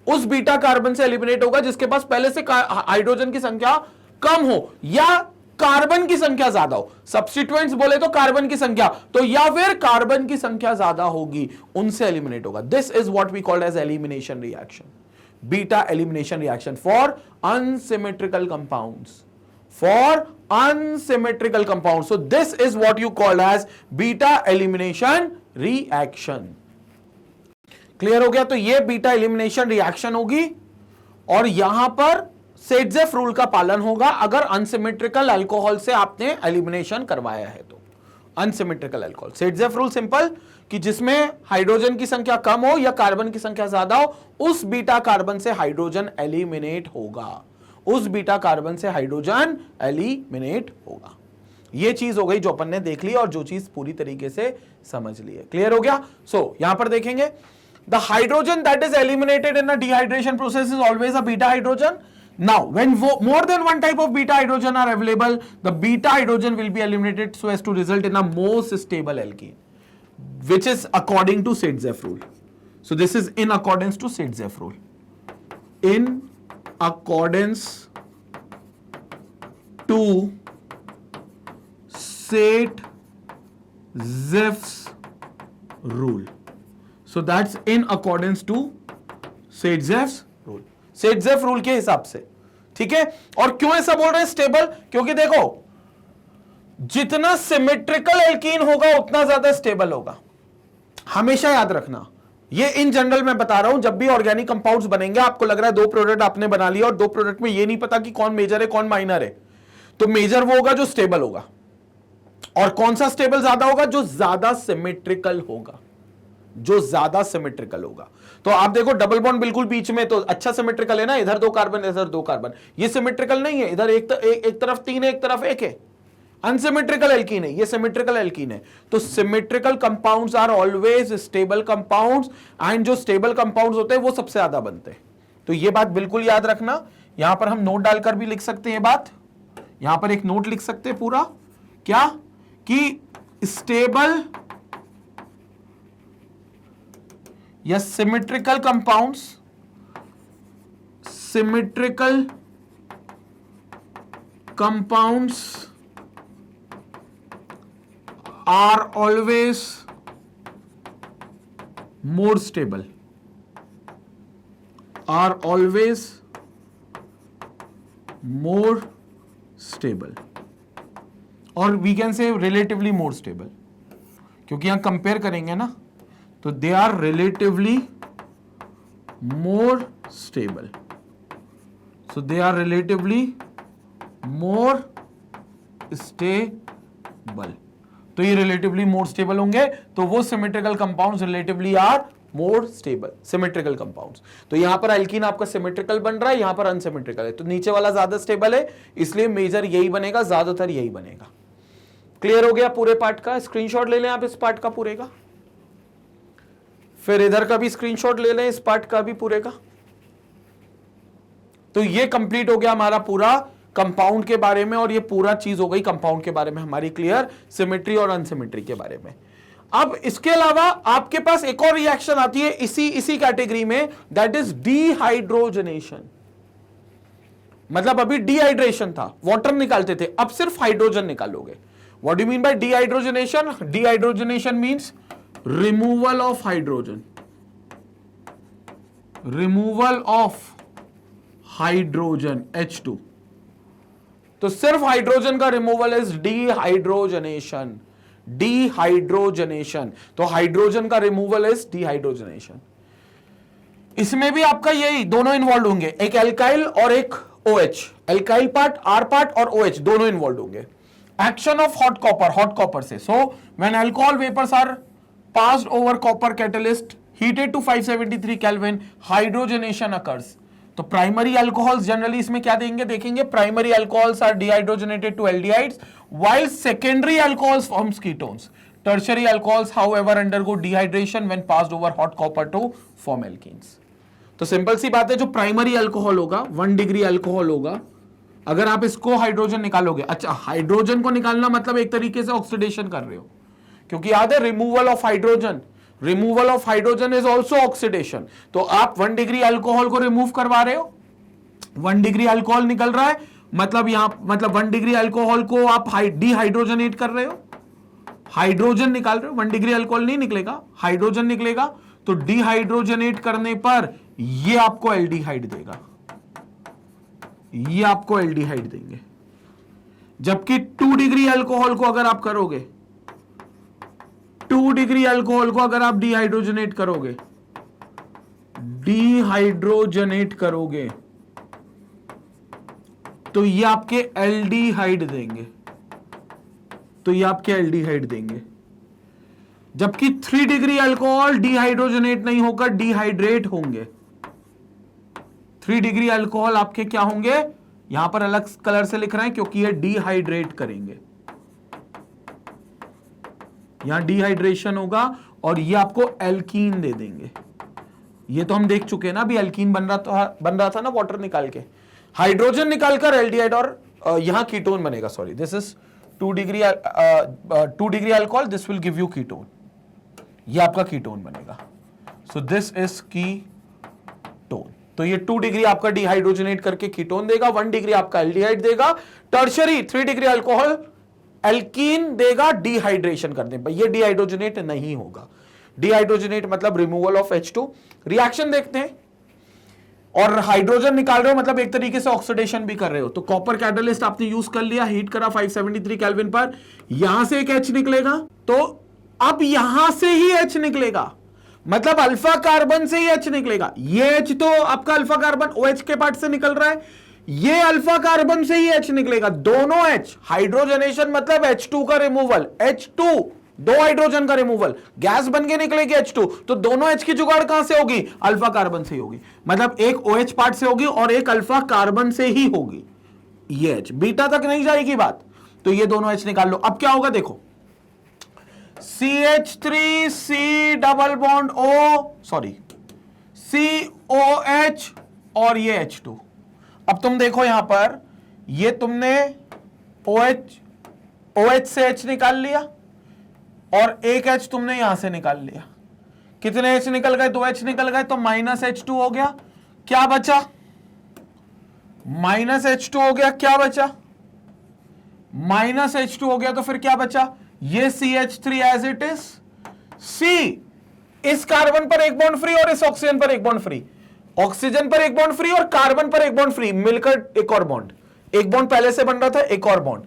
उस बीटा कार्बन से एलिमिनेट होगा जिसके पास पहले से हाइड्रोजन की संख्या कम हो या कार्बन की संख्या ज्यादा हो। सब्स्टिट्यूएंट्स बोले तो कार्बन की संख्या, तो या फिर कार्बन की संख्या ज्यादा होगी, उनसे एलिमिनेट होगा। This is what we called as elimination reaction, beta elimination reaction for unsymmetrical compounds, for unsymmetrical compounds. So this is what you call as beta elimination reaction. Clear हो गया? तो ये बीटा एलिमिनेशन रिएक्शन होगी और यहां पर सेट्जेफ rule का पालन होगा अगर अनसिमेट्रिकल अल्कोहल से आपने एलिमिनेशन करवाया है तो। अनसिमेट्रिकल अल्कोहल, सेट्जेफ रूल सिंपल कि जिसमें हाइड्रोजन की संख्या कम हो या कार्बन की संख्या ज्यादा हो, उस बीटा कार्बन से हाइड्रोजन एलिमिनेट होगा, उस बीटा कार्बन से हाइड्रोजन एलिमिनेट होगा। ये चीज हो गई जो अपन ने देख ली और जो चीज पूरी तरीके से समझ ली है। क्लियर हो गया? सो यहां पर देखेंगे, the hydrogen that is eliminated in a dehydration process is always a beta hydrogen. Now, when more than one type of beta hydrogen are available, the beta hydrogen will be eliminated so as to result in a most stable alkene, which is according to Seitz-Zaff rule. So this is in accordance to Seitz-Zaff rule. In accordance to Seitz-Zaff's rule. So that's in accordance to Seitz-Zaff's rule. Saytzeff rule के हिसाब से, ठीक है। और क्यों ऐसा बोल रहे हैं स्टेबल? क्योंकि देखो जितना सिमेट्रिकल एल्कीन होगा उतना ज्यादा स्टेबल होगा, हमेशा याद रखना। ये इन जनरल मैं बता रहा हूं, जब भी ऑर्गेनिक कंपाउंड्स बनेंगे, आपको लग रहा है 2 प्रोडक्ट आपने बना लिया और 2 प्रोडक्ट में ये नहीं पता कि कौन मेजर है कौन माइनर है, तो मेजर वो होगा जो स्टेबल होगा। और कौन सा स्टेबल ज्यादा होगा? जो ज्यादा सिमेट्रिकल होगा, जो ज्यादा सिमेट्रिकल होगा। तो आप देखो डबल बॉन्ड बिल्कुल बीच में तो अच्छा सिमेट्रिकल है ना, इधर 2 कार्बन इधर 2 कार्बन, ये सिमेट्रिकल नहीं है, इधर एक तरफ 3 है एक तरफ 1 है, अनसिमेट्रिकल एल्कीन है, ये सिमेट्रिकल एल्कीन है। तो symmetrical compounds are always stable compounds, and जो स्टेबल कंपाउंड्स होते हैं वो सबसे ज्यादा बनते हैं। तो ये बात बिल्कुल याद रखना। यहां पर हम नोट डालकर भी लिख सकते हैं बात, यहां पर एक नोट लिख सकते हैं पूरा, क्या कि स्टेबल या symmetrical compounds, symmetrical compounds are always more stable, are always more stable, और we can say relatively more stable, क्योंकि यहां कंपेयर करेंगे ना, तो they are relatively more stable. So they are relatively more stable. तो ये relatively more stable होंगे, तो वो symmetrical compounds relatively are more stable, symmetrical compounds. तो यहां पर एल्कीन आपका सिमेट्रिकल बन रहा है, यहां पर अनसिमेट्रिकल है, तो नीचे वाला ज्यादा स्टेबल है, इसलिए मेजर यही बनेगा, ज्यादातर यही बनेगा। क्लियर हो गया पूरे पार्ट का? स्क्रीनशॉट ले लें आप इस पार्ट का पूरे का, फिर इधर का भी स्क्रीनशॉट ले लें इस पार्ट का भी पूरे का। तो ये कंप्लीट हो गया हमारा पूरा कंपाउंड के बारे में, और ये पूरा चीज हो गई कंपाउंड के बारे में हमारी क्लियर, सिमेट्री और अनसिमेट्री के बारे में। अब इसके अलावा आपके पास एक और रिएक्शन आती है इसी कैटेगरी में, दैट इज डिहाइड्रोजनेशन। मतलब अभी डिहाइड्रेशन था, वाटर निकालते थे, अब सिर्फ हाइड्रोजन निकालोगे। What do mean by dehydrogenation? Dehydrogenation means removal of hydrogen, removal of hydrogen H2। तो सिर्फ हाइड्रोजन का रिमूवल इज डिहाइड्रोजनेशन, डिहाइड्रोजनेशन। तो हाइड्रोजन का रिमूवल इज डिहाइड्रोजनेशन। इसमें भी आपका यही दोनों इन्वॉल्व होंगे, एक एल्काइल और एक OH, alkyl part R part और OH दोनों इन्वॉल्व होंगे। एक्शन ऑफ हॉट कॉपर से, so when alcohol vapours are passed over copper catalyst heated to 573 Kelvin, hydrogenation occurs। तो प्राइमरी अल्कोहल्स जनरली इसमें क्या देंगे, देखेंगे primary alcohols are dehydrogenated to aldehydes while secondary alcohols forms ketones। tertiary alcohols however undergo dehydration when passed over hot copper to form alkenes। तो simple सी बात है, जो primary alcohol होगा 1 डिग्री अल्कोहल होगा, अगर आप इसको हाइड्रोजन निकालोगे, अच्छा हाइड्रोजन को निकालना मतलब एक तरीके से ऑक्सीडेशन कर रहे हो, क्योंकि याद है removal of hydrogen, removal of hydrogen is also oxidation. तो आप 1 डिग्री अल्कोहल को रिमूव करवा रहे हो, 1 डिग्री अल्कोहल निकल रहा है, मतलब यहां 1 डिग्री अल्कोहल को आप डिहाइड्रोजनेट कर रहे हो, हाइड्रोजन निकाल रहे हो, 1 डिग्री अल्कोहल नहीं निकलेगा, हाइड्रोजन निकलेगा। तो डिहाइड्रोजनेट करने पर ये आपको एल्डिहाइड देगा, ये आपको एल्डिहाइड देंगे। जबकि 2 डिग्री अल्कोहल को अगर आप करोगे, 2 डिग्री अल्कोहल को अगर आप डिहाइड्रोजनेट करोगे, डिहाइड्रोजनेट करोगे तो ये आपके एल्डिहाइड देंगे, तो ये आपके एल्डिहाइड देंगे। जबकि 3 डिग्री अल्कोहल डिहाइड्रोजनेट नहीं होकर डिहाइड्रेट होंगे। 3 डिग्री अल्कोहल आपके क्या होंगे, यहां पर अलग कलर से लिख रहे हैं क्योंकि ये डिहाइड्रेट करेंगे, यहां डिहाइड्रेशन होगा और ये आपको एल्कीन दे देंगे। ये तो हम देख चुके हैं ना, अभी एल्कीन बन रहा था ना वाटर निकाल के, हाइड्रोजन निकालकर एल्डिहाइड, और यहां कीटोन बनेगा। Sorry, this is 2 degree alcohol, this will give you ketone, ये आपका कीटोन बनेगा। So this is ketone. तो ये 2 डिग्री आपका डिहाइड्रोजनेट करके कीटोन देगा, 1 डिग्री आपका एल्डिहाइड देगा। टर्शरी 3 डिग्री अल्कोहल एल्कीन देगा डिहाइड्रेशन करने पर, ये डिहाइड्रोजनेट नहीं होगा। डिहाइड्रोजनेट मतलब रिमूवल ऑफ H2। रिएक्शन देखते हैं, और हाइड्रोजन निकाल रहे हो मतलब एक तरीके से ऑक्सीडेशन भी कर रहे हो। तो कॉपर कैटलिस्ट आपने यूज कर लिया, हीट करा 573 केल्विन पर, यहां से एक H निकलेगा, तो अब यहां से ही H निकलेगा, मतलब अल्फा कार्बन से ही H निकलेगा। ये H तो आपका अल्फा कार्बन OH के पार्ट से निकल रहा है, ये अल्फा कार्बन से ही H निकलेगा, दोनों H। हाइड्रोजनेशन मतलब H2 का रिमूवल, H2 2 हाइड्रोजन का रिमूवल, गैस बन के निकलेगी H2, तो दोनों H की जुगाड़ कहां से होगी, अल्फा कार्बन से ही होगी, मतलब एक OH पार्ट से होगी और एक अल्फा कार्बन से ही होगी। ये H बीटा तक नहीं जाएगी बात, तो ये दोनों H निकाल लो। अब क्या होगा देखो, CH3C double bond O, sorry COH और ये H2। अब तुम देखो यहां पर, ये तुमने OH से H निकाल लिया और एक H तुमने यहां से निकाल लिया। कितने H निकल गए, 2 H निकल गए, तो -H2 हो गया। क्या बचा, -H2 हो गया, क्या बचा, -H2 हो गया, तो फिर क्या बचा, ये CH3 as it is. C इस कार्बन पर एक बॉन्ड फ्री और इस ऑक्सीजन पर एक बॉन्ड फ्री, ऑक्सीजन पर एक बॉन्ड फ्री और कार्बन पर एक बॉन्ड फ्री, मिलकर एक और बॉन्ड, एक बॉन्ड पहले से बन रहा था, एक और बॉन्ड,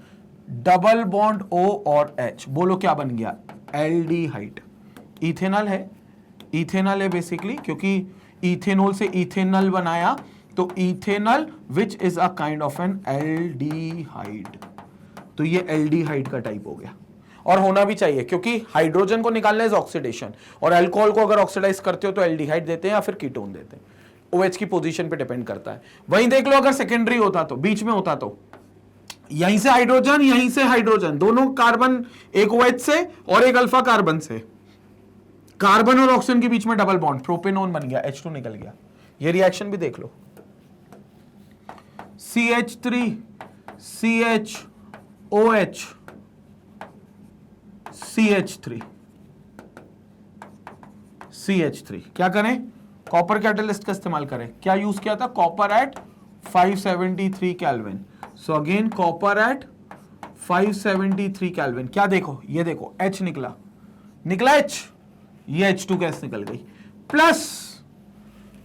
डबल बॉन्ड O और H। बोलो क्या बन गया, एल्डिहाइड। इथेनॉल है, इथेनॉल है बेसिकली, क्योंकि इथेनॉल से इथेनॉल बनाया, तो ethanol which is a kind of N aldehyde. तो ये एल्डिहाइड का टाइप हो गया, और होना भी चाहिए, क्योंकि हाइड्रोजन को निकालना इज ऑक्सीडेशन, और अल्कोहल को अगर ऑक्सीडाइज करते हो तो एल्डिहाइड देते हैं या फिर कीटोन देते हैं। OH की पोजीशन पे डिपेंड करता है। वहीं देख लो, अगर सेकेंडरी होता तो, बीच में होता तो, यहीं से हाइड्रोजन, यहीं से हाइड्रोजन, दोनों कार्बन, एक OH से और एक अल्फा कार्बन से, कार्बन और ऑक्सीजन के बीच में डबल बॉन्ड, प्रोपेनोन बन गया, H2 निकल गया। ये रिएक्शन भी देख लो, CH3 CHOH CH3 CH3 क्या करें? कॉपर कैटलिस्ट का इस्तेमाल करें। क्या यूज किया था? Copper at 573 kelvin. So again copper at 573 kelvin. क्या देखो, ये देखो H निकला H, ये H2 गैस निकल गई, प्लस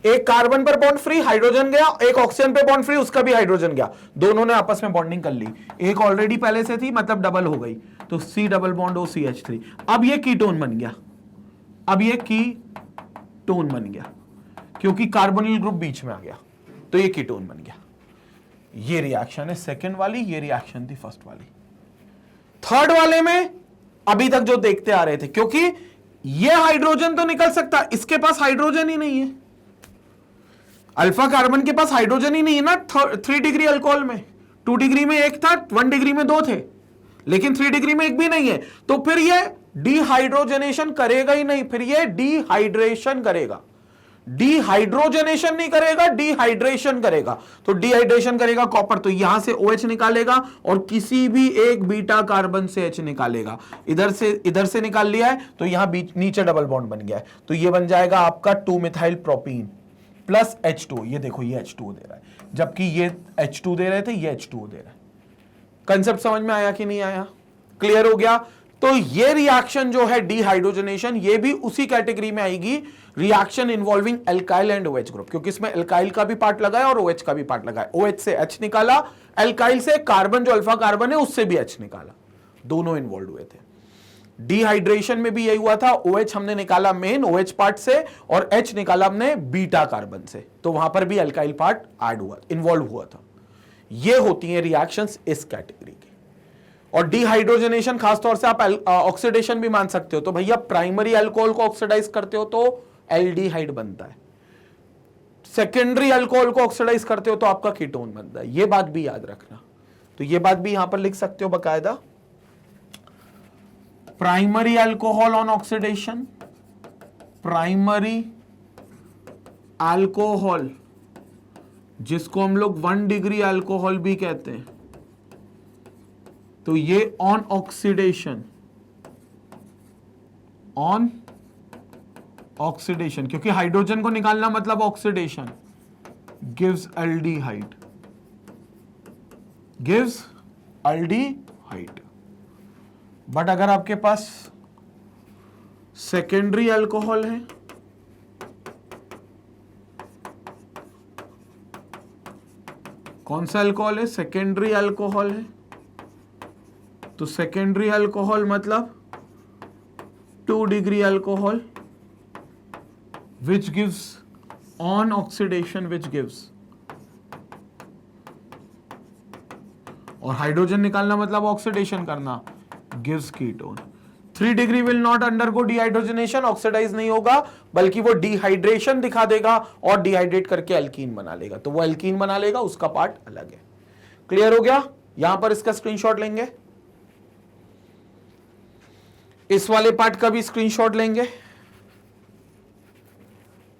एक कार्बन पर बॉन्ड फ्री, हाइड्रोजन गया, एक ऑक्सीजन पे बॉन्ड फ्री, उसका भी हाइड्रोजन गया, दोनों ने आपस में बॉन्डिंग कर ली। एक ऑलरेडी पहले से थी, मतलब डबल हो गई, तो C double bond O CH3। अब ये कीटोन बन गया, अब ये कीटोन बन गया, क्योंकि कार्बोनिल ग्रुप बीच में आ गया, तो ये कीटोन बन गया। ये रिएक्शन है सेकंड वाली, ये रिएक्शन थी फर्स्ट वाली। थर्ड वाले में अभी तक जो देखते आ रहे थे, क्योंकि ये हाइड्रोजन तो निकल सकता, इसके पास हाइड्रोजन ही नहीं है। अल्फा कार्बन के पास हाइड्रोजन ही नहीं है ना 3 डिग्री अल्कोहल में। 2 डिग्री में एक था, 1 डिग्री में 2 थे, लेकिन 3 डिग्री में एक भी नहीं है, तो फिर ये डिहाइड्रोजनेशन करेगा ही नहीं, फिर ये डिहाइड्रेशन करेगा। डिहाइड्रोजनेशन नहीं करेगा, डिहाइड्रेशन करेगा। तो डिहाइड्रेशन करेगा कॉपर, तो यहां से OH निकालेगा और किसी भी एक बीटा कार्बन से H निकालेगा। इधर से निकाल लिया है, तो यहां बीच नीचे डबल बॉन्ड बन गया है, तो ये बन जाएगा आपका 2 मिथाइल प्रोपीन प्लस H2। ये देखो ये H2 दे रहा है, जबकि ये H2 दे रहे थे, ये H2 दे रहा है। कंसेप्ट समझ में आया कि नहीं आया? क्लियर हो गया? तो ये रिएक्शन जो है डिहाइड्रोजनेशन, ये भी उसी कैटेगरी में आएगी, reaction involving alkyl and OH group, क्योंकि इसमें एल्काइल का भी पार्ट लगा है और OH का भी पार्ट लगा है। OH से H निकाला, एल्काइल से कार्बन जो अल्फा कार्बन है उससे भी H निकाला, दोनों इन्वॉल्व हुए थे। डिहाइड्रेशन में भी यही हुआ था, OH हमने निकाला मेन OH पार्ट से और H निकाला हमने बीटा कार्बन से, तो वहां पर भी एल्काइल पार्ट ऐड हुआ, इन्वॉल्व हुआ था। ये होती हैं रिएक्शंस इस कैटेगरी की। और डिहाइड्रोजनेशन खासतौर से आप ऑक्सीडेशन भी मान सकते हो, तो भैया प्राइमरी अल्कोहल को ऑक्सीडाइज करते हो तो एल्डिहाइड बनता है, सेकेंडरी अल्कोहल को ऑक्सीडाइज करते हो तो आपका कीटोन बनता है। ये बात भी याद रखना, तो ये बात भी यहां पर लिख सकते हो बकायदा। Primary alcohol on oxidation, primary alcohol जिसको हम लोग 1 डिग्री अल्कोहल भी कहते हैं, तो ये ऑन ऑक्सीडेशन, ऑन ऑक्सीडेशन, क्योंकि हाइड्रोजन को निकालना मतलब oxidation, gives aldehyde, gives aldehyde. But अगर आपके पास सेकेंडरी अल्कोहल है, कौन सा अल्कोहल है? सेकेंडरी अल्कोहल है, तो सेकेंडरी अल्कोहल मतलब 2 degree alcohol which gives on oxidation which gives, और हाइड्रोजन निकालना मतलब ऑक्सीडेशन करना, gives ketone. 3 degree will not undergo dehydrogenation, oxidise नहीं होगा, बल्कि वो डिहाइड्रेशन दिखा देगा और डिहाइड्रेट करके एल्कीन बना लेगा, तो वो एल्कीन बना लेगा, उसका पार्ट अलग है। क्लियर हो गया? यहां पर इसका स्क्रीनशॉट लेंगे, इस वाले पार्ट का भी स्क्रीनशॉट लेंगे।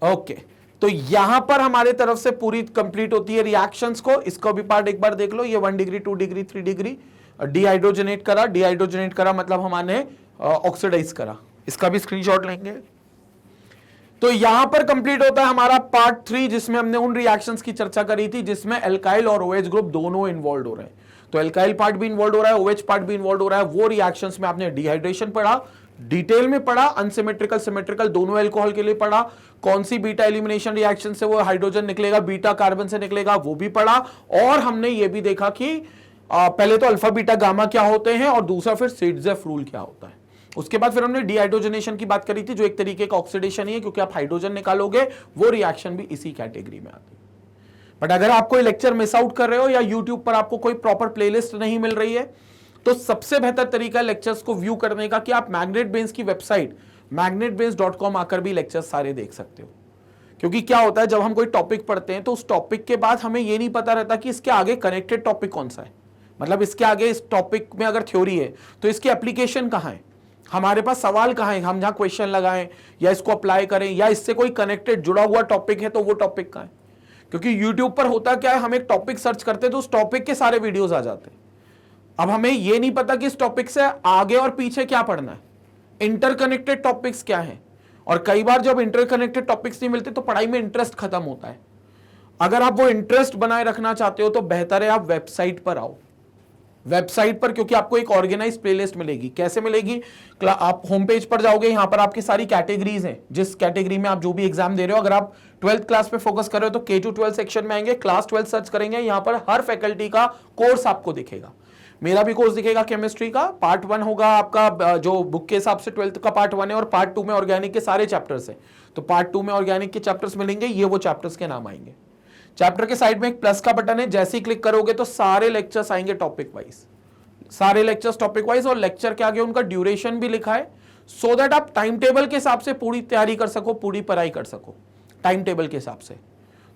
ओके, तो यहां पर हमारे तरफ से पूरी कंप्लीट होती है रिएक्शंस को। इसको भी पार्ट एक बार देख लो, ये 1 डिग्री 2 डिग्री 3 डिग्री डिहाइड्रोजनेट करा, डिहाइड्रोजनेट करा मतलब हमने ऑक्सीडाइज करा, इसका भी स्क्रीनशॉट लेंगे। तो यहां पर कंप्लीट होता है हमारा पार्ट 3, जिसमें हमने उन रिएक्शंस की चर्चा करी थी जिसमें एल्काइल और OH ग्रुप दोनों इन्वॉल्व हो रहे हैं। तो एल्काइल पार्ट भी इन्वॉल्व हो रहा है, OH पार्ट भी इन्वॉल्व हो रहा है। वो रिएक्शंस में आपने डिहाइड्रेशन पढ़ा, डिटेल में पढ़ा, अनसिमेट्रिकल सिमेट्रिकल दोनों अल्कोहल के लिए पढ़ा, कौन सी बीटा एलिमिनेशन रिएक्शन से वो हाइड्रोजन निकलेगा, बीटा कार्बन से निकलेगा, वो भी पढ़ा। और हमने ये भी देखा कि पहले तो अल्फा बीटा गामा क्या होते हैं और दूसरा फिर सिट्जेफ रूल क्या होता है। उसके बाद फिर हमने डिहाइड्रोजनेशन की बात करी थी, जो एक तरीके का ऑक्सीडेशन ही है, क्योंकि आप हाइड्रोजन निकालोगे, वो रिएक्शन भी इसी कैटेगरी में आती है। बट अगर आप कोई लेक्चर मिस आउट कर रहे हो या यूट्यूब पर आपको कोई प्रॉपर प्लेलिस्ट नहीं मिल रही है, तो सबसे बेहतर तरीका लेक्चर्स को व्यू करने का कि आप मैग्नेट ब्रेन्स की वेबसाइट magnetbrains.com आकर भी लेक्चर्स सारे देख सकते हो। क्योंकि क्या होता है, जब हम कोई टॉपिक पढ़ते हैं तो उस टॉपिक के बाद हमें ये नहीं पता रहता कि इसके आगे कनेक्टेड टॉपिक कौन सा है, मतलब इसके आगे इस टॉपिक में अगर थ्योरी है तो इसकी एप्लीकेशन कहाँ है, हमारे पास सवाल कहाँ है, हम जहाँ क्वेश्चन लगाएं या इसको अप्लाई करें, या इससे कोई कनेक्टेड जुड़ा हुआ टॉपिक है तो वो टॉपिक कहाँ है। क्योंकि YouTube पर होता क्या है, हम एक टॉपिक सर्च करते हैं तो उस टॉपिक के सारे वीडियोस आ जाते हैं। अब हमें यह नहीं पता कि इस टॉपिक से आगे और पीछे क्या पढ़ना है, इंटरकनेक्टेड टॉपिक्स क्या हैं। और कई बार जब इंटरकनेक्टेड टॉपिक्स नहीं मिलते तो पढ़ाई में इंटरेस्ट खत्म होता है। अगर आप वो इंटरेस्ट बनाए रखना चाहते हो तो बेहतर है आप वेबसाइट पर आओ। वेबसाइट पर क्योंकि आपको एक ऑर्गेनाइज प्लेलिस्ट मिलेगी। कैसे मिलेगी? आप होम पेज पर जाओगे, यहां पर आपकी सारी कैटेगरीज हैं, जिस कैटेगरी में आप जो भी एग्जाम दे रहे हो। अगर आप 12th क्लास पे फोकस कर रहे हो तो K-12 सेक्शन में आएंगे, क्लास 12 सर्च करेंगे, यहां पर हर फैकल्टी का कोर्स आपको दिखेगा। मेरा भी कोर्स दिखेगा केमिस्ट्री का, पार्ट 1 होगा आपका जो बुक के हिसाब से 12th का पार्ट 1 है, और पार्ट 2 में ऑर्गेनिक के सारे चैप्टर्स हैं। तो पार्ट 2 में ऑर्गेनिक के चैप्टर्स मिलेंगे, ये वो चैप्टर्स के नाम आएंगे। चैप्टर के साइड में एक प्लस का बटन है, जैसे ही क्लिक करोगे तो सारे लेक्चर्स आएंगे टॉपिक वाइज, सारे लेक्चर्स टॉपिक वाइज, और लेक्चर के आगे उनका ड्यूरेशन भी लिखा है, सो दैट आप टाइम टेबल के हिसाब से पूरी तैयारी कर सको, पूरी पढ़ाई कर सको टाइम टेबल के हिसाब से।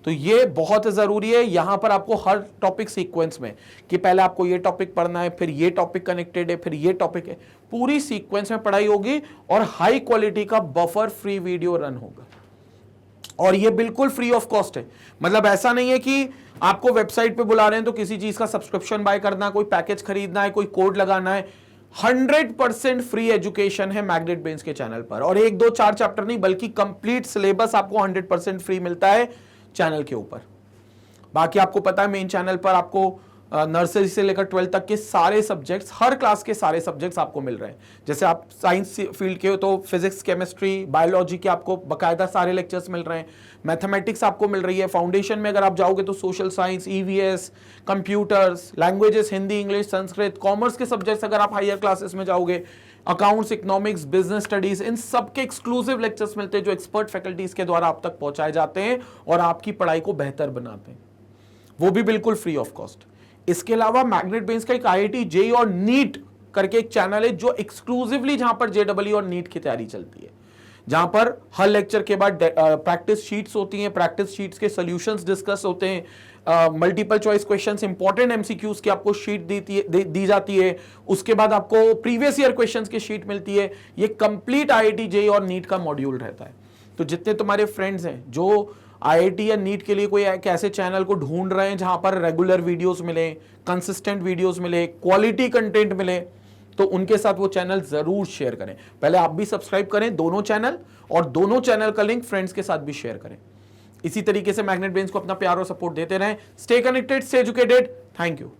तो ये बहुत जरूरी है। यहां पर आपको हर टॉपिक सीक्वेंस में, कि पहले आपको ये टॉपिक पढ़ना है, फिर ये टॉपिक कनेक्टेड है, फिर ये टॉपिक है, पूरी सीक्वेंस में पढ़ाई होगी, और हाई क्वालिटी का बफर फ्री वीडियो रन होगा। और ये बिल्कुल फ्री ऑफ कॉस्ट है। मतलब ऐसा नहीं है कि आपको वेबसाइट पे बुला रहे हैं तो किसी चीज का सब्सक्रिप्शन बाय करना है, कोई पैकेज खरीदना है, कोई कोड लगाना है। 100% फ्री एजुकेशन है मैग्नेट ब्रेन्स के चैनल पर, और 1, 2, 4 चैप्टर नहीं बल्कि कंप्लीट सिलेबस आपको 100% फ्री मिलता है चैनल के ऊपर। बाकी आपको पता है मेन चैनल पर आपको नर्सरी से लेकर 12th तक के सारे सब्जेक्ट्स, हर क्लास के सारे सब्जेक्ट्स आपको मिल रहे हैं। जैसे आप साइंस फील्ड के हो तो फिजिक्स, केमिस्ट्री, बायोलॉजी के आपको बकायदा सारे लेक्चर्स मिल रहे हैं। मैथमेटिक्स आपको मिल रही है। फाउंडेशन में अगर आप जाओगे तो social science, EVS, computers, languages, Hindi, English, Sanskrit, commerce के सब्जेक्ट्स अगर आप हायर क्लासेस में जाओगे, अकाउंट्स, इकोनॉमिक्स, बिजनेस स्टडीज, इन सब के एक्सक्लूसिव लेक्चर्स मिलते हैं जो एक्सपर्ट फैकल्टीज के द्वारा आप तक पहुंचाए जाते हैं और आपकी पढ़ाई को बेहतर बनाते हैं, वो भी बिल्कुल फ्री ऑफ कॉस्ट। इसके अलावा मैग्नेट ब्रेन्स का एक IIT JEE और नीट करके एक चैनल है जो एक्सक्लूसिवली जहां पर JEE और नीट की तैयारी चलती है, जहां पर हर लेक्चर के बाद प्रैक्टिस शीट्स होती हैं, प्रैक्टिस शीट्स के सॉल्यूशंस डिस्कस होते हैं, multiple choice questions, important MCQs की आपको शीट दी जाती है, उसके बाद आपको प्रीवियस ईयर क्वेश्चंस की शीट मिलती है। ये कंप्लीट IIT JEE और नीट का मॉड्यूल रहता है। तो जितने तुम्हारे फ्रेंड्स हैं जो IIT या नीट के लिए कोई एक ऐसे चैनल को ढूंढ रहे हैं जहां पर रेगुलर वीडियोस मिले, कंसिस्टेंट वीडियोस मिले, क्वालिटी कंटेंट मिले, तो उनके साथ वो चैनल जरूर शेयर करें। पहले आप भी सब्सक्राइब करें दोनों चैनल, और दोनों चैनल का लिंक फ्रेंड्स के साथ भी शेयर करें। इसी तरीके से मैग्नेट ब्रेन्स को अपना प्यार और सपोर्ट देते रहें। Stay connected, stay educated. Thank you.